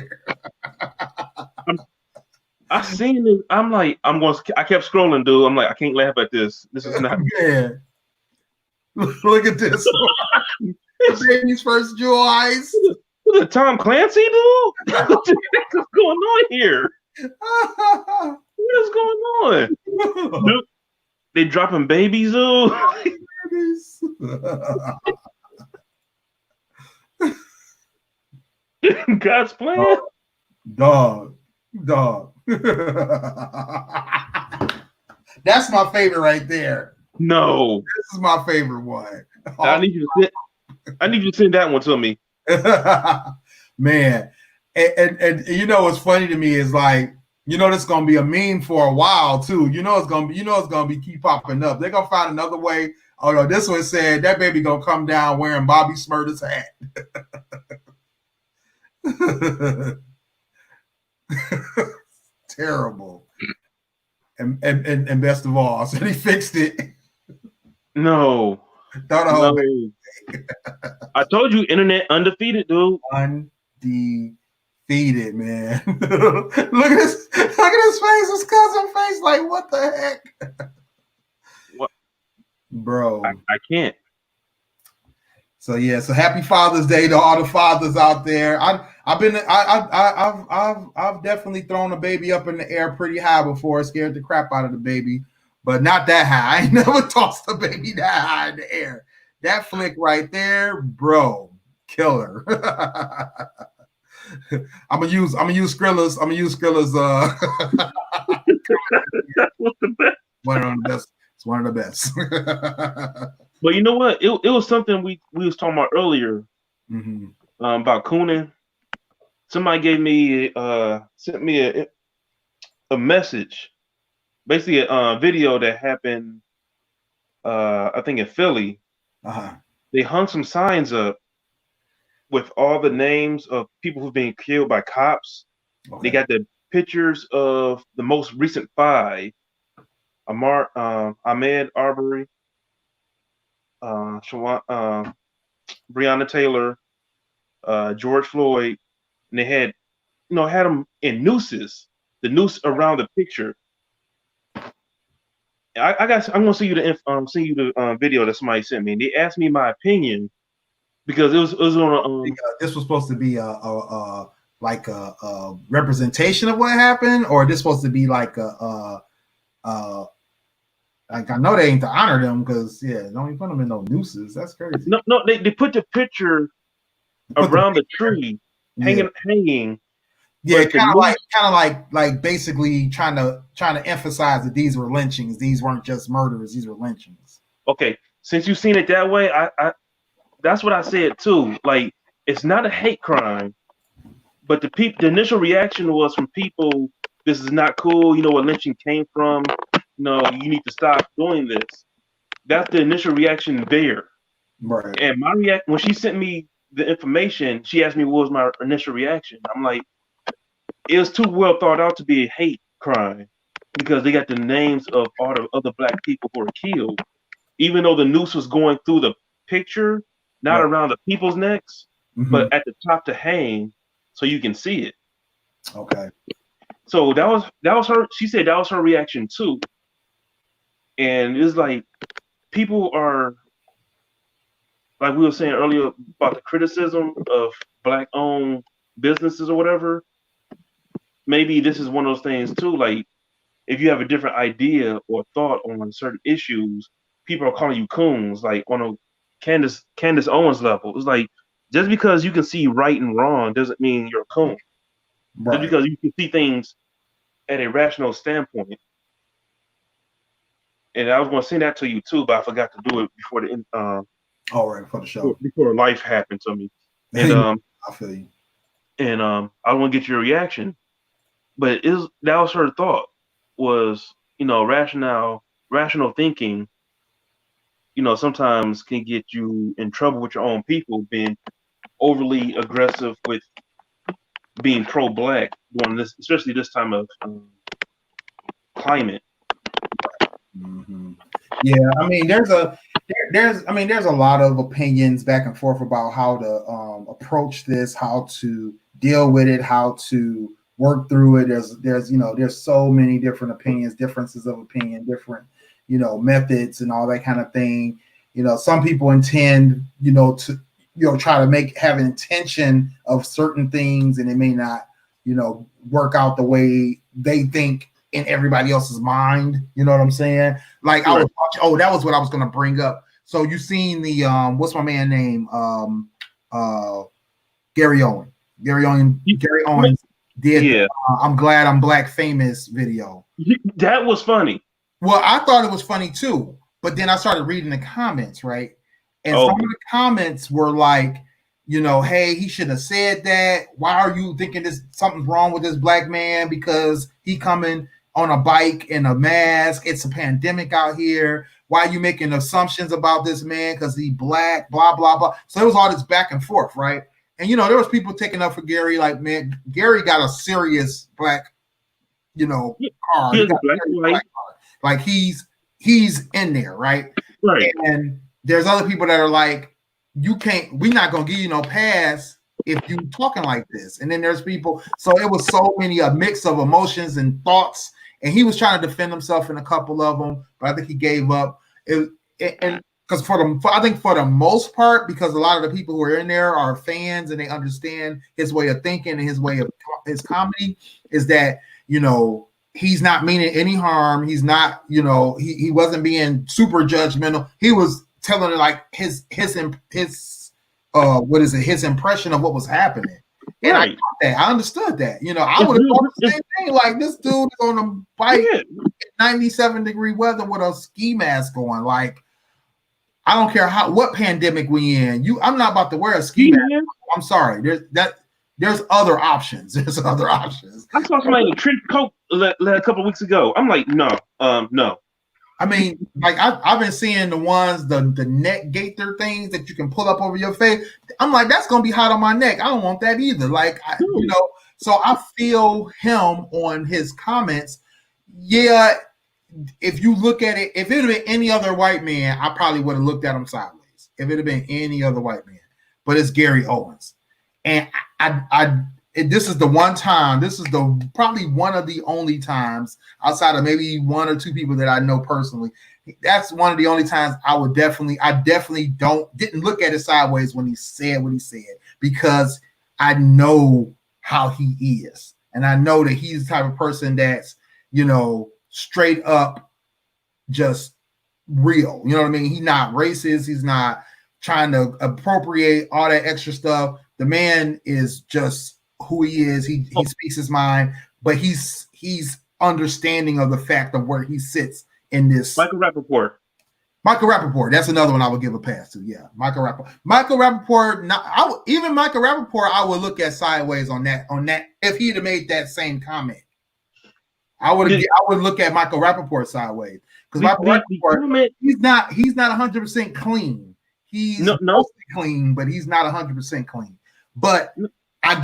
I seen it. I kept scrolling, dude. I'm like, I can't laugh at this. This is not. Yeah. Look at this. Baby's first jewel eyes. What is Tom Clancy, dude? What's going on here? What is going on? Dude, they dropping babies, dude. God's plan. Dog. That's my favorite right there. No, this is my favorite one. I need you to send that one to me. Man, and you know what's funny to me is like, you know, this is gonna be a meme for a while too. You know it's gonna be keep popping up. They're gonna find another way. Oh no, this one said that baby gonna come down wearing Bobby Smurder's hat. Terrible. And best of all, so he fixed it. No. I told you, internet undefeated, dude. Undefeated, man. Look at his face, his cousin face. Like, what the heck? What, bro? I can't. So yeah, so happy Father's Day to all the fathers out there. I've definitely thrown a baby up in the air pretty high before, scared the crap out of the baby, but not that high. I ain't never tossed a baby that high in the air. That flick right there, bro, killer. I'm gonna use Skrilla's. What's the best? One of the best. It's one of the best. But you know what? It was something we was talking about earlier, about cooning. Somebody sent me a message, basically a video that happened, I think in Philly. They hung some signs up with all the names of people who've been killed by cops. Okay. They got the pictures of the most recent 5: Ahmaud Arbery, Breonna Taylor, George Floyd, and they had them in nooses, the noose around the picture. I'm gonna send you the video that somebody sent me. And they asked me my opinion because it was on this was supposed to be a representation of what happened, or this supposed to be like like, I know they ain't to honor them because don't even put them in no nooses. That's crazy. No, they put the picture around the tree hanging. Yeah, kind of like basically trying to emphasize that these were lynchings. These weren't just murders. These were lynchings. Okay, since you've seen it that way, I that's what I said too. Like, it's not a hate crime, but the initial reaction was from people, this is not cool. You know where lynching came from. No, you need to stop doing this. That's the initial reaction there. Right. And my when she sent me the information, she asked me what was my initial reaction. I'm like, it was too well thought out to be a hate crime because they got the names of all the other black people who were killed. Even though the noose was going through the picture, not around the people's necks, but at the top to hang so you can see it. Okay. So that was her. She said that was her reaction too. And it's like people are, like we were saying earlier about the criticism of black-owned businesses or whatever. Maybe this is one of those things too. Like, if you have a different idea or thought on certain issues, people are calling you coons. Like on a Candace Owens level, it's like just because you can see right and wrong doesn't mean you're a coon. Right. Just because you can see things at a rational standpoint. And I was going to send that to you too, but I forgot to do it before the for the show. Before life happened to me. And I feel you. And I want to get your reaction. But that was her thought, was, you know, rational thinking, you know, sometimes can get you in trouble with your own people, being overly aggressive with being pro-black during this, especially this time of climate. Mm-hmm. Yeah, I mean, there's a lot of opinions back and forth about how to approach this, how to deal with it, how to work through it. There's so many different opinions, differences of opinion, different, you know, methods and all that kind of thing. You know, some people intend, you know, to, you know, try to have an intention of certain things, and it may not, you know, work out the way they think in everybody else's mind. You know what I'm saying? Like, right. I was watching, that was what I was going to bring up. So you seen the what's my man name? Gary Owens. Gary Owens did I'm Glad I'm Black famous video. That was funny. Well, I thought it was funny too, but then I started reading the comments, right? And some of the comments were like, you know, hey, he shouldn't have said that. Why are you thinking something's wrong with this black man because he coming on a bike in a mask? It's a pandemic out here. Why are you making assumptions about this man because he black, blah, blah, blah. So it was all this back and forth, right? And, you know, there was people taking up for Gary, like, man, Gary got a serious black, you know, card. He got black card. Like, he's in there, right? Right. And there's other people that are like, we're not going to give you no pass if you talking like this. And then there's people, so it was so many, a mix of emotions and thoughts. And he was trying to defend himself in a couple of them, but I think he gave up. And because I think for the most part, because a lot of the people who are in there are fans and they understand his way of thinking and his way of his comedy, is that, you know, he's not meaning any harm. He's not, you know, he wasn't being super judgmental. He was telling like his impression of what was happening. And right. I understood that. You know, I would have thought the same thing. Like, this dude is on a bike in 97-degree weather with a ski mask on. Like, I don't care what pandemic we in. I'm not about to wear a ski mask. I'm sorry. There's other options. There's other options. I saw somebody in a trench coat a couple of weeks ago. I'm like, no. I mean, like I've been seeing the ones, the neck gaiter things that you can pull up over your face. I'm like, that's gonna be hot on my neck. I don't want that either. Like, you know, so I feel him on his comments. Yeah, if you look at it, if it had been any other white man, I probably would have looked at him sideways. If it had been any other white man, but it's Gary Owens, and this is the one time. This is probably one of the only times, outside of maybe one or two people that I know personally. That's one of the only times I definitely didn't look at it sideways when he said what he said, because I know how he is, and I know that he's the type of person that's, you know, straight up just real. You know what I mean? He's not racist. He's not trying to appropriate all that extra stuff. The man is just who he is. He speaks his mind, but he's understanding of the fact of where he sits in this. Michael Rappaport. That's another one I would give a pass to. Yeah, Michael Rappaport. Even Michael Rappaport, I would look at sideways on that. If he'd have made that same comment, I would look at Michael Rappaport sideways, because Michael Rappaport, he's not 100% clean. He's mostly clean, but he's not 100% clean. But I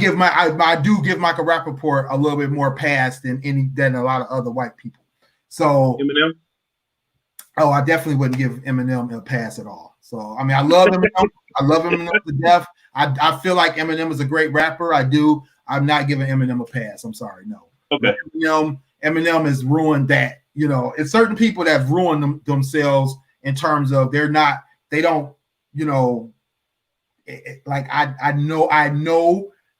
do give Michael Rappaport a little bit more pass than a lot of other white people. So Eminem. Oh, I definitely wouldn't give Eminem a pass at all. So, I mean, I love Eminem. I love Eminem to death. I feel like Eminem is a great rapper. I do. I'm not giving Eminem a pass. I'm sorry. No. Okay. Eminem has ruined that. It's certain people that have ruined themselves in terms of I know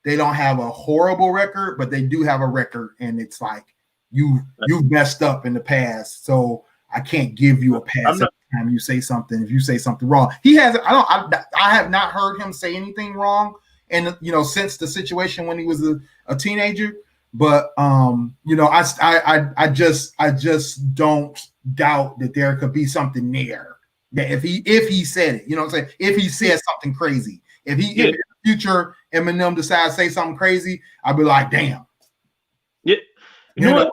they don't have a horrible record, but they do have a record, and it's like you've messed up in the past. So I can't give you a pass every time you say something. If you say something wrong, I have not heard him say anything wrong, and since the situation when he was a teenager. But I just don't doubt that there could be something there that if he said it, what I'm saying, if he said something crazy, if in the future Eminem decides to say something crazy, I'll be like, damn. Yeah. Not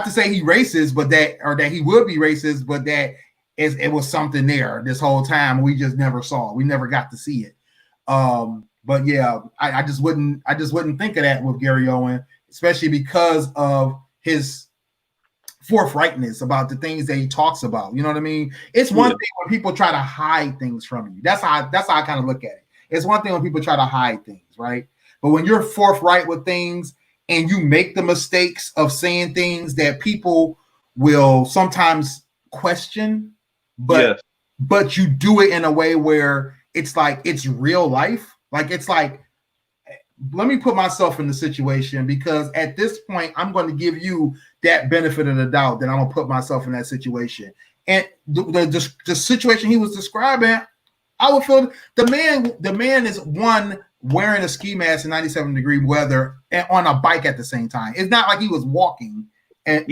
to say he racist, but that he would be racist, but that it was something there this whole time we just never saw. We never got to see it. But yeah, I just wouldn't think of that with Gary Owen, especially because of his forthrightness about the things that he talks about. You know what I mean? It's one thing when people try to hide things from you. That's how I kind of look at it. It's one thing when people try to hide things, right? But when you're forthright with things and you make the mistakes of saying things that people will sometimes question, but you do it in a way where it's like it's real life. Like it's like, let me put myself in the situation, because at this point I'm going to give you that benefit of the doubt that I'm going to put myself in that situation. And the situation he was describing, I would feel the man is wearing a ski mask in 97-degree weather and on a bike at the same time. It's not like he was walking in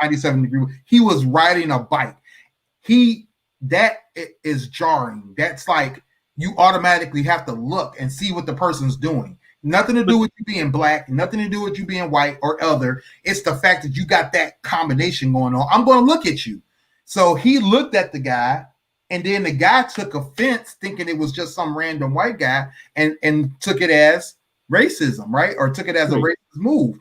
97-degree. He was riding a bike. That is jarring. That's like you automatically have to look and see what the person's doing. Nothing to do with you being black, nothing to do with you being white or other. It's the fact that you got that combination going on. I'm going to look at you. So he looked at the guy, and then the guy took offense thinking it was just some random white guy and took it as racism, right? Or took it as a racist move.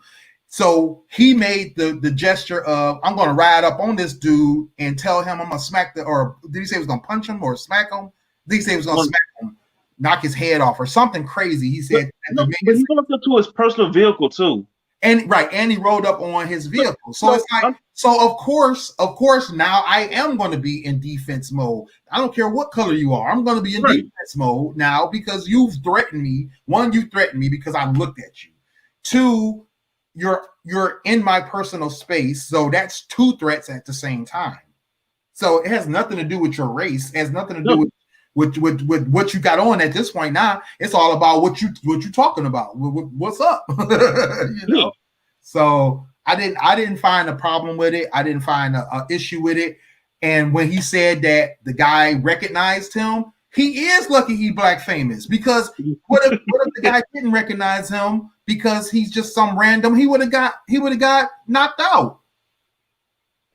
So he made the gesture of, I'm going to ride up on this dude and tell him I'm going to smack or did he say he was going to punch him or smack him? Did he say he was going to smack him, knock his head off or something crazy? He said, but he walked up to his personal vehicle too. And he rode up on his vehicle. So it's like, of course, now I am going to be in defense mode. I don't care what color you are. I'm going to be in defense mode now because you've threatened me. One, you threatened me because I looked at you. Two, you're in my personal space. So that's two threats at the same time. So it has nothing to do with your race. It has nothing to do with what you got on at this point. Now it's all about what you talking about. What's up? So I didn't find a problem with it. I didn't find a issue with it. And when he said that the guy recognized him, he is lucky he black famous, because what if the guy didn't recognize him because he's just some random? He would have got knocked out.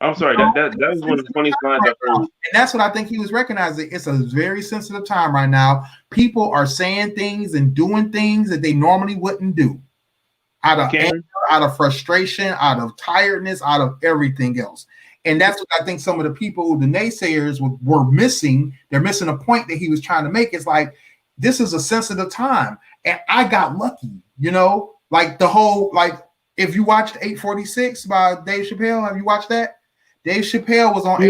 I'm sorry, that was one of the funniest lines I've heard. And that's what I think he was recognizing. It's a very sensitive time right now. People are saying things and doing things that they normally wouldn't do. Out of anger, out of frustration, out of tiredness, out of everything else. And that's what I think some of the people, the naysayers, were missing. They're missing a point that he was trying to make. It's like, this is a sensitive time. And I got lucky, like the whole, like, if you watched 846 by Dave Chappelle, have you watched that? Dave Chappelle was on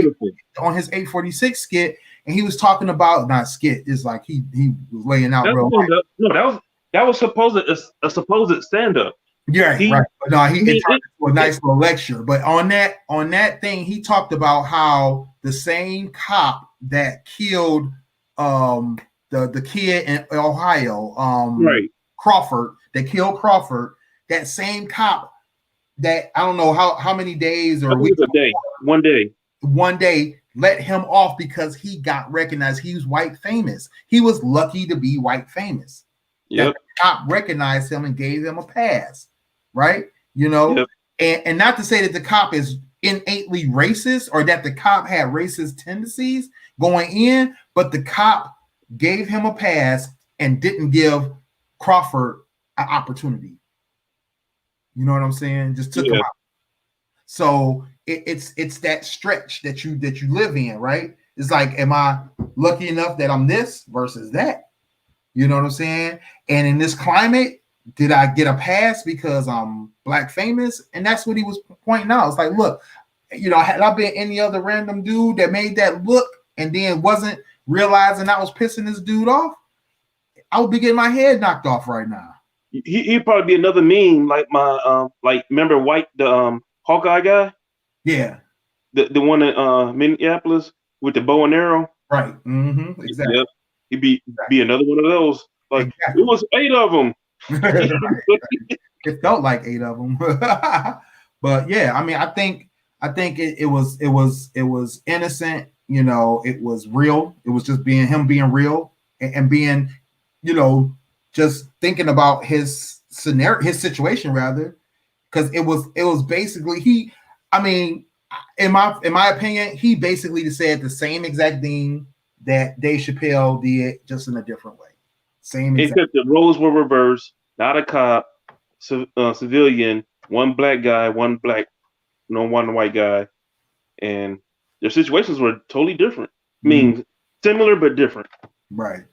his 846 skit, and he was talking about, not skit, it's like he was laying out real life. No, that was a supposed stand-up. Yeah, right. But no, he turned into a nice little lecture. But on that thing, he talked about how the same cop that killed the kid in Ohio, Crawford, that killed Crawford, that same cop that I don't know how many days or weeks, a day, 1 day. One day let him off because he got recognized. He was white famous. He was lucky to be white famous. Yep. That the cop recognized him and gave him a pass, right? You know, yep. and not to say that the cop is innately racist or that the cop had racist tendencies going in, but the cop gave him a pass and didn't give Crawford an opportunity. You know what I'm saying? Just took him out. So it's that stretch that you live in, right? It's like, am I lucky enough that I'm this versus that? You know what I'm saying? And in this climate, did I get a pass because I'm black famous? And that's what he was pointing out. It's like, look, you know, had I been any other random dude that made that look and then wasn't realizing I was pissing this dude off, I would be getting my head knocked off right now. He'd probably be another meme like my remember White, the Hawkeye guy? Yeah. The one in Minneapolis with the bow and arrow. Right. Mm-hmm. Exactly. Yep. He'd be another one of those. Like exactly. It was 8 of them. It felt like 8 of them. But yeah, I mean, I think it was innocent, you know, it was real. It was just being real and being, you know, just thinking about his scenario, his situation rather, because it was basically in my opinion, he basically said the same exact thing that Dave Chappelle did, just in a different way. Same exact. Except the roles were reversed. Not a cop, civilian, one black guy, one white guy, and their situations were totally different. I mean, similar but different. Right.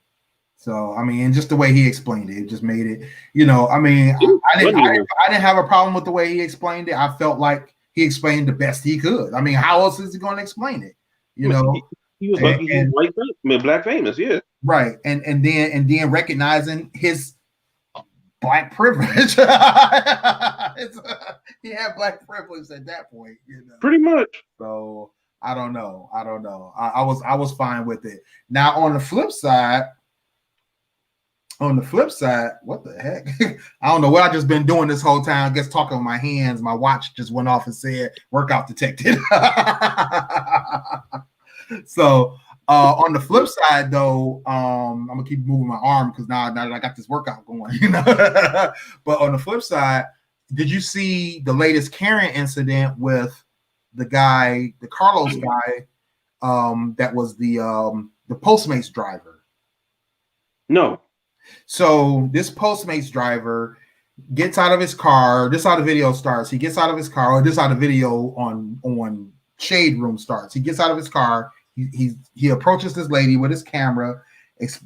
So, I mean, and just the way he explained it just made it, you know, I mean, I didn't have a problem with the way he explained it. I felt like he explained the best he could. I mean, how else is he going to explain it? You know, he was lucky he was black famous, yeah. Right. And then recognizing his black privilege. He had black privilege at that point, you know. Pretty much. So I don't know. I was fine with it. Now on the flip side, what the heck? I don't know what I just been doing this whole time. I guess talking with my hands. My watch just went off and said workout detected. So on the flip side, though, I'm gonna keep moving my arm because now that I got this workout going, you know. But on the flip side, did you see the latest Karen incident with the guy, the Carlos guy, that was the Postmates driver? No. So this Postmates driver gets out of his car. This is how the video starts. He gets out of his car. Or this is how the video on Shade Room starts. He gets out of his car. He approaches this lady with his camera,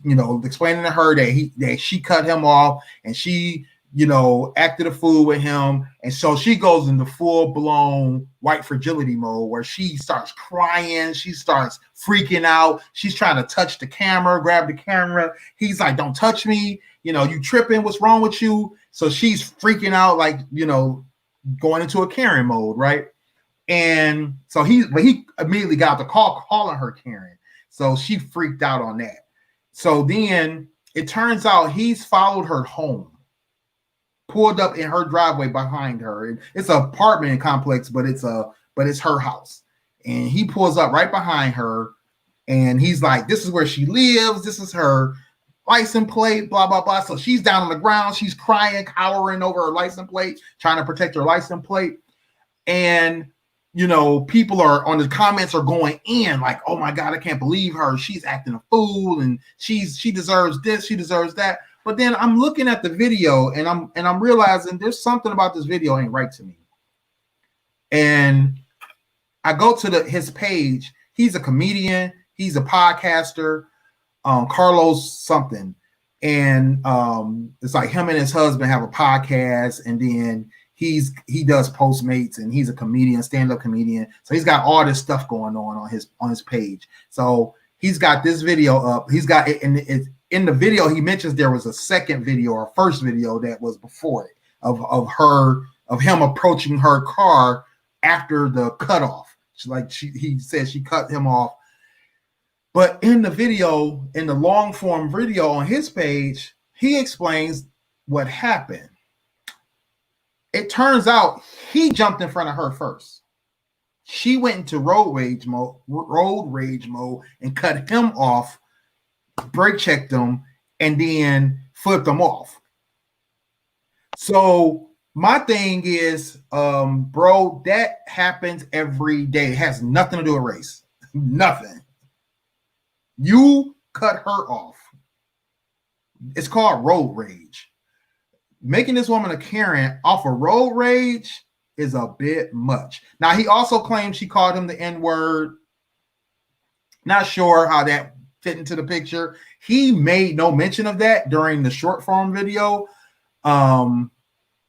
you know, explaining to her that she cut him off and she, you know, acted a fool with him. And so she goes into full-blown white fragility mode where she starts crying. She starts freaking out. She's trying to touch the camera, grab the camera. He's like, don't touch me. You know, you tripping. What's wrong with you? So she's freaking out, like, you know, going into a Karen mode, right? And so he immediately got the call calling her Karen. So she freaked out on that. So then it turns out he's followed her home, pulled up in her driveway behind her. It's an apartment complex, but it's her house. And he pulls up right behind her, and he's like, "This is where she lives. This is her license plate, blah, blah, blah." So she's down on the ground. She's crying, cowering over her license plate, trying to protect her license plate. And, you know, people are on the comments are going in like, "Oh my God, I can't believe her. She's acting a fool. And she deserves this. She deserves that." But then I'm looking at the video and I'm realizing there's something about this video ain't right to me. And I go to his page. He's a comedian. He's a podcaster, Carlos something. And it's like him and his husband have a podcast, and then he does Postmates, and he's a comedian, stand-up comedian. So he's got all this stuff going on his page. So he's got this video up. He's got it, and it's in the video. He mentions there was a second video or first video that was before it of him approaching her car after the cutoff. He said she cut him off. But in the video, in the long form video on his page, he explains what happened. It turns out he jumped in front of her first. She went into road rage mode, and cut him off, brake checked him, and then flipped him off. So my thing is, bro, that happens every day. It has nothing to do with race. Nothing. You cut her off. It's called road rage. Making this woman a Karen off of road rage is a bit much. Now, he also claimed she called him the N-word. Not sure how that fit into the picture. He made no mention of that during the short form video. Or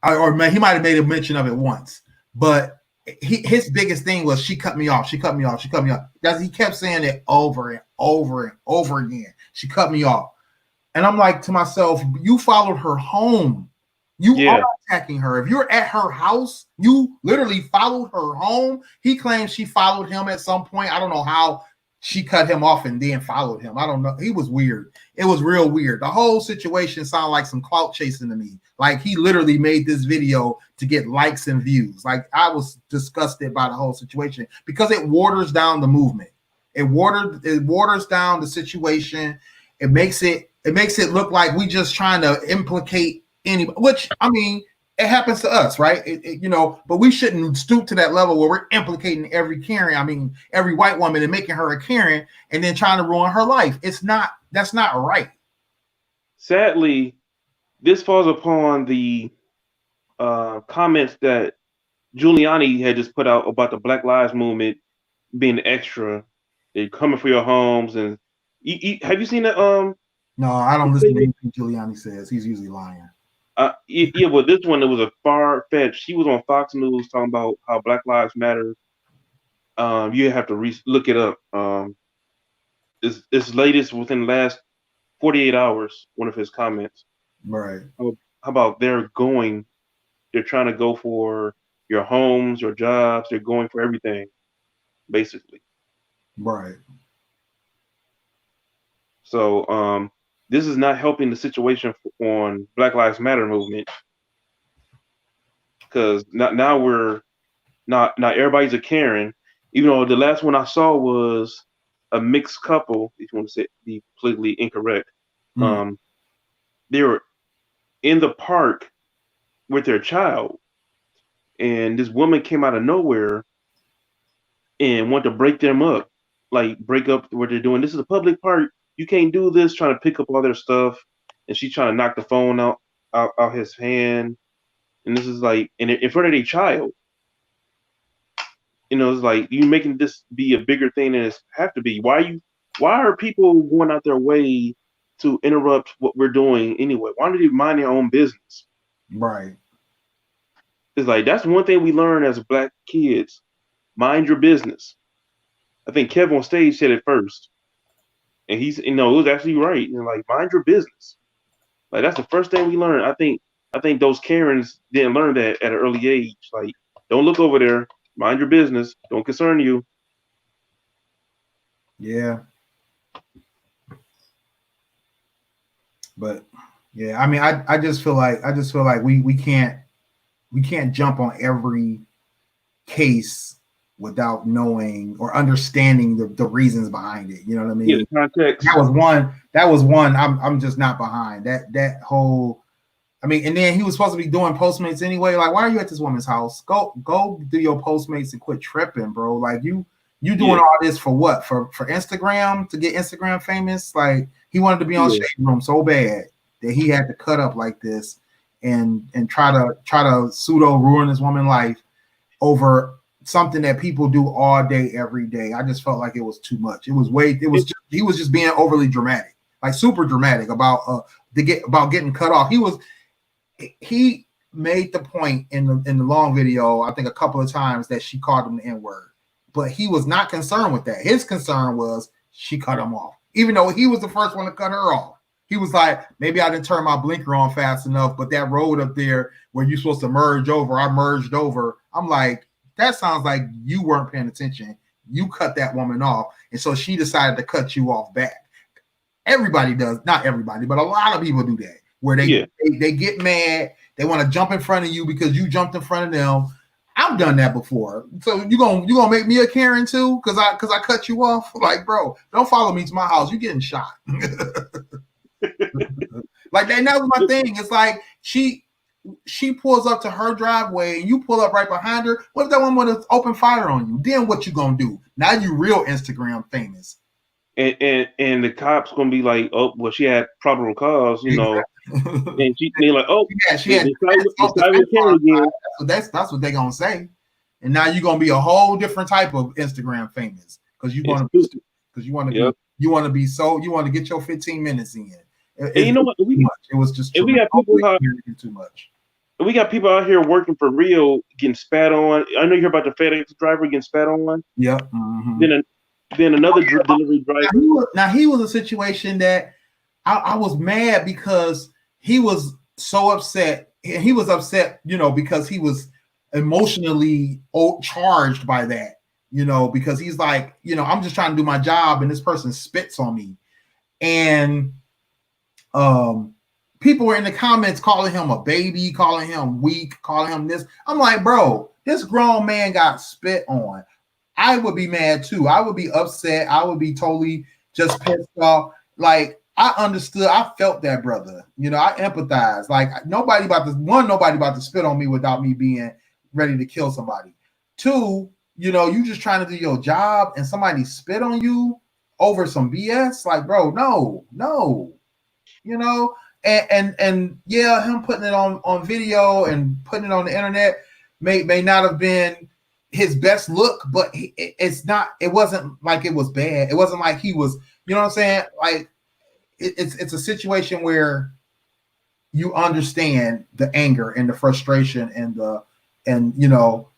he might have made a mention of it once. But his biggest thing was she cut me off. She cut me off. She cut me off. He kept saying it over and over and over again. She cut me off. And I'm like to myself, you followed her home. You are attacking her. If you're at her house, you literally followed her home. He claims she followed him at some point. I don't know how she cut him off and then followed him. I don't know. He was weird. It was real weird. The whole situation sounded like some clout chasing to me. Like he literally made this video to get likes and views. Like I was disgusted by the whole situation because it waters down the movement. It waters down the situation. It makes it look like we just trying to implicate anybody, which I mean, it happens to us, right? But we shouldn't stoop to that level where we're implicating every Karen. I mean, every white woman and making her a Karen and then trying to ruin her life. That's not right. Sadly, this falls upon the comments that Giuliani had just put out about the Black Lives Movement being extra. They're coming for your homes, and have you seen that? No, I don't listen to anything Giuliani says. He's usually lying. But this one, it was a far-fetched. She was on Fox News talking about how Black Lives Matter. You have to look it up. It's latest within the last 48 hours. One of his comments. Right. How about they're trying to go for your homes, your jobs. They're going for everything, basically. Right. So this is not helping the situation on Black Lives Matter movement, because now we're not everybody's a Karen. Even though the last one I saw was a mixed couple, if you want to be completely incorrect. They were in the park with their child, and this woman came out of nowhere and wanted to break them up, like break up what they're doing. This is a public park. You can't do this, trying to pick up all their stuff. And she's trying to knock the phone out his hand. And this is like in front of their child. It's like you making this be a bigger thing than it have to be. Why are people going out their way to interrupt what we're doing anyway? Why don't they mind their own business? Right. It's like that's one thing we learn as Black kids. Mind your business. I think Kevin on stage said it first. And he's, it was actually right. Like, mind your business. Like, that's the first thing we learned. I think those Karens didn't learn that at an early age. Like, don't look over there. Mind your business. Don't concern you. Yeah. But yeah, I mean, I just feel like we can't jump on every case without knowing or understanding the reasons behind it. You know what I mean? Yeah, the context. That was one. I'm just not behind that whole. I mean, and then he was supposed to be doing Postmates anyway. Like, why are you at this woman's house? Go do your Postmates and quit tripping, bro. Like you doing all this for what? For Instagram, to get Instagram famous? Like, he wanted to be on Shade Room so bad that he had to cut up like this and try to pseudo ruin this woman's life over something that people do all day, every day. I just felt like it was too much. He was just being overly dramatic, like super dramatic about getting cut off. He made the point in the long video, I think a couple of times, that she called him the N-word, but he was not concerned with that. His concern was she cut him off, even though he was the first one to cut her off. He was like, maybe I didn't turn my blinker on fast enough, but that road up there where you're supposed to merge over, I merged over. I'm like, that sounds like you weren't paying attention. You cut that woman off, and so she decided to cut you off back. Everybody does, not everybody, but a lot of people do that, where they get mad, They want to jump in front of you because you jumped in front of them. I've done that before. So you gonna make me a Karen too? Cause I cut you off? Like, bro, don't follow me to my house. You're getting shot. Like that was my thing. It's like she pulls up to her driveway and you pull up right behind her. What if that one would have opened fire on you? Then what you gonna do? Now you real Instagram famous. And the cops gonna be like, oh, well, she had probable cause, you know, and they like, oh, she had again. That's what they gonna say, and now you're gonna be a whole different type of Instagram famous because you want to get your 15 minutes in. And you know what? It was just we got people too much. We got people out here working for real, getting spat on. I know you hear about the FedEx driver getting spat on. Yeah. Mm-hmm. Then another delivery driver. Now he was a situation that I was mad because he was so upset. And he was upset, you know, because he was emotionally charged by that, you know, because he's like, you know, I'm just trying to do my job and this person spits on me. And people were in the comments calling him a baby, calling him weak, calling him this. I'm like, bro, this grown man got spit on. I would be mad too. I would be upset. I would be totally just pissed off. Like, I understood. I felt that, brother. You know, I empathize. Like, nobody about to spit on me without me being ready to kill somebody. Two, you know, you just trying to do your job and somebody spit on you over some BS. Like, bro, no. You know, and yeah, him putting it on video and putting it on the internet may not have been his best look, but it wasn't like it was bad. It wasn't like he was, you know what I'm saying? Like it's a situation where you understand the anger and the frustration and you know,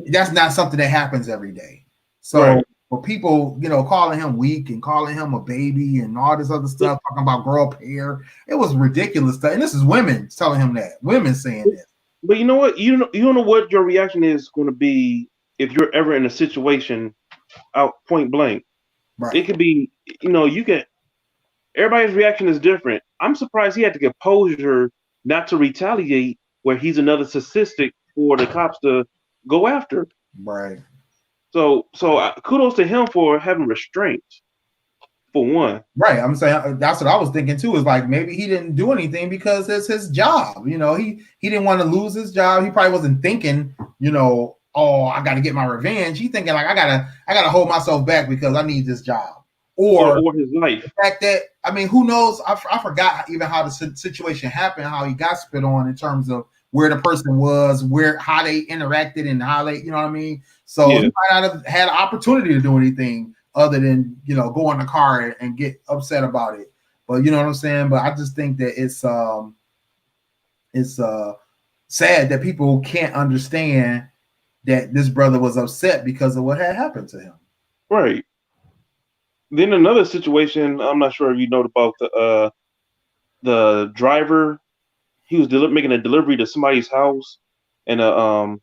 that's not something that happens every day. So right. For people, you know, calling him weak and calling him a baby and all this other stuff, talking about girl pair, it was ridiculous stuff. And this is women telling him that, women saying this. But you know what? You don't know what your reaction is going to be if you're ever in a situation out point blank. Right. It could be, you know, everybody's reaction is different. I'm surprised he had to get composure not to retaliate where he's another statistic for the cops to go after. Right. So kudos to him for having restraint, for one. Right. I'm saying that's what I was thinking too. Is like maybe he didn't do anything because it's his job. You know, he didn't want to lose his job. He probably wasn't thinking, you know, oh, I got to get my revenge. He's thinking like I gotta hold myself back because I need this job or his life. The fact that I mean, who knows? I forgot even how the situation happened, how he got spit on in terms of where the person was, how they interacted, and how they, you know what I mean? So he might not have had an opportunity to do anything other than, you know, go in the car and get upset about it. But you know what I'm saying? But I just think that it's sad that people can't understand that this brother was upset because of what had happened to him. Right. Then another situation, I'm not sure if you know about the driver. He was making a delivery to somebody's house, and a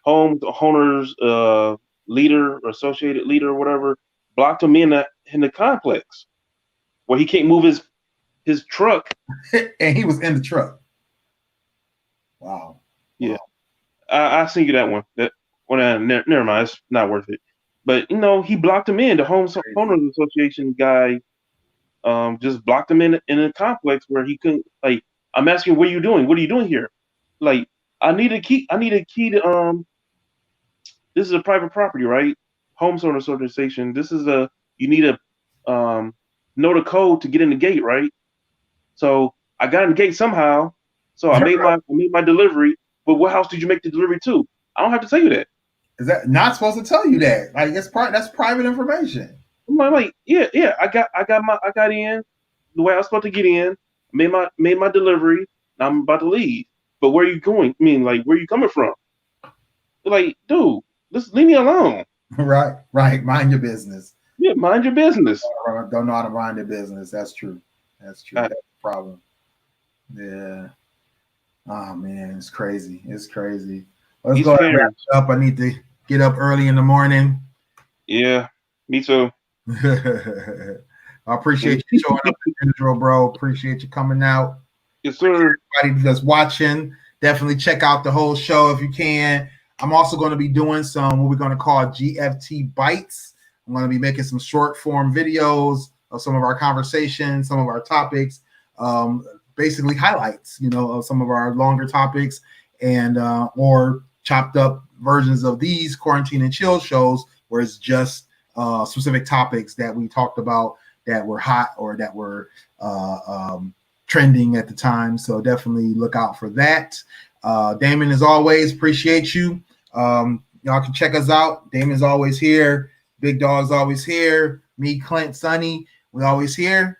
homeowner's leader or associated leader or whatever blocked him in the complex where he can't move his truck. And he was in the truck. Wow. Yeah. I sent you that one. Never mind. It's not worth it. But, you know, he blocked him in. The homeowners association guy just blocked him in a complex where he couldn't, like, I'm asking, what are you doing? What are you doing here? Like, I need a key to this is a private property, right? Homeowners association. You need to know the code to get in the gate, right? So I got in the gate somehow. So I made my delivery. But what house did you make the delivery to? I don't have to tell you that. Is that not supposed to tell you that? Like that's private information. I'm like, yeah. I got in the way I was supposed to get in. Made my delivery. Now I'm about to leave. But where are you going? I mean, like, where are you coming from? Like, dude, just leave me alone. Right. Mind your business. Yeah, mind your business. Don't know how to mind their business. That's true. That's the problem. Yeah. Oh man, it's crazy. Let's go ahead and wrap it up. I need to get up early in the morning. Yeah, me too. I appreciate you showing up, bro. Appreciate you coming out. Yes, sir. Everybody that's watching, definitely check out the whole show if you can. I'm also going to be doing some what we're going to call GFT bites. I'm going to be making some short form videos of some of our conversations, some of our topics, basically highlights, of some of our longer topics, and or chopped up versions of these quarantine and chill shows where it's just specific topics that we talked about that were hot or that were trending at the time. So definitely look out for that. Damon, as always, appreciate you. Y'all can check us out. Damon's always here. Big Dog's always here. Me, Clint, Sonny, we always here.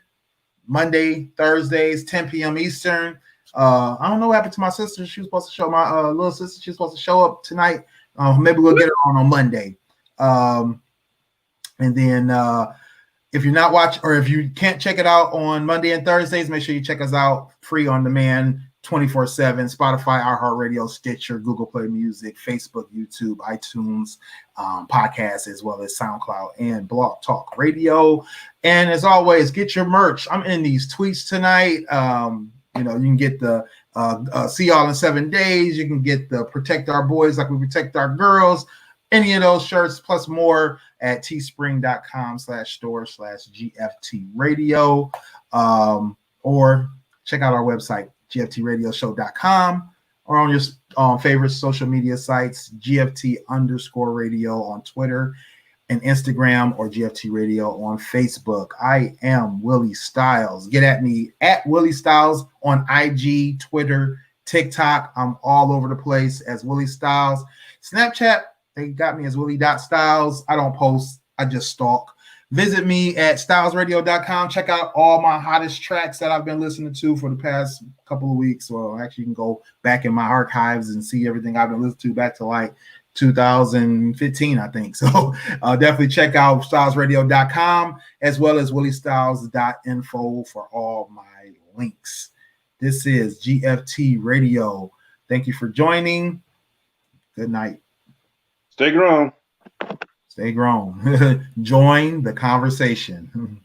Monday, Thursdays, 10 p.m. Eastern. I don't know what happened to my sister. She was supposed to show my little sister. She was supposed to show up tonight. Maybe we'll get her on Monday. And then if you're not watching, or if you can't check it out on Monday and Thursdays, make sure you check us out free on demand 24/7, Spotify, iHeartRadio, Stitcher, Google Play Music, Facebook, YouTube, iTunes, podcasts, as well as SoundCloud and Blog Talk Radio. And as always, get your merch. I'm in these tweets tonight. You can get the See Y'all in 7 Days. You can get the Protect Our Boys Like We Protect Our Girls. Any of those shirts plus more at teespring.com/store/GFT Radio. Or check out our website, GFTradioshow.com, or on your favorite social media sites, GFT_radio on Twitter and Instagram, or GFT Radio on Facebook. I am Willie Styles. Get at me at Willie Styles on IG, Twitter, TikTok. I'm all over the place as Willie Styles. Snapchat, they got me as Willie.Styles. I don't post, I just stalk. Visit me at stylesradio.com. Check out all my hottest tracks that I've been listening to for the past couple of weeks. Well, actually, you can go back in my archives and see everything I've been listening to back to like 2015, I think. So definitely check out stylesradio.com as well as williestyles.info for all my links. This is GFT Radio. Thank you for joining. Good night. Stay grown. Stay grown. Join the conversation.